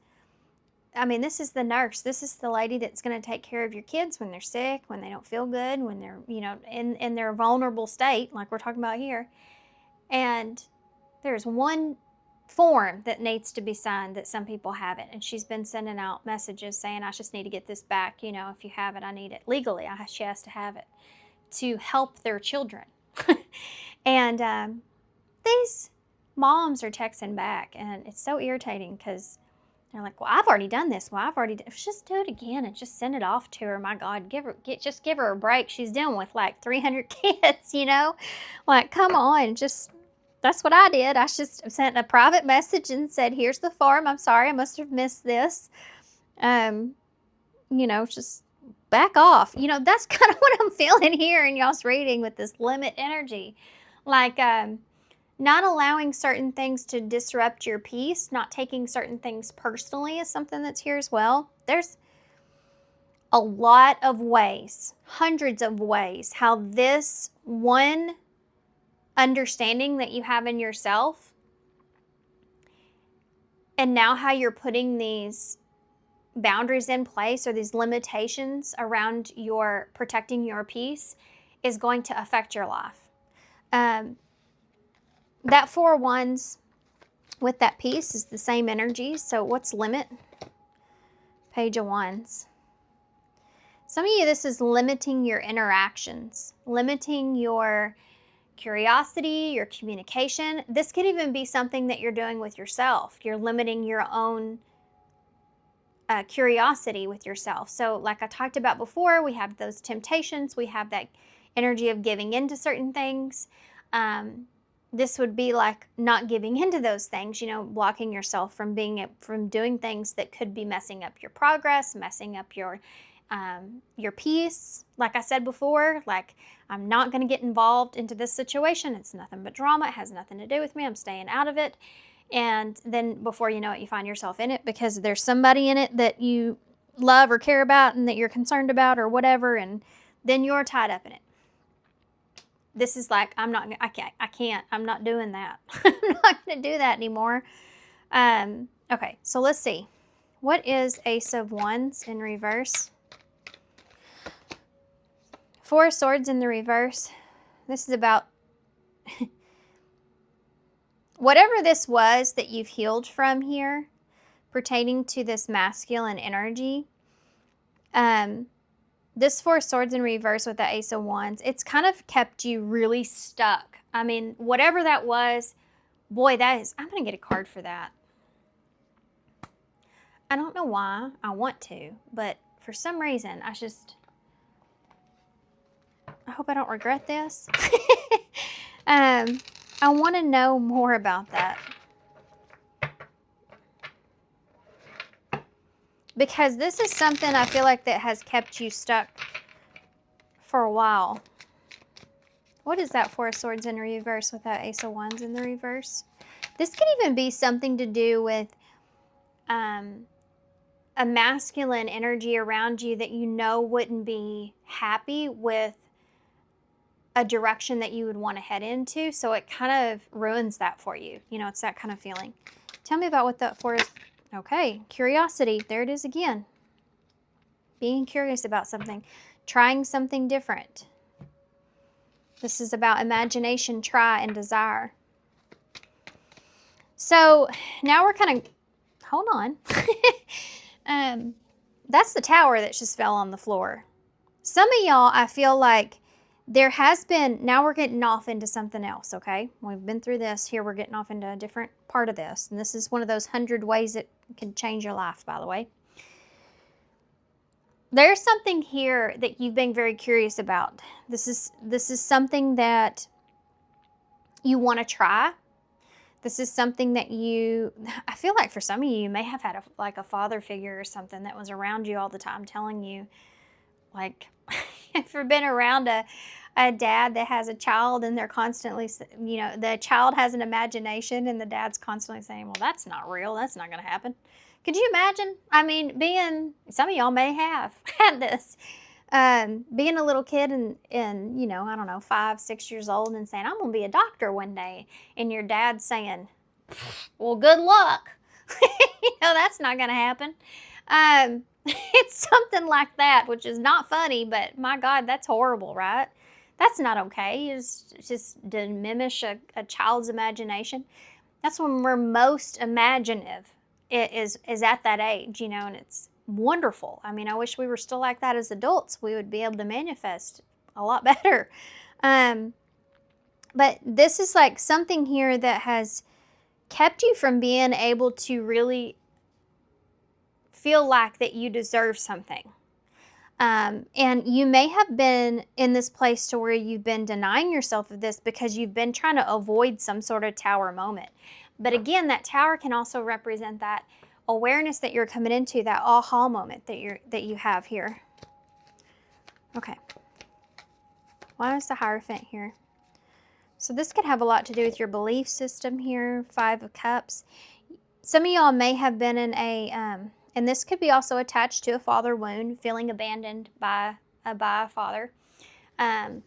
I mean, this is the nurse. This is the lady that's going to take care of your kids when they're sick, when they don't feel good, when they're, in their vulnerable state, like we're talking about here. And there's one form that needs to be signed that some people haven't. And she's been sending out messages saying, I just need to get this back. If you have it, I need it. Legally, she has to have it to help their children. And these moms are texting back, and it's so irritating because they're like, well, I've already done this. Well, just do it again and just send it off to her. My God, just give her a break. She's dealing with like 300 kids, Like, come on, that's what I did. I just sent a private message and said, here's the form. I'm sorry, I must have missed this. Just back off. That's kind of what I'm feeling here in y'all's reading with this limit energy. Like, not allowing certain things to disrupt your peace, not taking certain things personally is something that's here as well. There's a lot of ways, hundreds of ways, how this one understanding that you have in yourself, and now how you're putting these boundaries in place or these limitations around your protecting your peace is going to affect your life. That Four of Wands with that peace is the same energy. So what's limit? Page of Wands. Some of you, this is limiting your interactions, limiting your curiosity, your communication. This could even be something that you're doing with yourself. You're limiting your own curiosity with yourself. So like I talked about before, we have those temptations. We have that energy of giving into certain things. This would be like not giving into those things, blocking yourself from doing things that could be messing up your progress, messing up your peace. Like I said before, like, I'm not going to get involved into this situation. It's nothing but drama. It has nothing to do with me. I'm staying out of it. And then before you know it, you find yourself in it because there's somebody in it that you love or care about and that you're concerned about or whatever. And then you're tied up in it. This is like, I'm not doing that. I'm not going to do that anymore. Okay, so let's see. What is Ace of Wands in reverse? Four of Swords in the reverse. This is about whatever this was that you've healed from here, pertaining to this masculine energy. This Four of Swords in reverse with the Ace of Wands, it's kind of kept you really stuck. I mean, whatever that was, boy, that is, I'm going to get a card for that. I don't know why I want to, but for some reason, I hope I don't regret this. I want to know more about that. Because this is something I feel like that has kept you stuck for a while. What is that Four of Swords in reverse with that Ace of Wands in the reverse? This could even be something to do with a masculine energy around you that you know wouldn't be happy with a direction that you would want to head into. So it kind of ruins that for you. You know, it's that kind of feeling. Tell me about what that Four is. Okay, curiosity. There it is again. Being curious about something. Trying something different. This is about imagination, try, and desire. So now we're kind of, hold on. That's the Tower that just fell on the floor. Some of y'all, I feel like there has been, now we're getting off into something else, okay? We've been through this. Here we're getting off into a different part of this. And this is one of those 100 ways that can change your life, by the way. There's something here that you've been very curious about. This is something that you want to try. This is something that I feel like for some of you may have had a father figure or something that was around you all the time telling you, like, if you've been around a dad that has a child and they're constantly, you know, the child has an imagination and the dad's constantly saying, well, that's not real. That's not going to happen. Could you imagine? I mean, some of y'all may have had this. Being a little kid and, you know, I don't know, 5, 6 years old and saying, I'm going to be a doctor one day. And your dad's saying, well, good luck. You know, that's not going to happen. It's something like that, which is not funny, but my God, that's horrible, right? That's not okay. It's just diminish a child's imagination. That's when we're most imaginative, is at that age, you know, and it's wonderful. I mean, I wish we were still like that as adults. We would be able to manifest a lot better. But this is like something here that has kept you from being able to really feel like that you deserve something. And you may have been in this place to where you've been denying yourself of this because you've been trying to avoid some sort of tower moment. But again, that tower can also represent that awareness that you're coming into, that aha moment that you have here. Okay. Why is the Hierophant here? So this could have a lot to do with your belief system here. 5 of Cups. Some of y'all may have been in and this could be also attached to a father wound, feeling abandoned by a father. That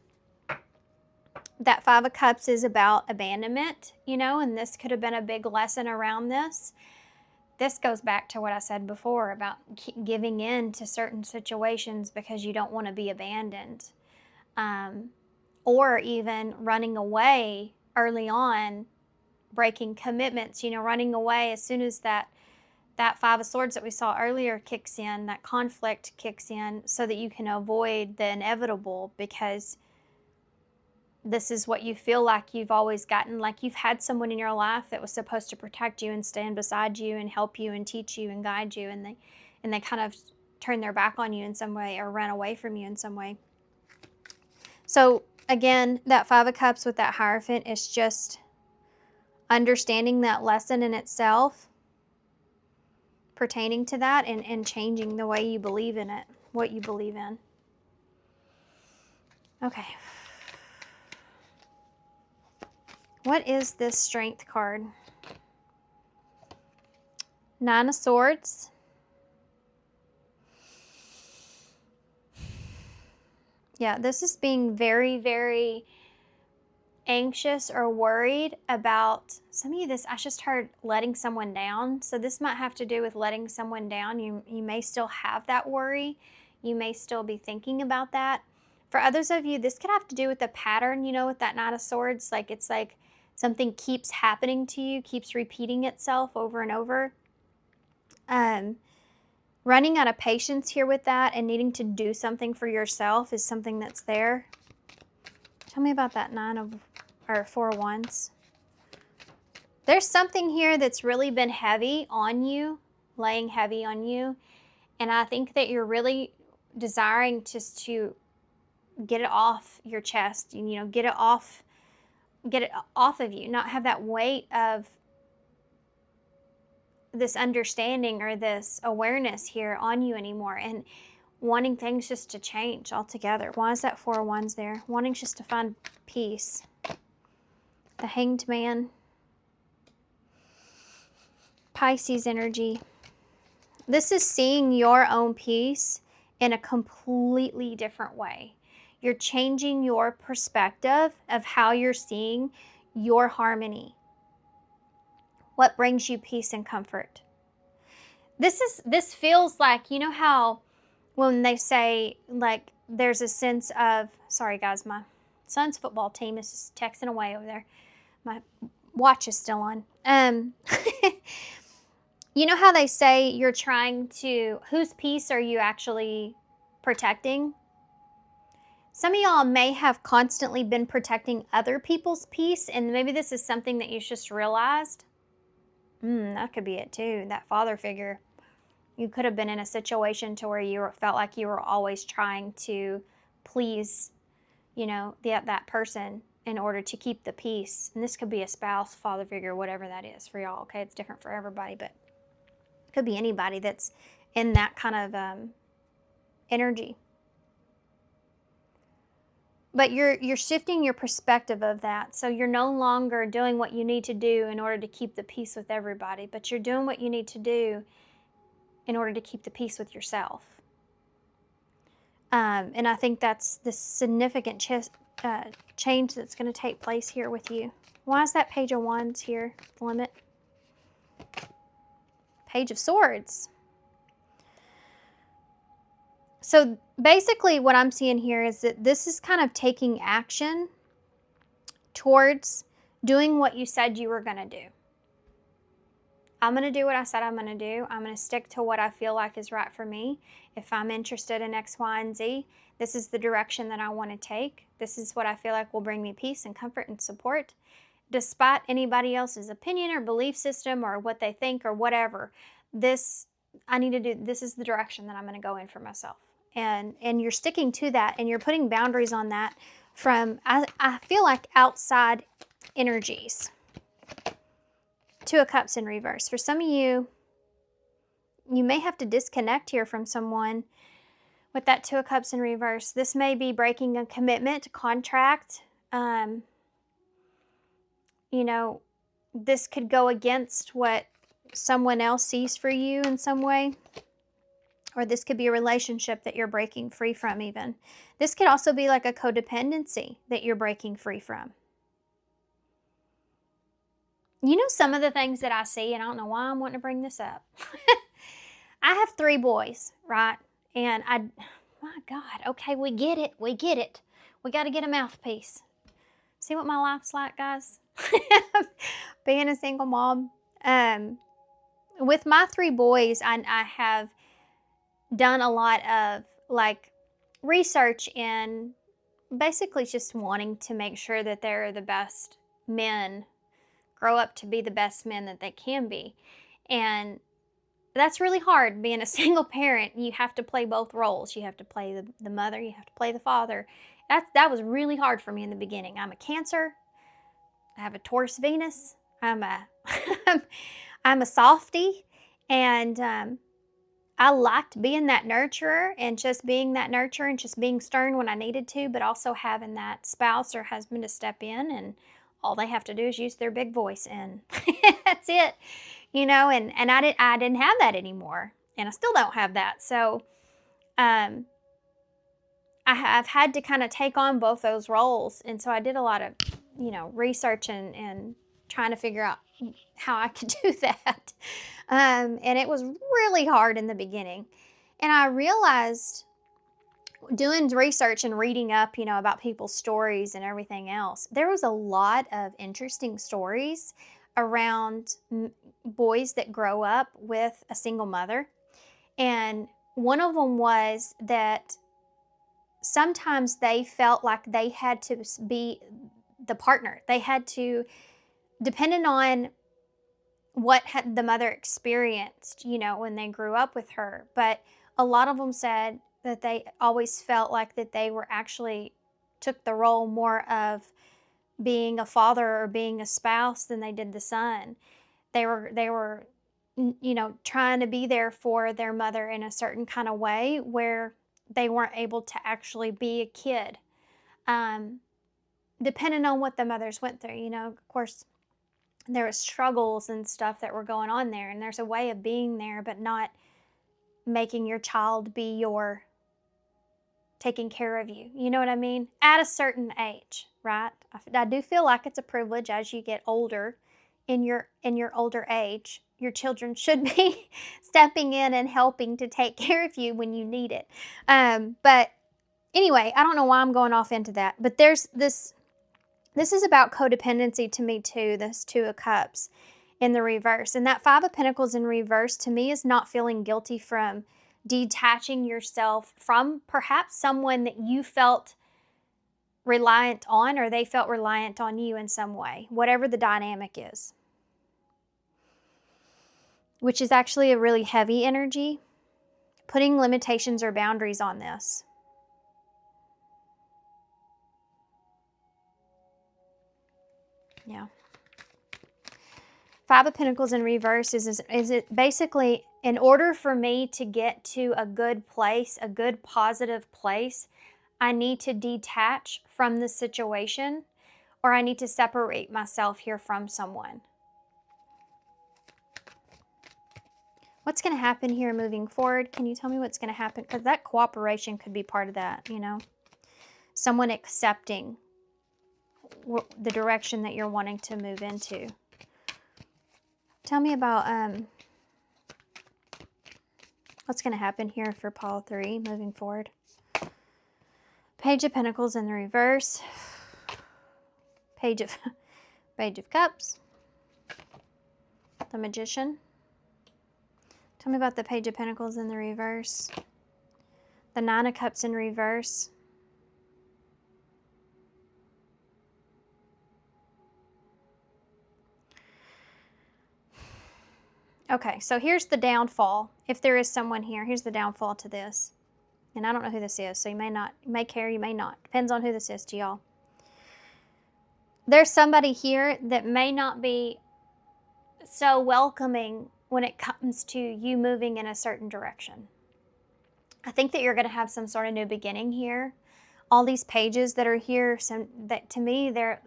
5 of Cups is about abandonment, you know, and this could have been a big lesson around this. This goes back to what I said before about giving in to certain situations because you don't want to be abandoned. Or even running away early on, breaking commitments, you know, running away as soon as that 5 of Swords that we saw earlier kicks in, that conflict kicks in, so that you can avoid the inevitable, because this is what you feel like you've always gotten, like you've had someone in your life that was supposed to protect you and stand beside you and help you and teach you and guide you, and they kind of turn their back on you in some way or run away from you in some way. So again, that 5 of Cups with that Hierophant is just understanding that lesson in itself pertaining to that, and changing the way you believe in it, what you believe in. Okay. What is this Strength card? 9 of Swords. Yeah, this is being very, very anxious or worried about, some of you, this, I just heard letting someone down. So this might have to do with letting someone down. You may still have that worry. You may still be thinking about that. For others of you, this could have to do with the pattern, you know, with that Knight of Swords. Like, it's like something keeps happening to you, keeps repeating itself over and over. Running out of patience here with that and needing to do something for yourself is something that's there. Tell me about that Four of Wands. There's something here that's really been heavy on you, laying heavy on you. And I think that you're really desiring just to get it off your chest, and, you know, get it off of you, not have that weight of this understanding or this awareness here on you anymore, and wanting things just to change altogether. Why is that Four of Wands there? Wanting just to find peace. The Hanged Man. Pisces energy. This is seeing your own peace in a completely different way. You're changing your perspective of how you're seeing your harmony. What brings you peace and comfort? This feels like, you know how when they say, like, there's a sense of, sorry guys, my son's football team is just texting away over there. My watch is still on. You know how they say you're trying to, whose peace are you actually protecting? Some of y'all may have constantly been protecting other people's peace, and maybe this is something that you just realized. That could be it too, that father figure. You could have been in a situation to where you felt like you were always trying to please, you know, that person in order to keep the peace. And this could be a spouse, father figure, whatever that is for y'all, okay? It's different for everybody, but it could be anybody that's in that kind of energy. But you're shifting your perspective of that. So you're no longer doing what you need to do in order to keep the peace with everybody, but you're doing what you need to do in order to keep the peace with yourself. And I think that's the significant change that's going to take place here with you. Why is that Page of Wands here, Limit? Page of Swords. So basically what I'm seeing here is that this is kind of taking action towards doing what you said you were going to do. I'm going to do what I said I'm going to do. I'm going to stick to what I feel like is right for me. If I'm interested in X, Y, and Z, this is the direction that I want to take. This is what I feel like will bring me peace and comfort and support. Despite anybody else's opinion or belief system or what they think or whatever, this is the direction that I'm going to go in for myself. And you're sticking to that, and you're putting boundaries on that from, I feel like, outside energies. Two of Cups in reverse. For some of you, you may have to disconnect here from someone with that Two of Cups in reverse. This may be breaking a commitment, contract. You know, this could go against what someone else sees for you in some way. Or this could be a relationship that you're breaking free from even. This could also be like a codependency that you're breaking free from. You know, some of the things that I see, and I don't know why I'm wanting to bring this up. I have 3 boys, right? And my God, okay, we get it. We got to get a mouthpiece. See what my life's like, guys? Being a single mom. With my 3 boys, I have done a lot of like research and basically just wanting to make sure that they're the best men, grow up to be the best men that they can be. And that's really hard being a single parent. You have to play both roles. You have to play the mother, you have to play the father. That was really hard for me in the beginning. I'm a Cancer. I have a Taurus Venus. I'm a softie, and I liked being that nurturer and just being that nurturer and just being stern when I needed to, but also having that spouse or husband to step in, and all they have to do is use their big voice, and that's it, you know. And I didn't have that anymore, and I still don't have that. So I've had to kind of take on both those roles, and so I did a lot of, you know, research and trying to figure out how I could do that. And it was really hard in the beginning. And I realized doing research and reading up, about people's stories and everything else, there was a lot of interesting stories around boys that grow up with a single mother. And one of them was that sometimes they felt like they had to be the partner. They had to, depending on what had the mother experienced, when they grew up with her. But a lot of them said that they always felt like that they were actually took the role more of being a father or being a spouse than they did the son. They were trying to be there for their mother in a certain kind of way where they weren't able to actually be a kid. Depending on what the mothers went through, of course, there was struggles and stuff that were going on there, and there's a way of being there but not making your child be your taking care of you. You know what I mean? At a certain age, right? I do feel like it's a privilege as you get older. In your older age, your children should be stepping in and helping to take care of you when you need it. But anyway, I don't know why I'm going off into that, but there's this is about codependency to me too, this Two of Cups in the reverse. And that Five of Pentacles in reverse to me is not feeling guilty from detaching yourself from perhaps someone that you felt reliant on, or they felt reliant on you in some way, whatever the dynamic is. Which is actually a really heavy energy. Putting limitations or boundaries on this. Yeah. Five of Pentacles in reverse is it basically, in order for me to get to a good place, a good positive place, I need to detach from the situation, or I need to separate myself here from someone. What's going to happen here moving forward? Can you tell me what's going to happen? Because that cooperation could be part of that, Someone accepting the direction that you're wanting to move into. Tell me about what's going to happen here for Pile 3 moving forward. Page of Pentacles in the reverse. Page of Cups. The Magician. Tell me about the Page of Pentacles in the reverse. The Nine of Cups in reverse. Okay, so here's the downfall. If there is someone here, here's the downfall to this. And I don't know who this is, so you may care, you may not. Depends on who this is to y'all. There's somebody here that may not be so welcoming when it comes to you moving in a certain direction. I think that you're going to have some sort of new beginning here. All these pages that are here, that to me, they're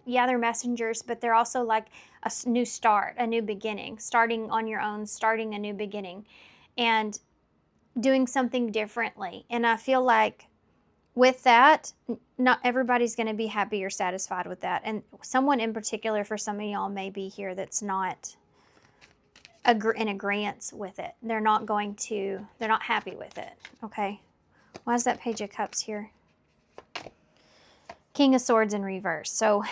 messengers, but they're also like a new start, a new beginning, starting on your own, starting a new beginning, and doing something differently. And I feel like with that, not everybody's going to be happy or satisfied with that. And someone in particular, for some of y'all, may be here that's not in agreement with it. They're not happy with it. Okay. Why is that Page of Cups here? King of Swords in reverse. So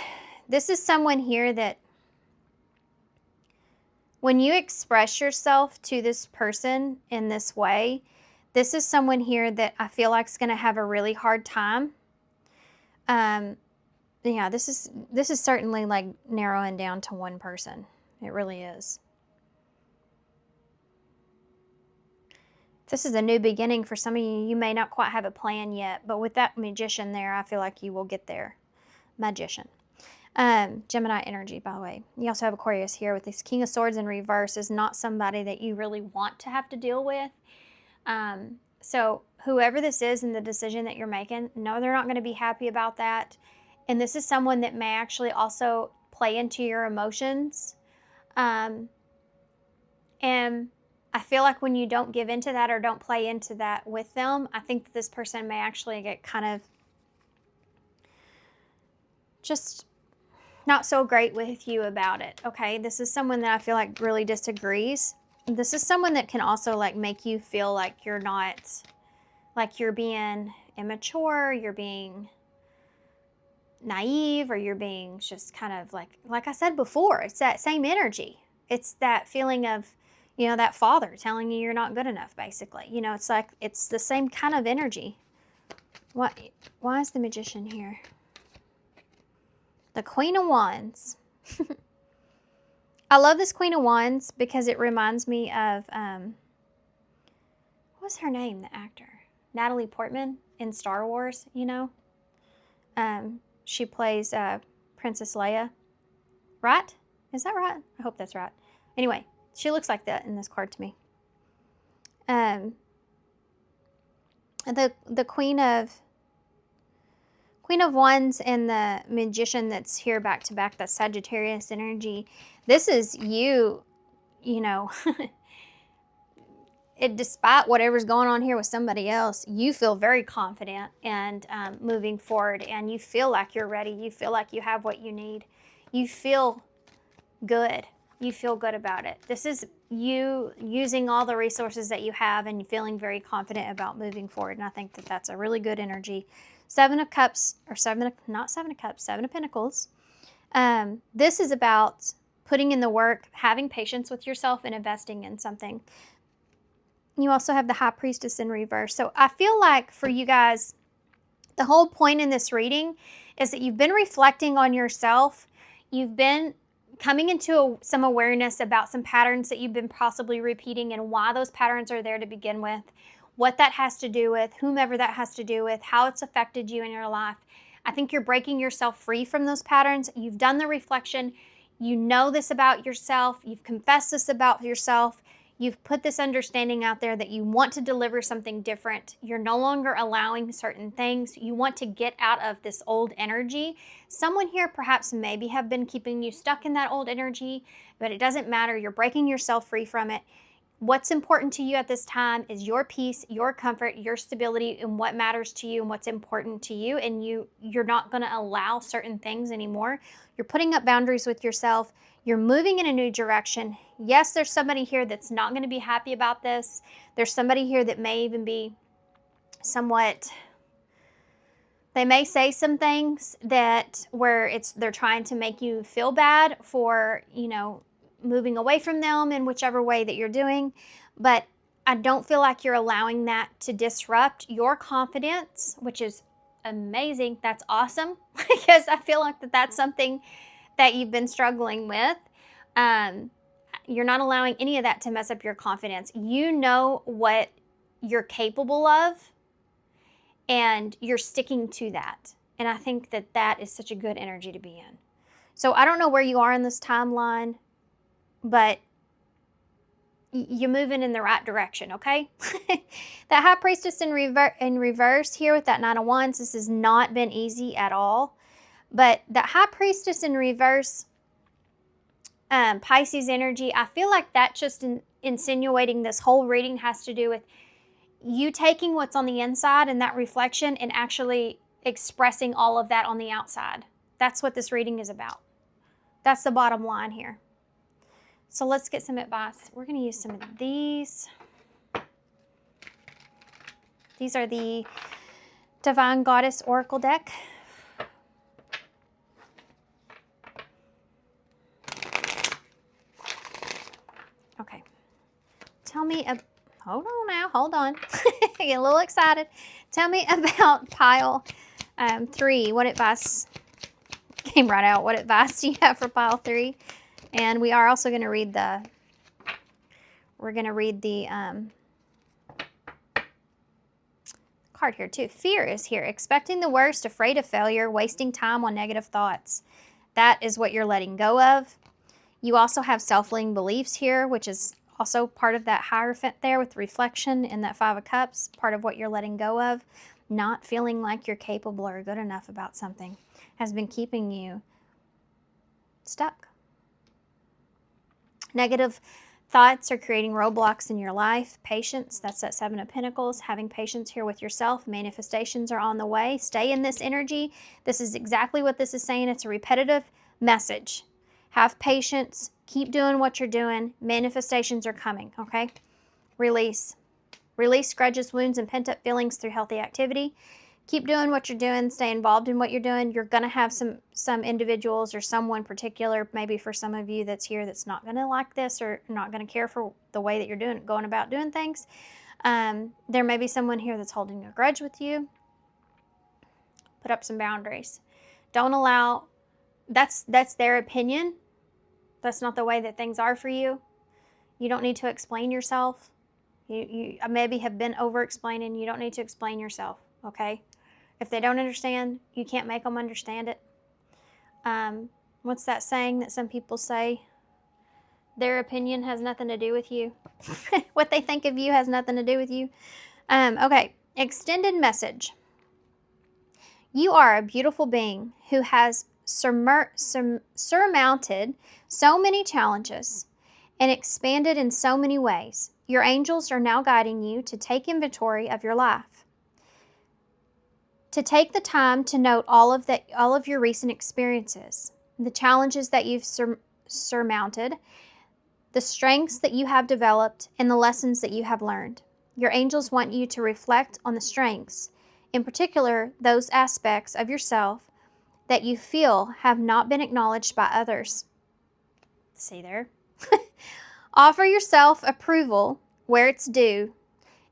this is someone here that when you express yourself to this person in this way, this is someone here that I feel like is going to have a really hard time. Yeah, this is certainly like narrowing down to one person. It really is. This is a new beginning for some of you. You may not quite have a plan yet, but with that Magician there, I feel like you will get there. Magician. Gemini energy, by the way. You also have Aquarius here with this King of Swords in reverse is not somebody that you really want to have to deal with. So whoever this is and the decision that you're making, no, they're not going to be happy about that. And this is someone that may actually also play into your emotions. And I feel like when you don't give into that or don't play into that with them, I think that this person may actually get kind of just not so great with you about it, okay? This is someone that I feel like really disagrees. This is someone that can also like make you feel like you're not, like you're being immature, you're being naive, or you're being just kind of like I said before, it's that same energy. It's that feeling of, that father telling you you're not good enough, basically. It's like, it's the same kind of energy. Why is the Magician here? The Queen of Wands. I love this Queen of Wands because it reminds me of, what's her name, the actor? Natalie Portman in Star Wars, She plays Princess Leia. Right? Is that right? I hope that's right. Anyway, she looks like that in this card to me. The Queen of Wands and the Magician that's here back to back, that Sagittarius energy. This is you, despite whatever's going on here with somebody else, you feel very confident and moving forward, and you feel like you're ready. You feel like you have what you need. You feel good. You feel good about it. This is you using all the resources that you have and feeling very confident about moving forward, and I think that that's a really good energy. Seven of Pentacles. This is about putting in the work, having patience with yourself, and investing in something. You also have the High Priestess in reverse. So I feel like for you guys, the whole point in this reading is that you've been reflecting on yourself. You've been coming into some awareness about some patterns that you've been possibly repeating and why those patterns are there to begin with, what that has to do with, whomever that has to do with, how it's affected you in your life. I think you're breaking yourself free from those patterns. You've done the reflection. You know this about yourself. You've confessed this about yourself. You've put this understanding out there that you want to deliver something different. You're no longer allowing certain things. You want to get out of this old energy. Someone here perhaps maybe have been keeping you stuck in that old energy, but it doesn't matter. You're breaking yourself free from it. What's important to you at this time is your peace, your comfort, your stability, and what matters to you and what's important to you. And you're not going to allow certain things anymore. You're putting up boundaries with yourself. You're moving in a new direction. Yes, there's somebody here that's not going to be happy about this. There's somebody here that may even be somewhat, they may say some things that where they're trying to make you feel bad for, moving away from them in whichever way that you're doing. But I don't feel like you're allowing that to disrupt your confidence, which is amazing. That's awesome because I feel like that's something that you've been struggling with. You're not allowing any of that to mess up your confidence. You know what you're capable of, and you're sticking to that. And I think that that is such a good energy to be in. So I don't know where you are in this timeline, but you're moving in the right direction, okay? That High Priestess in reverse here with that Nine of Wands, this has not been easy at all. But that High Priestess in reverse, Pisces energy, I feel like that just insinuating this whole reading has to do with you taking what's on the inside and that reflection and actually expressing all of that on the outside. That's what this reading is about. That's the bottom line here. So let's get some advice. We're going to use some of these. These are the Divine Goddess Oracle deck. Okay. Tell me, hold on now, hold on. I get a little excited. Tell me about pile 3. What advice, came right out, what advice do you have for pile 3? And we are also going to read the card here too. Fear is here. Expecting the worst, afraid of failure, wasting time on negative thoughts. That is what you're letting go of. You also have self-limiting beliefs here, which is also part of that Hierophant there with reflection and that Five of Cups, part of what you're letting go of. Not feeling like you're capable or good enough about something has been keeping you stuck. Negative thoughts are creating roadblocks in your life. Patience, that's that Seven of Pentacles. Having patience here with yourself. Manifestations are on the way. Stay in this energy. This is exactly what this is saying. It's a repetitive message. Have patience. Keep doing what you're doing. Manifestations are coming, okay? Release. Release grudges, wounds, and pent-up feelings through healthy activity. Keep doing what you're doing, stay involved in what you're doing. You're going to have some individuals or someone particular, maybe for some of you that's here, that's not going to like this or not going to care for the way that you're going about doing things. There may be someone here that's holding a grudge with you. Put up some boundaries. Don't allow, that's their opinion. That's not the way that things are for you. You don't need to explain yourself. You maybe have been over-explaining. You don't need to explain yourself, okay? If they don't understand, you can't make them understand it. What's that saying that some people say? Their opinion has nothing to do with you. What they think of you has nothing to do with you. Okay, extended message. You are a beautiful being who has surmounted so many challenges and expanded in so many ways. Your angels are now guiding you to take inventory of your life. To take the time to note all of your recent experiences, the challenges that you've surmounted, the strengths that you have developed, and the lessons that you have learned. Your angels want you to reflect on the strengths, in particular, those aspects of yourself that you feel have not been acknowledged by others. See there? Offer yourself approval where it's due,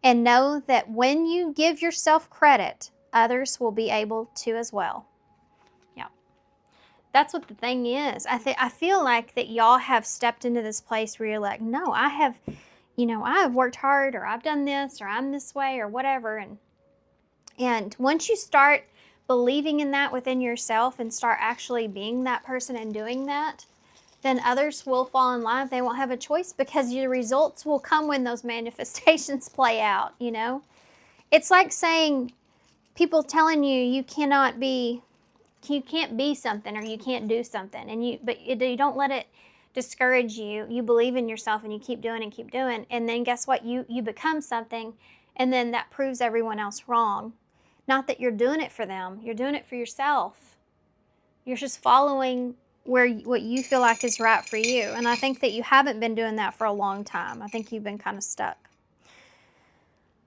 and know that when you give yourself credit, others will be able to as well. Yeah. That's what the thing is. I feel like that y'all have stepped into this place where you're like, no, I have worked hard, or I've done this, or I'm this way, or whatever. And once you start believing in that within yourself and start actually being that person and doing that, then others will fall in line. They won't have a choice, because your results will come when those manifestations play out, you know? It's like saying, people telling you can't be something, or you can't do something, but you don't let it discourage you. You believe in yourself and you keep doing and then guess what? You become something, and then that proves everyone else wrong. Not that you're doing it for them, you're doing it for yourself. You're just following what you feel like is right for you. And I think that you haven't been doing that for a long time. I think you've been kind of stuck.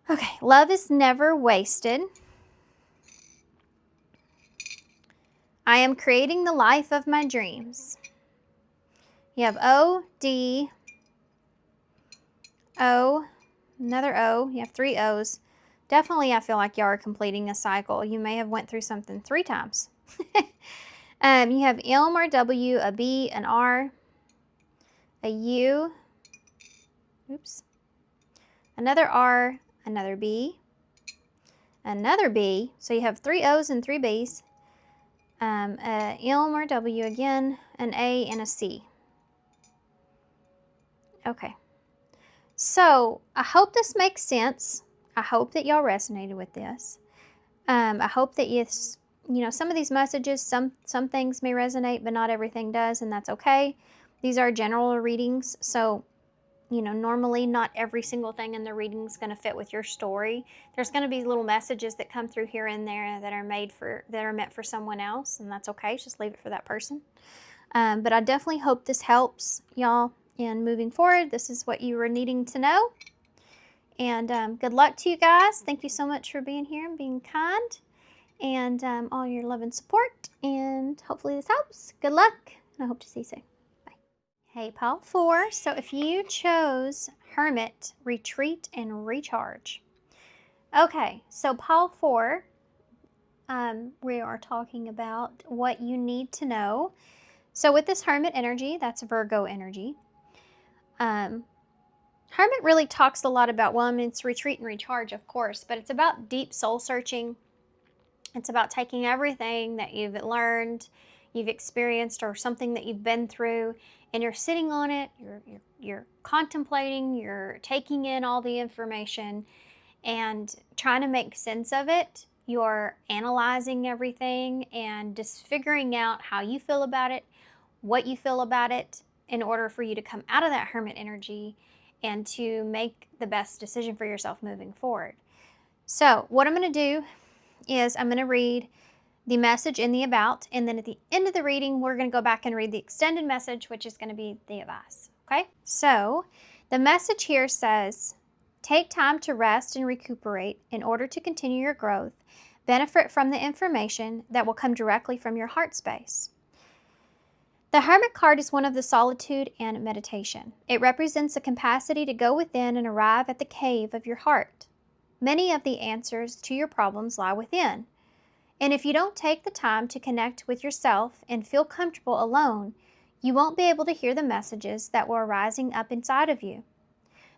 Okay, love is never wasted. I am creating the life of my dreams. You have O, D, O, another O. You have 3 O's. Definitely, I feel like y'all are completing a cycle. You may have went through something 3 times. You have M or W, a B, an R, a U, oops, another R, another B, another B. So you have 3 O's and 3 B's. A M or W again, an A, and a C. Okay. So I hope this makes sense. I hope that y'all resonated with this. I hope that some of these messages, some things may resonate, but not everything does, and that's okay. These are general readings, so normally not every single thing in the reading is going to fit with your story. There's going to be little messages that come through here and there that are meant for someone else, and that's okay. Just leave it for that person. But I definitely hope this helps y'all in moving forward. This is what you were needing to know. And good luck to you guys. Thank you so much for being here and being kind, and all your love and support. And hopefully this helps. Good luck, and I hope to see you soon. Hey, Pile 4. So if you chose Hermit, Retreat, and Recharge. Okay, so Pile 4, we are talking about what you need to know. So with this Hermit energy, that's Virgo energy. Hermit really talks a lot about, it's retreat and recharge, of course, but it's about deep soul searching. It's about taking everything that you've learned, you've experienced, or something that you've been through, and you're sitting on it, you're contemplating, you're taking in all the information and trying to make sense of it. You're analyzing everything and just figuring out how you feel about it, what you feel about it, in order for you to come out of that Hermit energy and to make the best decision for yourself moving forward. So what I'm going to do is I'm going to read the message in the about, and then at the end of the reading, we're going to go back and read the extended message, which is going to be the advice. Okay? So the message here says, take time to rest and recuperate in order to continue your growth, Benefit from the information that will come directly from your heart space. The Hermit card is one of the solitude and meditation. It represents a capacity to go within and arrive at the cave of your heart. Many of the answers to your problems lie within. And if you don't take the time to connect with yourself and feel comfortable alone, you won't be able to hear the messages that were rising up inside of you.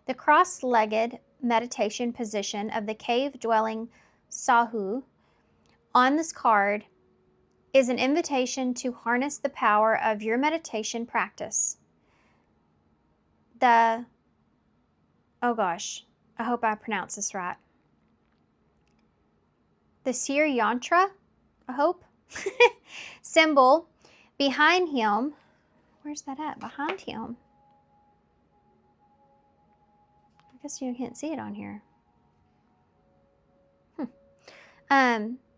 The cross-legged meditation position of the cave-dwelling Sahu on this card is an invitation to harness the power of your meditation practice. Oh gosh, I hope I pronounced this right. The Seer Yantra, I hope, symbol behind him. Where's that at? Behind him. I guess you can't see it on here.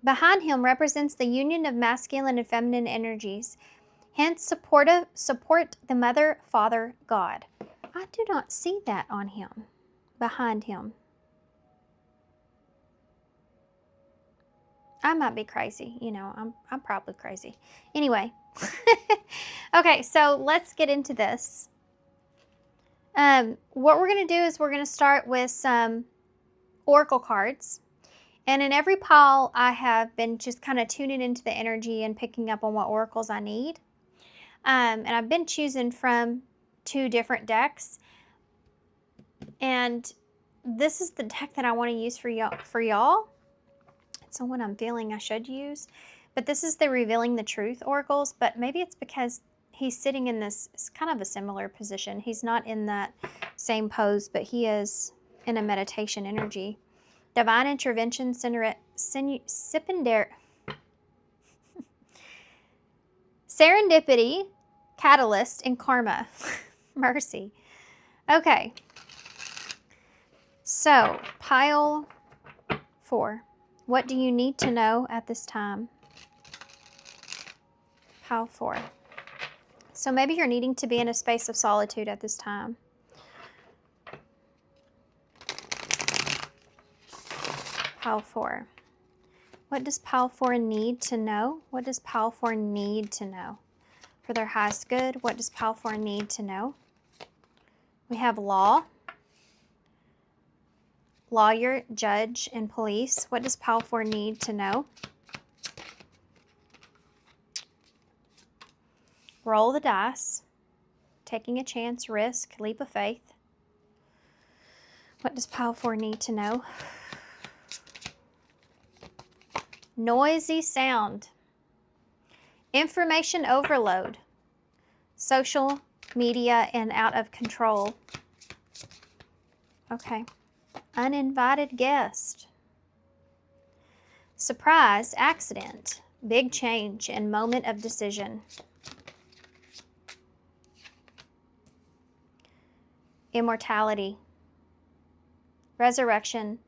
Behind him represents the union of masculine and feminine energies. Hence, support the Mother, Father, God. I do not see that on him. Behind him. I might be crazy. You know, I'm probably crazy. Anyway. Okay, so let's get into this. What we're going to do is we're going to start with some oracle cards. And in every pile, I have been just kind of tuning into the energy and picking up on what oracles I need. And I've been choosing from 2 different decks. And this is the deck that I want to use for y'all. It's the one I'm feeling I should use. But this is the Revealing the Truth oracles. But maybe it's because he's sitting in this, it's kind of a similar position. He's not in that same pose, but he is in a meditation energy. Divine intervention, serendipity, catalyst, and karma. Mercy. Okay. So, pile 4. What do you need to know at this time? Pile 4. So maybe you're needing to be in a space of solitude at this time. Pile 4. What does Pile 4 need to know? What does Pile 4 need to know? For their highest good, what does Pile 4 need to know? We have law, lawyer, judge, and police. What does Pile 4 need to know? Roll the dice, taking a chance, risk, leap of faith. What does Pile 4 need to know? Noisy sound, information overload, social media, and out of control. Okay. Uninvited guest, surprise, accident, big change, and moment of decision. Immortality, resurrection,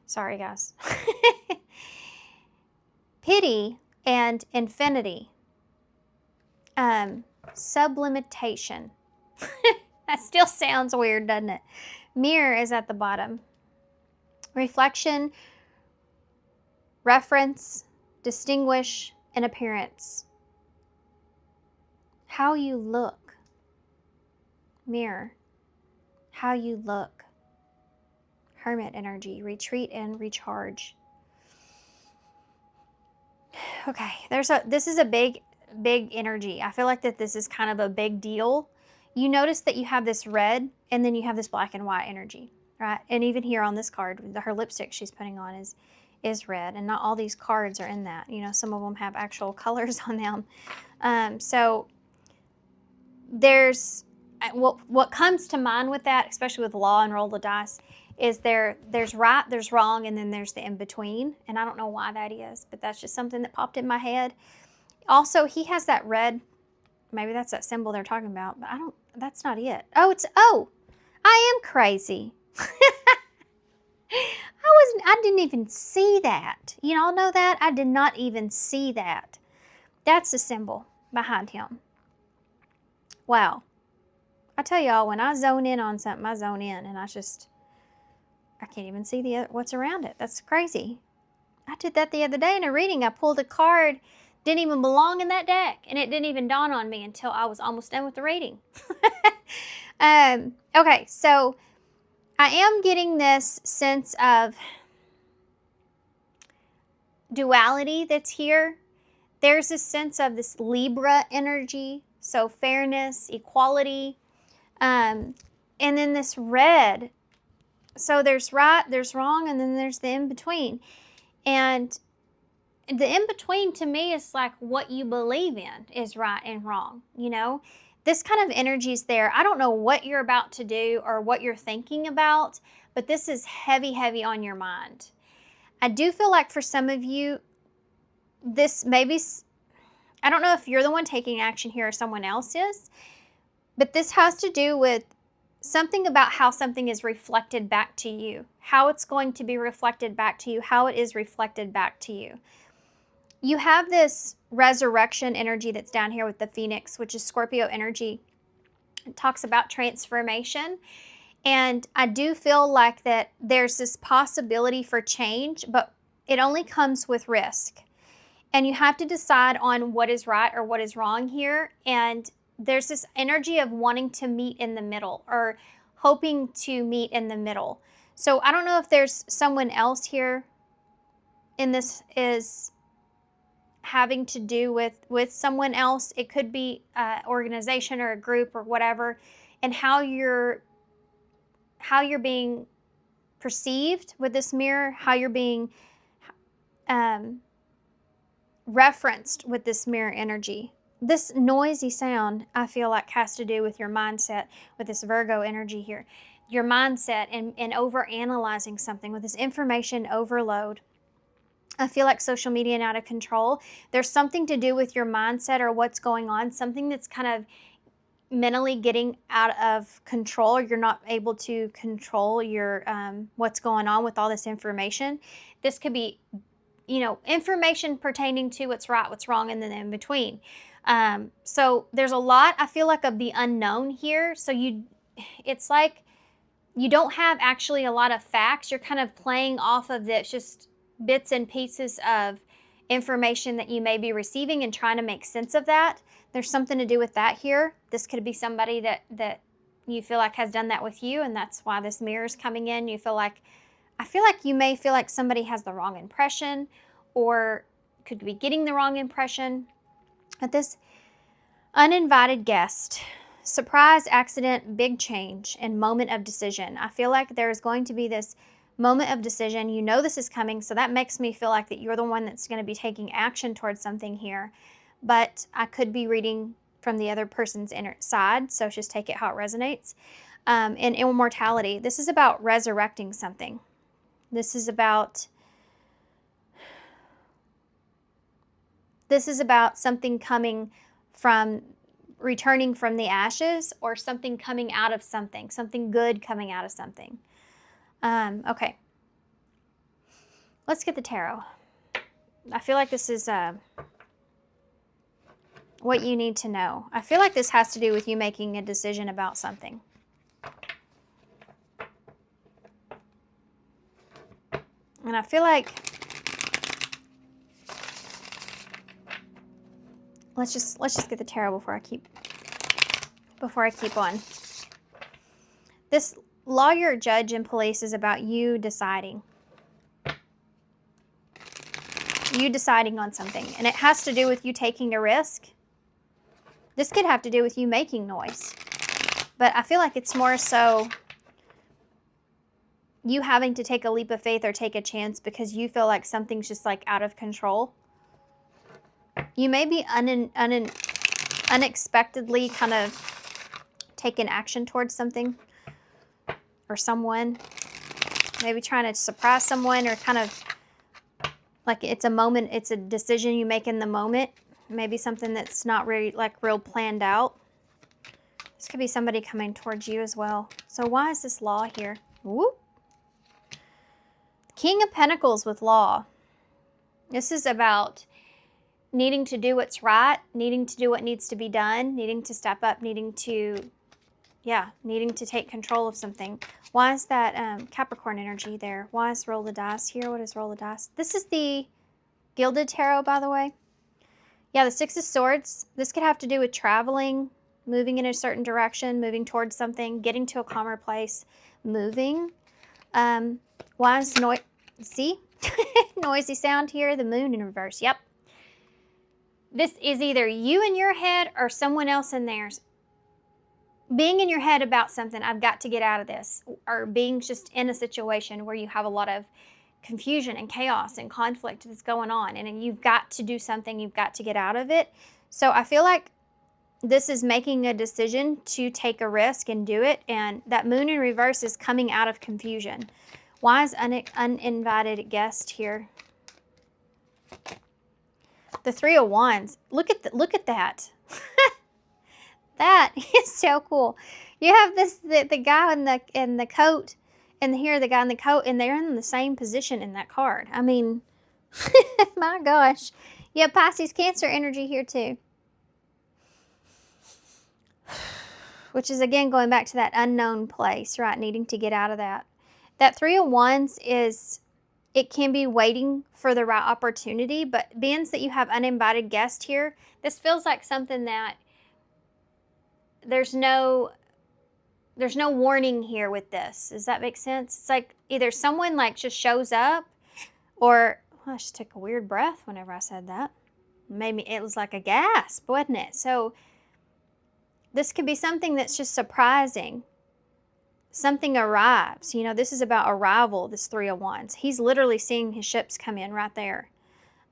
sorry guys. Pity and infinity. Sublimitation. That still sounds weird, doesn't it? Mirror is at the bottom. Reflection, reference, distinguish, and appearance. How you look. Mirror. How you look. Hermit energy. Retreat and recharge. Okay, this is a big energy. I feel like that this is kind of a big deal. You notice that you have this red and then you have this black and white energy, right? And even here on this card, her lipstick she's putting on is red, and not all these cards are in that. You know, some of them have actual colors on them. So there's what comes to mind with that, especially with law and roll the dice, is there's right, there's wrong, and then there's the in-between. And I don't know why that is, but that's just something that popped in my head. Also, he has that red, maybe that's that symbol they're talking about, but that's not it. I am crazy. I didn't even see that. You all know that? I did not even see that. That's the symbol behind him. Wow. I tell y'all, when I zone in on something, I zone in, and I can't even see what's around it. That's crazy. I did that the other day in a reading. I pulled a card, didn't even belong in that deck, and it didn't even dawn on me until I was almost done with the reading. Okay, so I am getting this sense of duality that's here. There's a sense of this Libra energy, so fairness, equality, and then this red. So there's right, there's wrong, and then there's the in-between. And the in-between to me is like what you believe in is right and wrong, you know? This kind of energy is there. I don't know what you're about to do or what you're thinking about, but this is heavy, heavy on your mind. I do feel like for some of you, this maybe, I don't know if you're the one taking action here or someone else is, but this has to do with something about how something is reflected back to you, how it's going to be reflected back to you, how it is reflected back to you. You have this resurrection energy that's down here with the Phoenix, which is Scorpio energy. It talks about transformation. And I do feel like that there's this possibility for change, but it only comes with risk. And you have to decide on what is right or what is wrong here. And there's this energy of wanting to meet in the middle or hoping to meet in the middle. So I don't know if there's someone else here in this is having to do with someone else. It could be an organization or a group or whatever, and how you're being perceived with this mirror, how you're being referenced with this mirror energy. This noisy sound, I feel like, has to do with your mindset with this Virgo energy here. Your mindset and over-analyzing something with this information overload. I feel like social media and out of control. There's something to do with your mindset or what's going on, something that's kind of mentally getting out of control. You're not able to control your what's going on with all this information. This could be, information pertaining to what's right, what's wrong, and then in between. So there's a lot, I feel like, of the unknown here. So it's like you don't have actually a lot of facts. You're kind of playing off of this, just bits and pieces of information that you may be receiving and trying to make sense of that. There's something to do with that here. This could be somebody that you feel like has done that with you, and that's why this mirror is coming in. I feel like you may feel like somebody has the wrong impression or could be getting the wrong impression. At this uninvited guest, surprise, accident, big change, and moment of decision. I feel like there is going to be this moment of decision. You know this is coming, so that makes me feel like that you're the one that's going to be taking action towards something here. But I could be reading from the other person's inner side, so just take it how it resonates. And immortality. This is about resurrecting something. This is about something coming from, returning from the ashes, or something coming out of something good coming out of something. Okay. Let's get the tarot. I feel like this is what you need to know. I feel like this has to do with you making a decision about something. And I feel like let's just get the tarot before I keep on. This lawyer, judge, and police is about you deciding. You deciding on something. And it has to do with you taking a risk. This could have to do with you making noise. But I feel like it's more so you having to take a leap of faith or take a chance because you feel like something's just like out of control. You may be unexpectedly kind of taking action towards something or someone. Maybe trying to surprise someone, or kind of like it's a moment, it's a decision you make in the moment. Maybe something that's not really like real planned out. This could be somebody coming towards you as well. So why is this law here? Whoop. King of Pentacles with law. This is about needing to do what's right, needing to do what needs to be done, needing to step up, needing to Yeah, needing to take control of something. Why is that Capricorn energy there? Why is roll the dice here? What is roll the dice? This is the Gilded Tarot, by the way. Yeah, the Six of Swords. This could have to do with traveling, moving in a certain direction, moving towards something, getting to a calmer place, moving. Why is see? Noisy sound here, the moon in reverse. Yep. This is either you in your head or someone else in theirs. Being in your head about something, I've got to get out of this, or being just in a situation where you have a lot of confusion and chaos and conflict that's going on, and you've got to do something, you've got to get out of it. So I feel like this is making a decision to take a risk and do it, and that moon in reverse is coming out of confusion. Why is uninvited guest here? The Three of Wands. Look at that. That is so cool. You have the guy in the coat, and here the guy in the coat, and they're in the same position in that card. I mean, my gosh. Yeah, Pisces, Cancer energy here too. Which is, again, going back to that unknown place, right? Needing to get out of that. That Three of Wands is, it can be waiting for the right opportunity, but being that you have uninvited guest here, this feels like something that there's no warning here with this. Does that make sense? It's like either someone like just shows up, or I just took a weird breath whenever I said that. Maybe it was like a gasp, wasn't it? So this could be something that's just surprising. Something arrives. You know, this is about arrival, this Three of Wands. He's literally seeing his ships come in right there.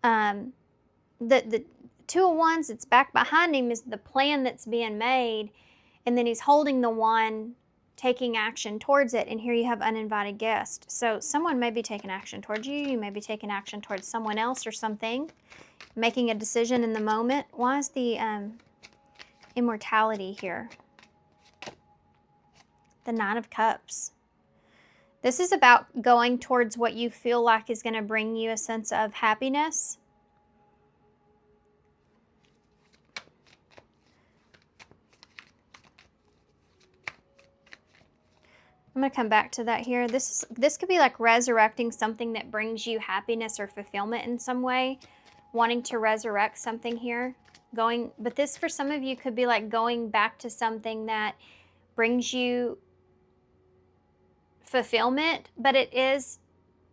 The Two of Wands that's back behind him is the plan that's being made, and then he's holding the one, taking action towards it, and here you have uninvited guest. So someone may be taking action towards you. You may be taking action towards someone else or something, making a decision in the moment. Why is the immortality here? The Nine of Cups. This is about going towards what you feel like is going to bring you a sense of happiness. I'm going to come back to that here. This could be like resurrecting something that brings you happiness or fulfillment in some way. Wanting to resurrect something here. But this for some of you could be like going back to something that brings you fulfillment, but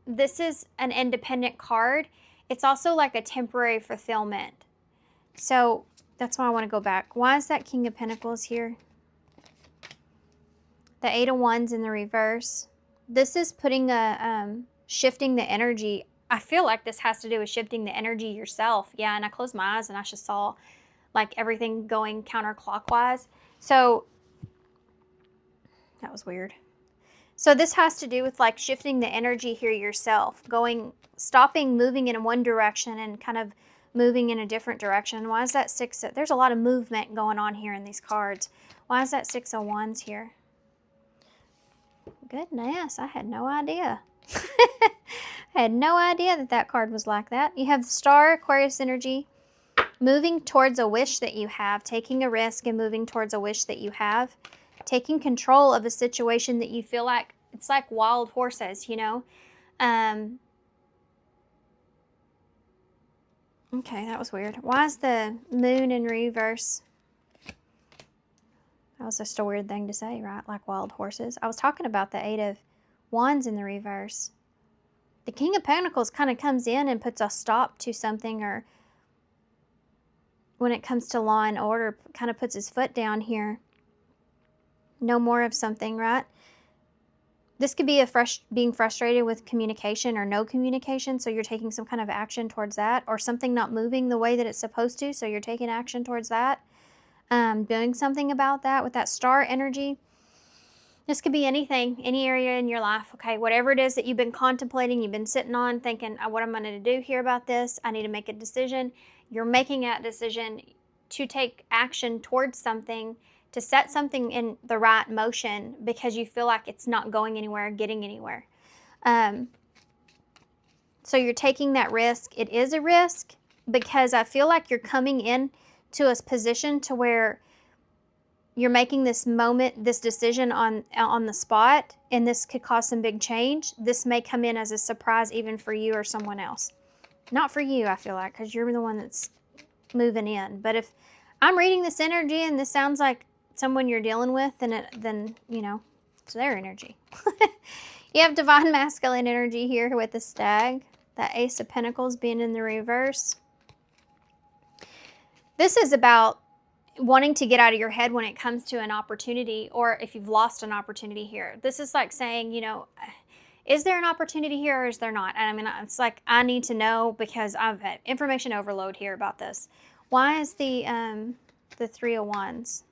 this is an independent card. It's also like a temporary fulfillment. So that's why I want to go back. Why is that King of Pentacles here? The Eight of Wands in the reverse. This is putting shifting the energy. I feel like this has to do with shifting the energy yourself. Yeah, and I closed my eyes and I just saw like everything going counterclockwise. So that was weird. So this has to do with like shifting the energy here yourself, stopping moving in one direction and kind of moving in a different direction. Why is that there's a lot of movement going on here in these cards. Why is that Six of Wands here? Goodness, I had no idea. I had no idea that card was like that. You have the Star, Aquarius energy, moving towards a wish that you have, taking a risk and moving towards a wish that you have, taking control of a situation that you feel like it's like wild horses, you know. Okay, that was weird. Why is the moon in reverse? That was just a weird thing to say, right? Like wild horses. I was talking about the Eight of Wands in the reverse. The King of Pentacles kind of comes in and puts a stop to something, or when it comes to law and order, kind of puts his foot down here. No more of something, right? This could be being frustrated with communication or no communication, so you're taking some kind of action towards that, or something not moving the way that it's supposed to, so you're taking action towards that. Doing something about that with that Star energy. This could be anything, any area in your life, okay? Whatever it is that you've been contemplating, you've been sitting on, thinking, what am I going to do here about this? I need to make a decision. You're making that decision to take action towards something, to set something in the right motion because you feel like it's not going anywhere, getting anywhere. So you're taking that risk. It is a risk because I feel like you're coming in to a position to where you're making this decision on the spot, and this could cause some big change. This may come in as a surprise even for you or someone else. Not for you, I feel like, because you're the one that's moving in. But if I'm reading this energy and this sounds like someone you're dealing with, then you know, it's their energy. You have divine masculine energy here with the Stag. That Ace of Pentacles being in the reverse. This is about wanting to get out of your head when it comes to an opportunity, or if you've lost an opportunity here. This is like saying, you know, is there an opportunity here or is there not? And I mean, it's like, I need to know because I've had information overload here about this. Why is the Three of Wands?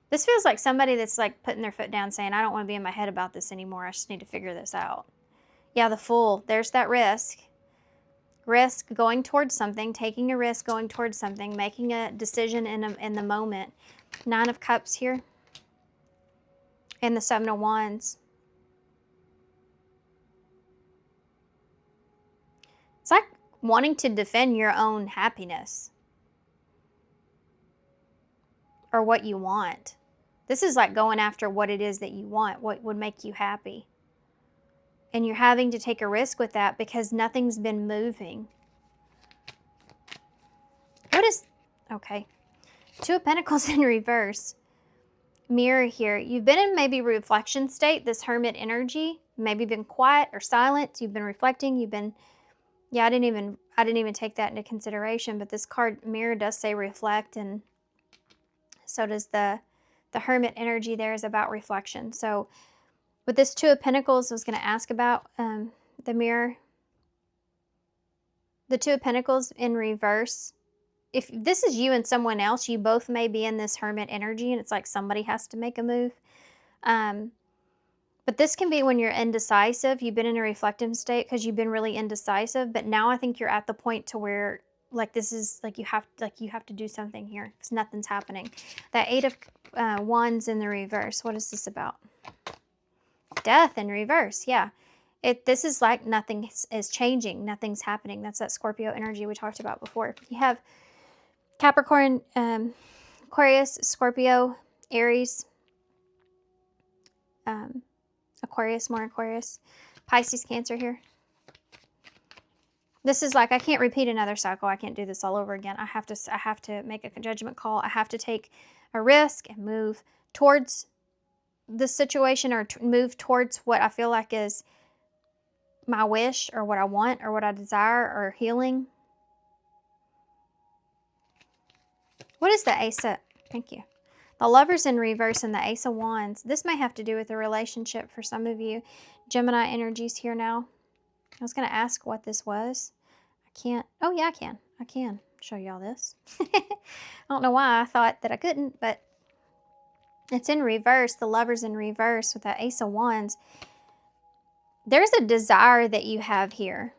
This feels like somebody that's like putting their foot down saying, I don't want to be in my head about this anymore. I just need to figure this out. Yeah, the Fool. There's that risk. Risk going towards something, taking a risk going towards something, making a decision in the moment. Nine of Cups here. And the Seven of Wands. It's like wanting to defend your own happiness. Or what you want. This is like going after what it is that you want, what would make you happy. And you're having to take a risk with that because nothing's been moving. What is... Okay. Two of Pentacles in reverse. Mirror here. You've been in maybe reflection state, this Hermit energy. Maybe been quiet or silent. You've been reflecting. You've been... Yeah, I didn't even take that into consideration. But this card, Mirror, does say reflect, and so does the Hermit energy there is about reflection. So with this Two of Pentacles, I was going to ask about the Mirror. The Two of Pentacles in reverse. If this is you and someone else, you both may be in this Hermit energy, and it's like somebody has to make a move. But this can be when you're indecisive. You've been in a reflective state because you've been really indecisive. But now I think you're at the point to where, like, this is like you have to do something here because nothing's happening. That Eight of Wands in the reverse. What is this about? Death in reverse. Yeah. This is like nothing is changing. Nothing's happening. That's that Scorpio energy we talked about before. You have Capricorn, Aquarius, Scorpio, Aries, Aquarius, more Aquarius, Pisces, Cancer here. This is like, I can't repeat another cycle. I can't do this all over again. I have to make a judgment call. I have to take a risk and move towards the situation, or move towards what I feel like is my wish, or what I want, or what I desire, or healing. What is the Ace of... Thank you. The Lovers in reverse and the Ace of Wands. This may have to do with a relationship for some of you. Gemini energies here now. I was going to ask what this was. I can't. Oh, yeah, I can. I can show y'all this. I don't know why I thought that I couldn't, but it's in reverse. The Lovers in reverse with that Ace of Wands. There's a desire that you have here.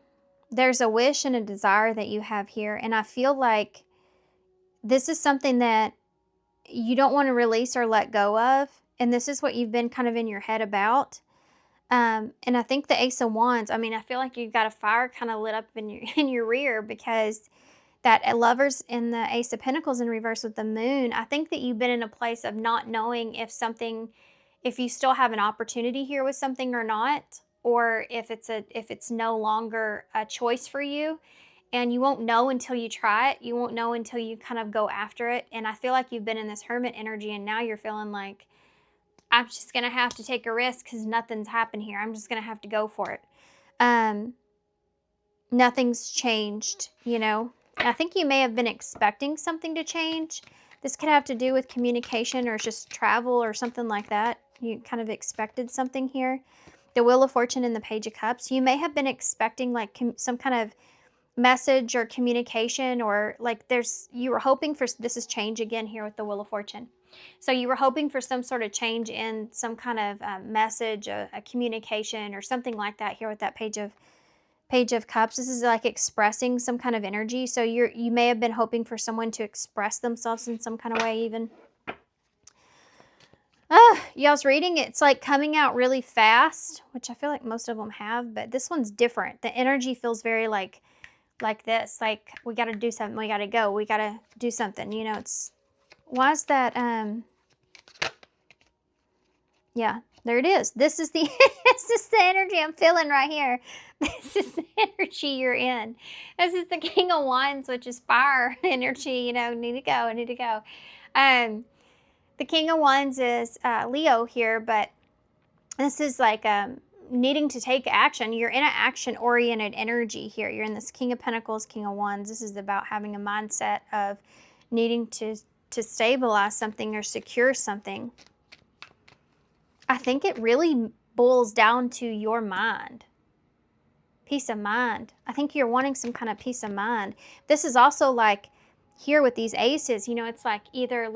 There's a wish and a desire that you have here. And I feel like this is something that you don't want to release or let go of. And this is what you've been kind of in your head about. And I think the Ace of Wands, I mean, I feel like you've got a fire kind of lit up in your rear, because that Lovers in the Ace of Pentacles in reverse with the Moon, I think that you've been in a place of not knowing if you still have an opportunity here with something or not, or if it's no longer a choice for you. And you won't know until you try it. You won't know until you kind of go after it. And I feel like you've been in this Hermit energy, and now you're feeling like, I'm just going to have to take a risk because nothing's happened here. I'm just going to have to go for it. Nothing's changed, you know. I think you may have been expecting something to change. This could have to do with communication or just travel or something like that. You kind of expected something here. The Wheel of Fortune and the Page of Cups. You may have been expecting like some kind of message or communication, or like you were hoping for, this is change again here with the Wheel of Fortune. So you were hoping for some sort of change in some kind of message, a communication or something like that here with that Page of Cups. This is like expressing some kind of energy. So you may have been hoping for someone to express themselves in some kind of way even. Y'all's reading, it's like coming out really fast, which I feel like most of them have, but this one's different. The energy feels very like this, like we got to do something, we got to go, we got to do something, you know. It's, why is that Yeah, there it is. This is the this is the energy I'm feeling right here. This is the energy you're in. This is the King of Wands, which is fire energy. You know, need to go. I need to go. The King of Wands is Leo here, but this is like needing to take action. You're in an action-oriented energy here. You're in this King of Pentacles, King of Wands. This is about having a mindset of needing to stabilize something or secure something. I think it really boils down to your mind. Peace of mind. I think you're wanting some kind of peace of mind. This is also like here with these aces, you know, it's like either I'm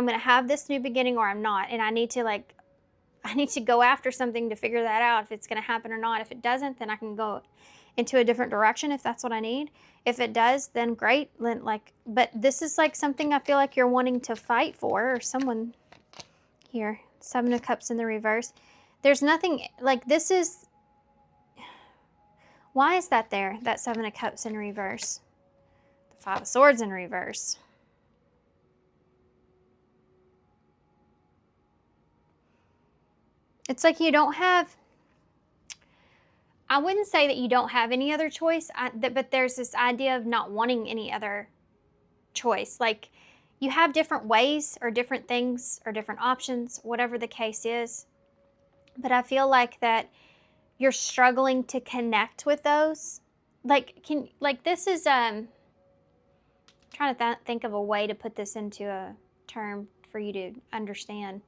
going to have this new beginning or I'm not. And I need to go after something to figure that out if it's going to happen or not. If it doesn't, then I can go into a different direction if that's what I need. If it does, then great. But this is like something I feel like you're wanting to fight for, or someone here. 7 of Cups in the reverse. There's nothing like this is. Why is that there? That 7 of Cups in reverse. The 5 of Swords in reverse. It's like you don't have, I wouldn't say that you don't have any other choice, but there's this idea of not wanting any other choice. Like you have different ways or different things or different options, whatever the case is. But I feel like that you're struggling to connect with those. This is, trying to think of a way to put this into a term for you to understand.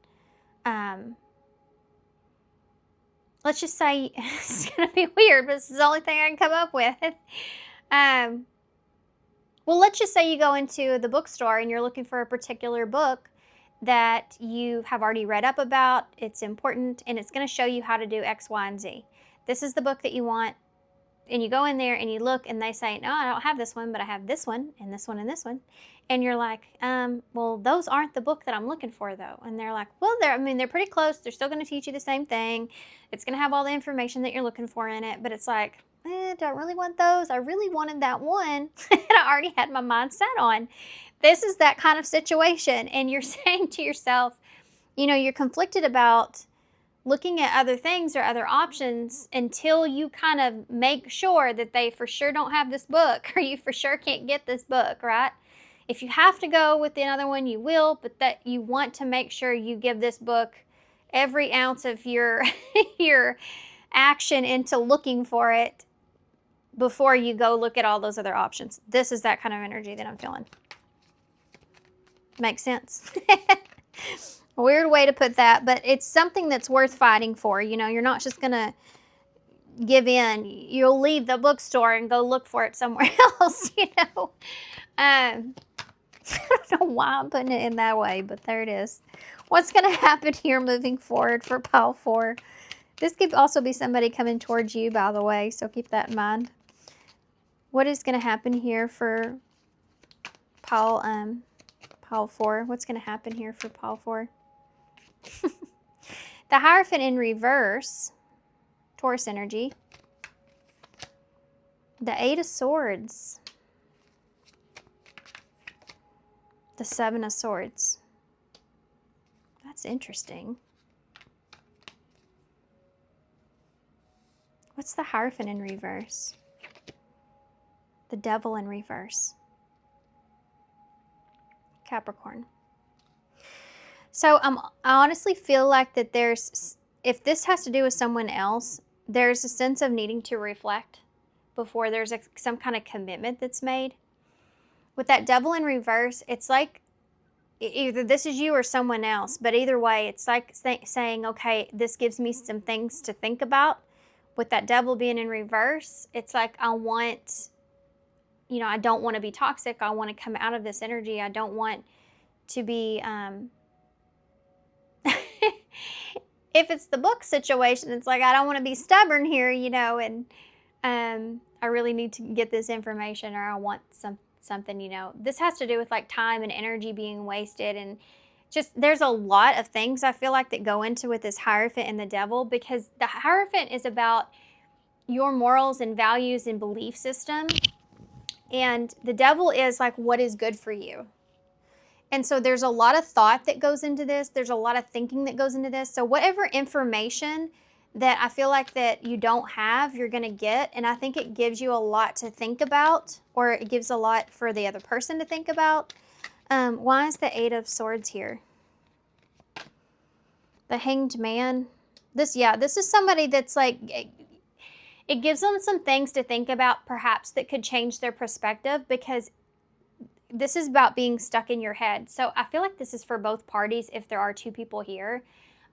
Let's just say, it's going to be weird, but this is the only thing I can come up with. Well, let's just say you go into the bookstore and you're looking for a particular book that you have already read up about. It's important, and it's going to show you how to do X, Y, and Z. This is the book that you want. And you go in there and you look and they say, no, I don't have this one, but I have this one and this one and this one. And you're like, well, those aren't the book that I'm looking for though. And they're like, well, they're pretty close. They're still going to teach you the same thing. It's going to have all the information that you're looking for in it. But it's like, don't really want those. I really wanted that one that I already had my mind set on. This is that kind of situation. And you're saying to yourself, you know, you're conflicted about looking at other things or other options until you kind of make sure that they for sure don't have this book, or you for sure can't get this book, right? If you have to go with the other one, you will, but that you want to make sure you give this book every ounce of your your action into looking for it before you go look at all those other options. This is that kind of energy that I'm feeling. Makes sense? A weird way to put that, but it's something that's worth fighting for. You know, you're not just going to give in. You'll leave the bookstore and go look for it somewhere else, you know. I don't know why I'm putting it in that way, but there it is. What's going to happen here moving forward for pile 4? This could also be somebody coming towards you, by the way, so keep that in mind. What is going to happen here for pile 4? What's going to happen here for pile 4? The Hierophant in reverse, Taurus energy. The 8 of Swords. The 7 of Swords. That's interesting. What's the Hierophant in reverse? The Devil in reverse. Capricorn. So I honestly feel like that if this has to do with someone else, there's a sense of needing to reflect before there's some kind of commitment that's made. With that Devil in reverse, it's like either this is you or someone else, but either way, it's like saying, okay, this gives me some things to think about. With that Devil being in reverse, it's like I want, you know, I don't want to be toxic. I want to come out of this energy. I don't want to be... if it's the book situation, it's like I don't want to be stubborn here, you know, and I really need to get this information, or I want something, you know. This has to do with like time and energy being wasted, and just there's a lot of things I feel like that go into with this Hierophant and the Devil, because the Hierophant is about your morals and values and belief system, and the Devil is like what is good for you. And so there's a lot of thought that goes into this. There's a lot of thinking that goes into this. So whatever information that I feel like that you don't have, you're going to get. And I think it gives you a lot to think about, or it gives a lot for the other person to think about. Why is the 8 of Swords here? The Hanged Man. This is somebody that's like, it gives them some things to think about perhaps that could change their perspective, because this is about being stuck in your head. So I feel like this is for both parties if there are two people here.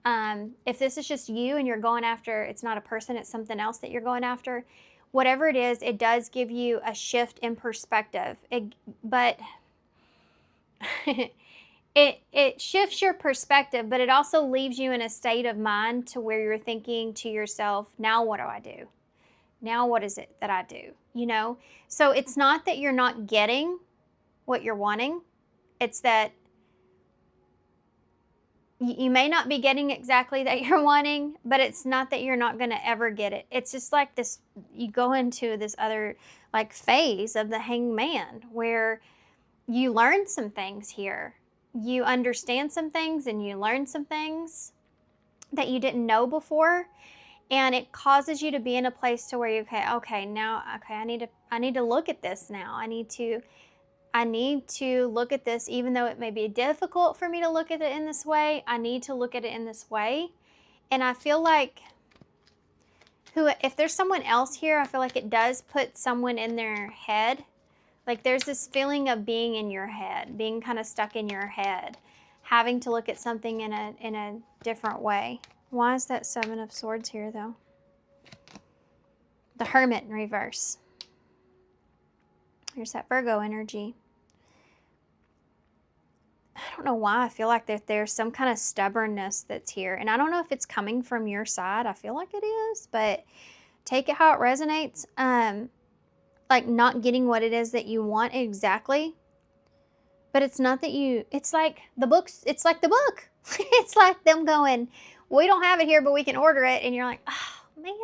If this is just you and you're going after, it's not a person, it's something else that you're going after. Whatever it is, it does give you a shift in perspective. But it shifts your perspective, but it also leaves you in a state of mind to where you're thinking to yourself, now what do I do? Now what is it that I do? You know? So it's not that you're not getting what you're wanting. It's that you may not be getting exactly that you're wanting, but it's not that you're not going to ever get it. It's just like this, you go into this other like phase of the Hanged Man where you learn some things here. You understand some things and you learn some things that you didn't know before. And it causes you to be in a place to where you, I need to look at this now. I need to look at this, even though it may be difficult for me to look at it in this way. I need to look at it in this way. And I feel like if there's someone else here, I feel like it does put someone in their head. Like there's this feeling of being in your head, being kind of stuck in your head, having to look at something in a different way. Why is that 7 of Swords here though? The Hermit in reverse. Here's that Virgo energy. I don't know why I feel like that there's some kind of stubbornness that's here. And I don't know if it's coming from your side. I feel like it is, but take it how it resonates. Like not getting what it is that you want exactly. But it's not that it's like the books. It's like the book. It's like them going, we don't have it here, but we can order it. And you're like, oh man,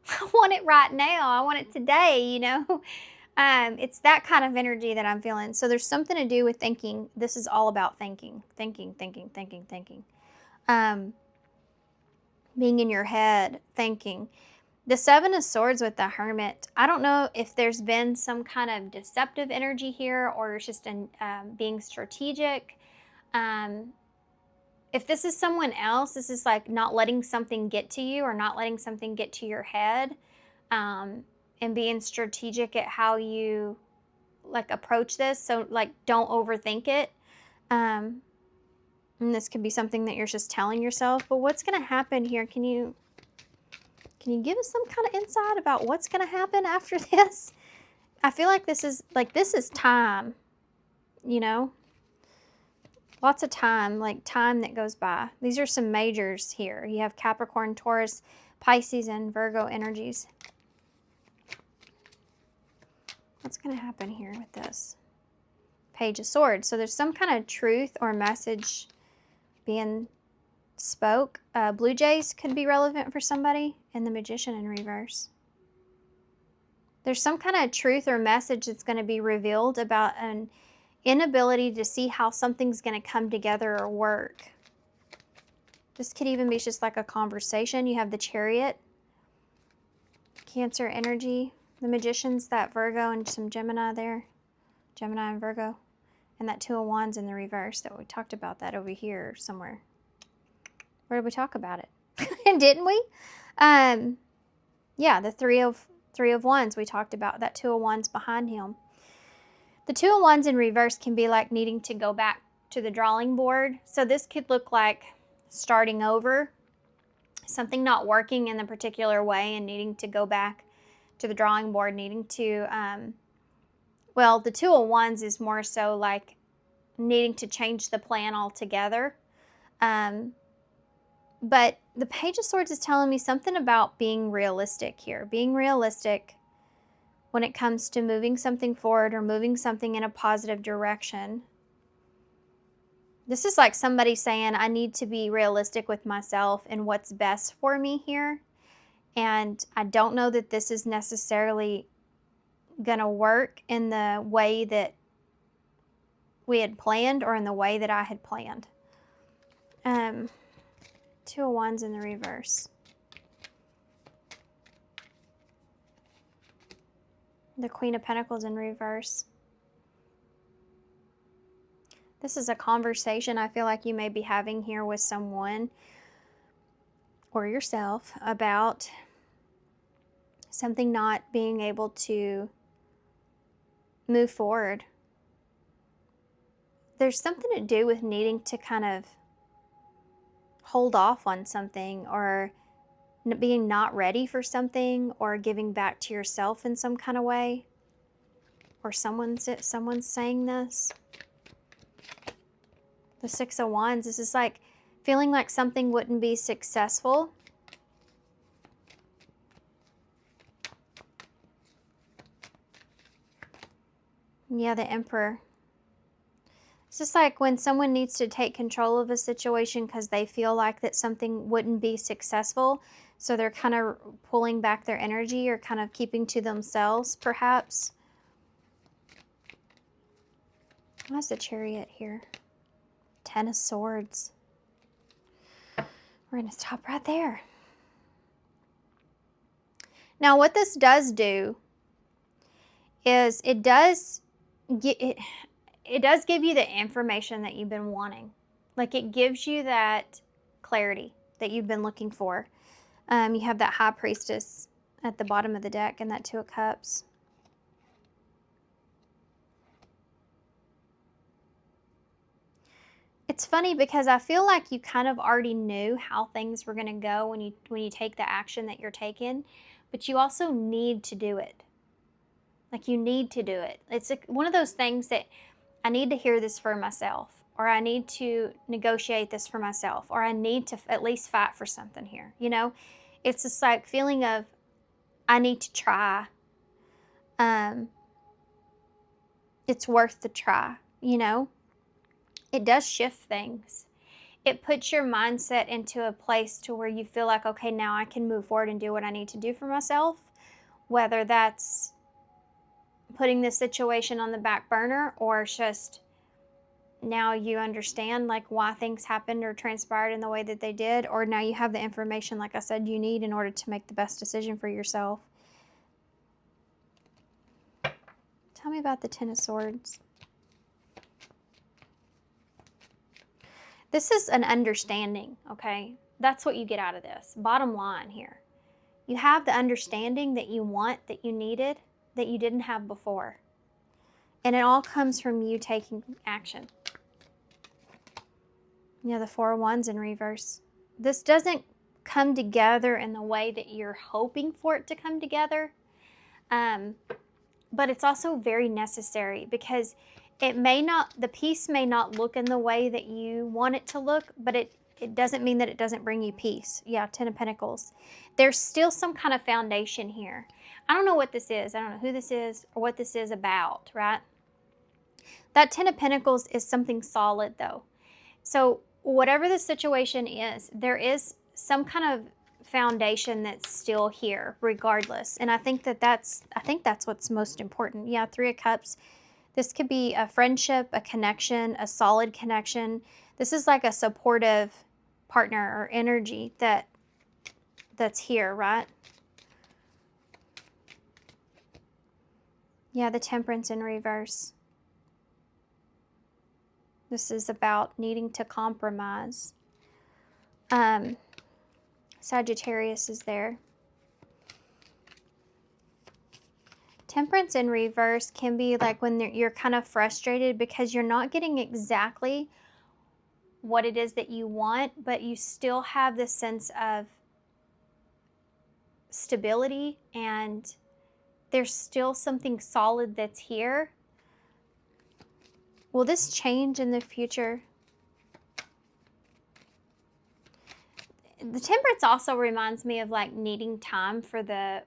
I want it right now. I want it today, you know. It's that kind of energy that I'm feeling. So there's something to do with thinking. This is all about thinking. Being in your head, thinking. The 7 of Swords with the Hermit. I don't know if there's been some kind of deceptive energy here, or it's just being strategic. If this is someone else, this is like not letting something get to you or not letting something get to your head. And being strategic at how you like approach this. So like don't overthink it. And this could be something that you're just telling yourself. But what's going to happen here? Can you give us some kind of insight about what's going to happen after this? I feel like this is time, you know? Lots of time, like time that goes by. These are some majors here. You have Capricorn, Taurus, Pisces, and Virgo energies. What's going to happen here with this? Page of Swords. So there's some kind of truth or message being spoke. Blue Jays could be relevant for somebody. And the Magician in reverse. There's some kind of truth or message that's going to be revealed about an inability to see how something's going to come together or work. This could even be just like a conversation. You have the Chariot. Cancer energy. The Magician's that Virgo and some Gemini there. Gemini and Virgo. And that 2 of Wands in the reverse that we talked about that over here somewhere. Where did we talk about it? Didn't we? Yeah, the 3 of Wands we talked about. That 2 of Wands behind him. The 2 of Wands in reverse can be like needing to go back to the drawing board. So this could look like starting over. Something not working in the particular way and needing to go back to the drawing board, needing to, well, the 2 of Wands is more so like needing to change the plan altogether. But the Page of Swords is telling me something about being realistic here. Being realistic when it comes to moving something forward or moving something in a positive direction. This is like somebody saying, I need to be realistic with myself and what's best for me here. And I don't know that this is necessarily going to work in the way that we had planned or in the way that I had planned. Two of Wands in the reverse. The Queen of Pentacles in reverse. This is a conversation I feel like you may be having here with someone or yourself about something not being able to move forward. There's something to do with needing to kind of hold off on something, or being not ready for something, or giving back to yourself in some kind of way. Or someone's saying this. The Six of Wands, this is like feeling like something wouldn't be successful. Yeah, the Emperor. It's just like when someone needs to take control of a situation because they feel like that something wouldn't be successful. So they're kind of pulling back their energy or kind of keeping to themselves, perhaps. Why's the Chariot here? Ten of Swords. We're going to stop right there. Now, what this does do is it does give you the information that you've been wanting. Like, it gives you that clarity that you've been looking for. You have that High Priestess at the bottom of the deck and that Two of Cups. It's funny because I feel like you kind of already knew how things were going to go when you take the action that you're taking, but you also need to do it. Like, you need to do it. It's one of those things that I need to hear this for myself, or I need to negotiate this for myself, or I need to at least fight for something here. You know, it's just like feeling of I need to try. It's worth the try, you know. It does shift things. It puts your mindset into a place to where you feel like, okay, now I can move forward and do what I need to do for myself, whether that's putting this situation on the back burner or just now you understand like why things happened or transpired in the way that they did, or now you have the information, like I said, you need in order to make the best decision for yourself. Tell me about the Ten of Swords. This is an understanding, okay? That's what you get out of this. Bottom line here. You have the understanding that you want, that you needed, that you didn't have before. And it all comes from you taking action. You know, the Four of Wands in reverse. This doesn't come together in the way that you're hoping for it to come together. But it's also very necessary because the peace may not look in the way that you want it to look, but it doesn't mean that it doesn't bring you peace. Yeah, Ten of Pentacles. There's still some kind of foundation here. I don't know what this is. I don't know who this is or what this is about, right? That Ten of Pentacles is something solid, though. So whatever the situation is, there is some kind of foundation that's still here, regardless. And I think that's what's most important. Yeah, Three of Cups. This could be a friendship, a connection, a solid connection. This is like a supportive partner or energy that's here, right? Yeah, the Temperance in reverse. This is about needing to compromise. Sagittarius is there. Temperance in reverse can be like when you're kind of frustrated because you're not getting exactly what it is that you want, but you still have this sense of stability and there's still something solid that's here. Will this change in the future? The Temperance also reminds me of like needing time for the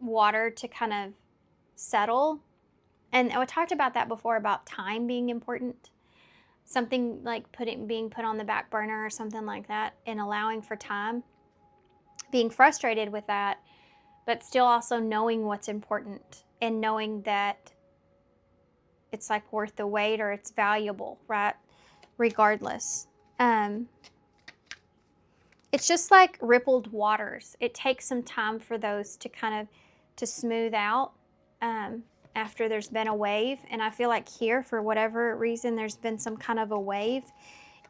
water to kind of settle. And I talked about that before, about time being important. Something like being put on the back burner or something like that, and allowing for time. Being frustrated with that, but still also knowing what's important and knowing that it's like worth the wait, or it's valuable, right? Regardless. It's just like rippled waters. It takes some time for those to kind of to smooth out after there's been a wave. And I feel like here, for whatever reason, there's been some kind of a wave,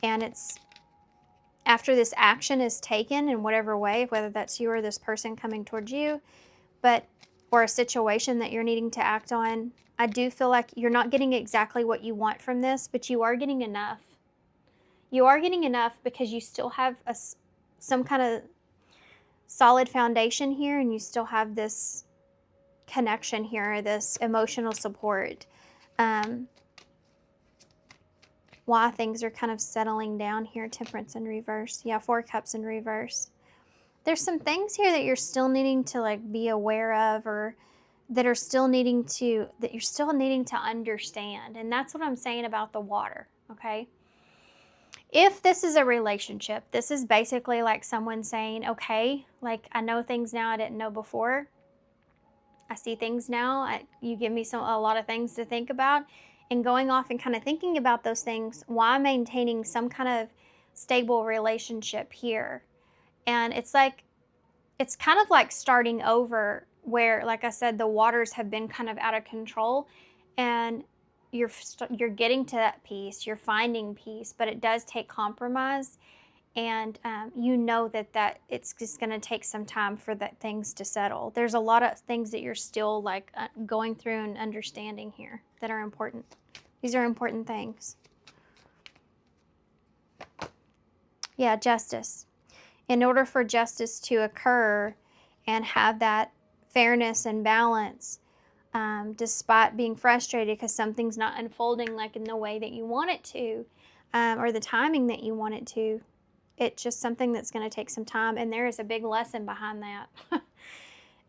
and it's after this action is taken in whatever way, whether that's you or this person coming towards you, or a situation that you're needing to act on. I do feel like you're not getting exactly what you want from this, but you are getting enough. You are getting enough because you still have some kind of solid foundation here, and you still have this connection here, this emotional support. Why things are kind of settling down here. Temperance in reverse. Yeah, 4 cups in reverse. There's some things here that you're still needing to like be aware of, or that you're still needing to understand. And that's what I'm saying about the water, okay? If this is a relationship, this is basically like someone saying, okay, like I know things now I didn't know before. I see things now. You give me a lot of things to think about, and going off and kind of thinking about those things while maintaining some kind of stable relationship here. And it's kind of like starting over, where, like I said, the waters have been kind of out of control, and you're getting to that peace, you're finding peace, but it does take compromise. And you know that it's just going to take some time for that things to settle. There's a lot of things that you're still like going through and understanding here that are important. These are important things. Yeah, justice. In order for justice to occur and have that fairness and balance, despite being frustrated because something's not unfolding like in the way that you want it to, or the timing that you want it to, it's just something that's going to take some time. And there is a big lesson behind that.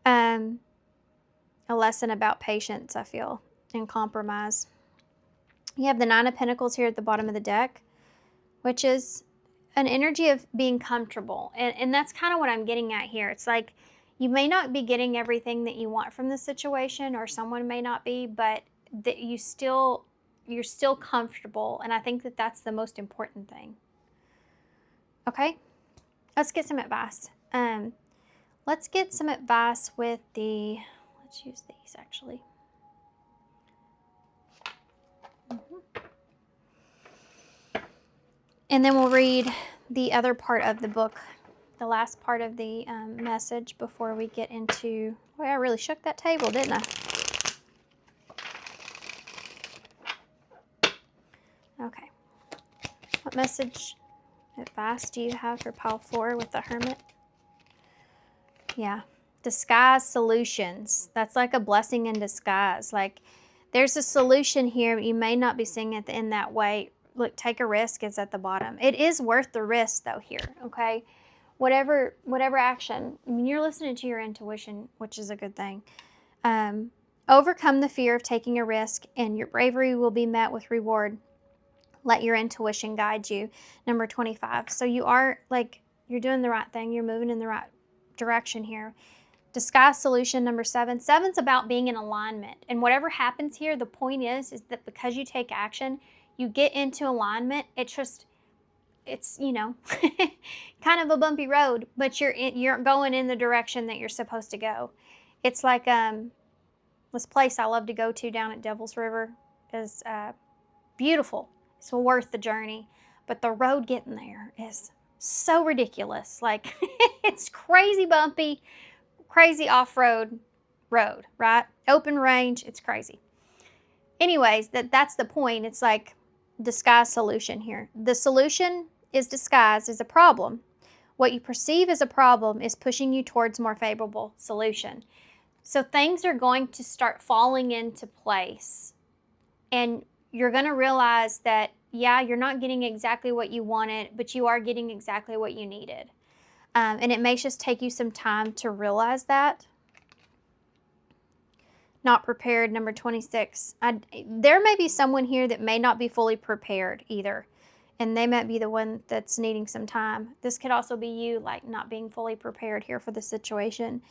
A lesson about patience, I feel, and compromise. You have the 9 of Pentacles here at the bottom of the deck, which is an energy of being comfortable. And that's kind of what I'm getting at here. It's like you may not be getting everything that you want from the situation, or someone may not be, but that you're still comfortable. And I think that that's the most important thing. Okay, let's get some advice. Let's get some advice with let's use these actually. And then we'll read the other part of the book, the last part of the message before we get into, boy, I really shook that table, didn't I? Okay. What message advice do you have for pile 4 with the Hermit? Yeah. Disguise solutions. That's like a blessing in disguise. Like there's a solution here, but you may not be seeing it in that way. Look, take a risk is at the bottom. It is worth the risk though here, okay? Whatever action. I mean, you're listening to your intuition, which is a good thing. Overcome the fear of taking a risk, and your bravery will be met with reward. Let your intuition guide you. Number 25. So you are like, you're doing the right thing. You're moving in the right direction here. Disguise solution number 7. 7's about being in alignment. And whatever happens here, the point is that because you take action, you get into alignment. It's you know, kind of a bumpy road, but you're going in the direction that you're supposed to go. It's like this place I love to go to down at Devil's River is beautiful. It's worth the journey, but the road getting there is so ridiculous. Like it's crazy bumpy, crazy off-road road, right? Open range, it's crazy. Anyways, that's the point. It's like disguise solution here. The solution is disguised as a problem. What you perceive as a problem is pushing you towards more favorable solution. So things are going to start falling into place, and you're going to realize that, yeah, you're not getting exactly what you wanted, but you are getting exactly what you needed. And it may just take you some time to realize that. Not prepared, number 26. There may be someone here that may not be fully prepared either, and they might be the one that's needing some time. This could also be you, like not being fully prepared here for the situation.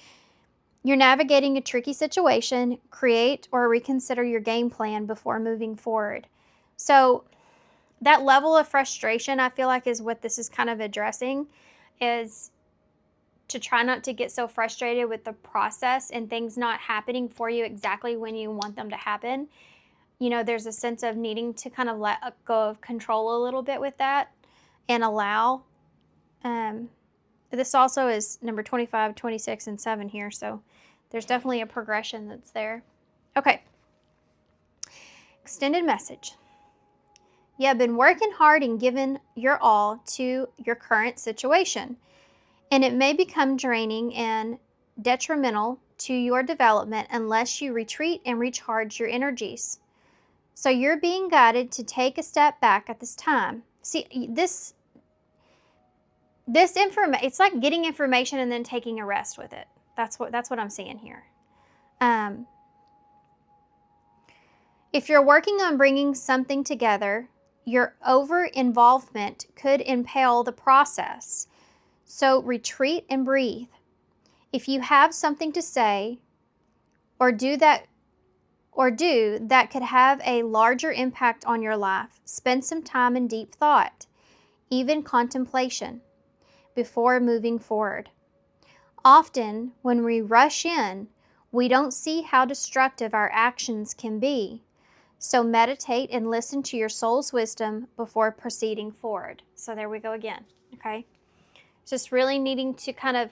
You're navigating a tricky situation. Create or reconsider your game plan before moving forward. So that level of frustration, I feel like, is what this is kind of addressing, is to try not to get so frustrated with the process and things not happening for you exactly when you want them to happen. You know, there's a sense of needing to kind of let go of control a little bit with that and allow. This also is number 25, 26, and 7 here, so there's definitely a progression that's there. Okay. Extended message. You have been working hard and given your all to your current situation, and it may become draining and detrimental to your development unless you retreat and recharge your energies. So you're being guided to take a step back at this time. See, this information, it's like getting information and then taking a rest with it. That's what I'm seeing here. If you're working on bringing something together, your over-involvement could impale the process. So retreat and breathe. If you have something to say or do that could have a larger impact on your life, spend some time in deep thought, even contemplation, before moving forward. Often, when we rush in, we don't see how destructive our actions can be. So meditate and listen to your soul's wisdom before proceeding forward. So there we go again, okay? Just really needing to kind of,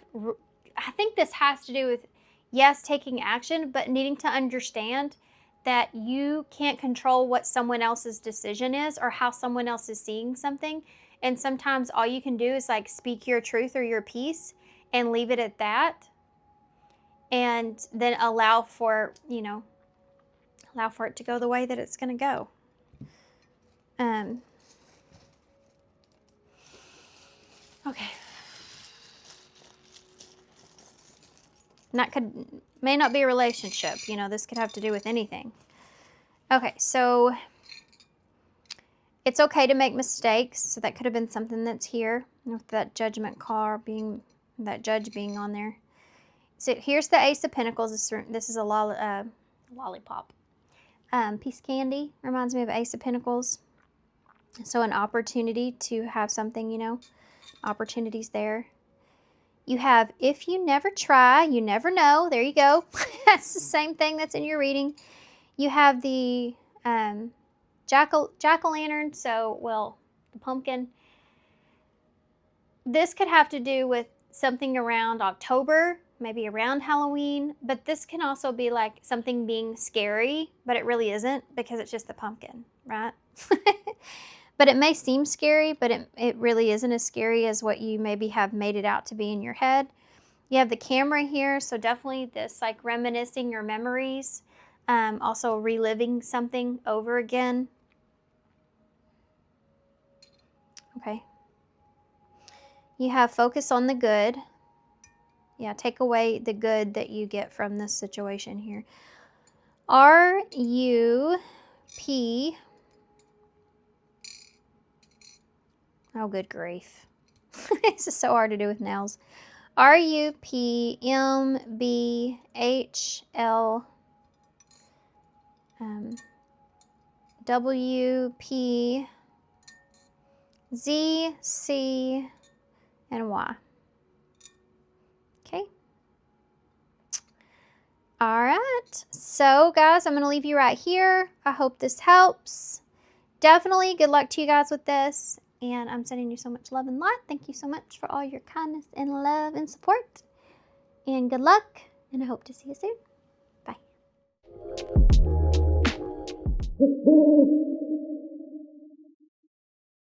I think this has to do with, yes, taking action, but needing to understand that you can't control what someone else's decision is or how someone else is seeing something. And sometimes all you can do is like speak your truth or your piece and leave it at that. And then allow for it to go the way that it's going to go. Okay. May not be a relationship. This could have to do with anything. Okay, so it's okay to make mistakes. So that could have been something that's here with that judgment card that judge being on there. So here's the Ace of Pentacles. This is a lollipop. Piece of candy reminds me of Ace of Pentacles. So an opportunity to have something, opportunities there. You have, if you never try, you never know. There you go. That's the same thing that's in your reading. You have the jack-o'-lantern, the pumpkin. This could have to do with something around October, maybe around Halloween, but this can also be like something being scary, but it really isn't because it's just the pumpkin, right? But it may seem scary, but it really isn't as scary as what you maybe have made it out to be in your head. You have the camera here, so definitely this like reminiscing your memories, also reliving something over again. Okay. You have focus on the good. Yeah, take away the good that you get from this situation here. R-U-P. Oh, good grief. This is so hard to do with nails. R-U-P-M-B-H-L W-P-Z-C and Y. Okay. All right. So, guys, I'm going to leave you right here. I hope this helps. Definitely good luck to you guys with this. And I'm sending you so much love and light. Thank you so much for all your kindness and love and support. And good luck. And I hope to see you soon. Bye.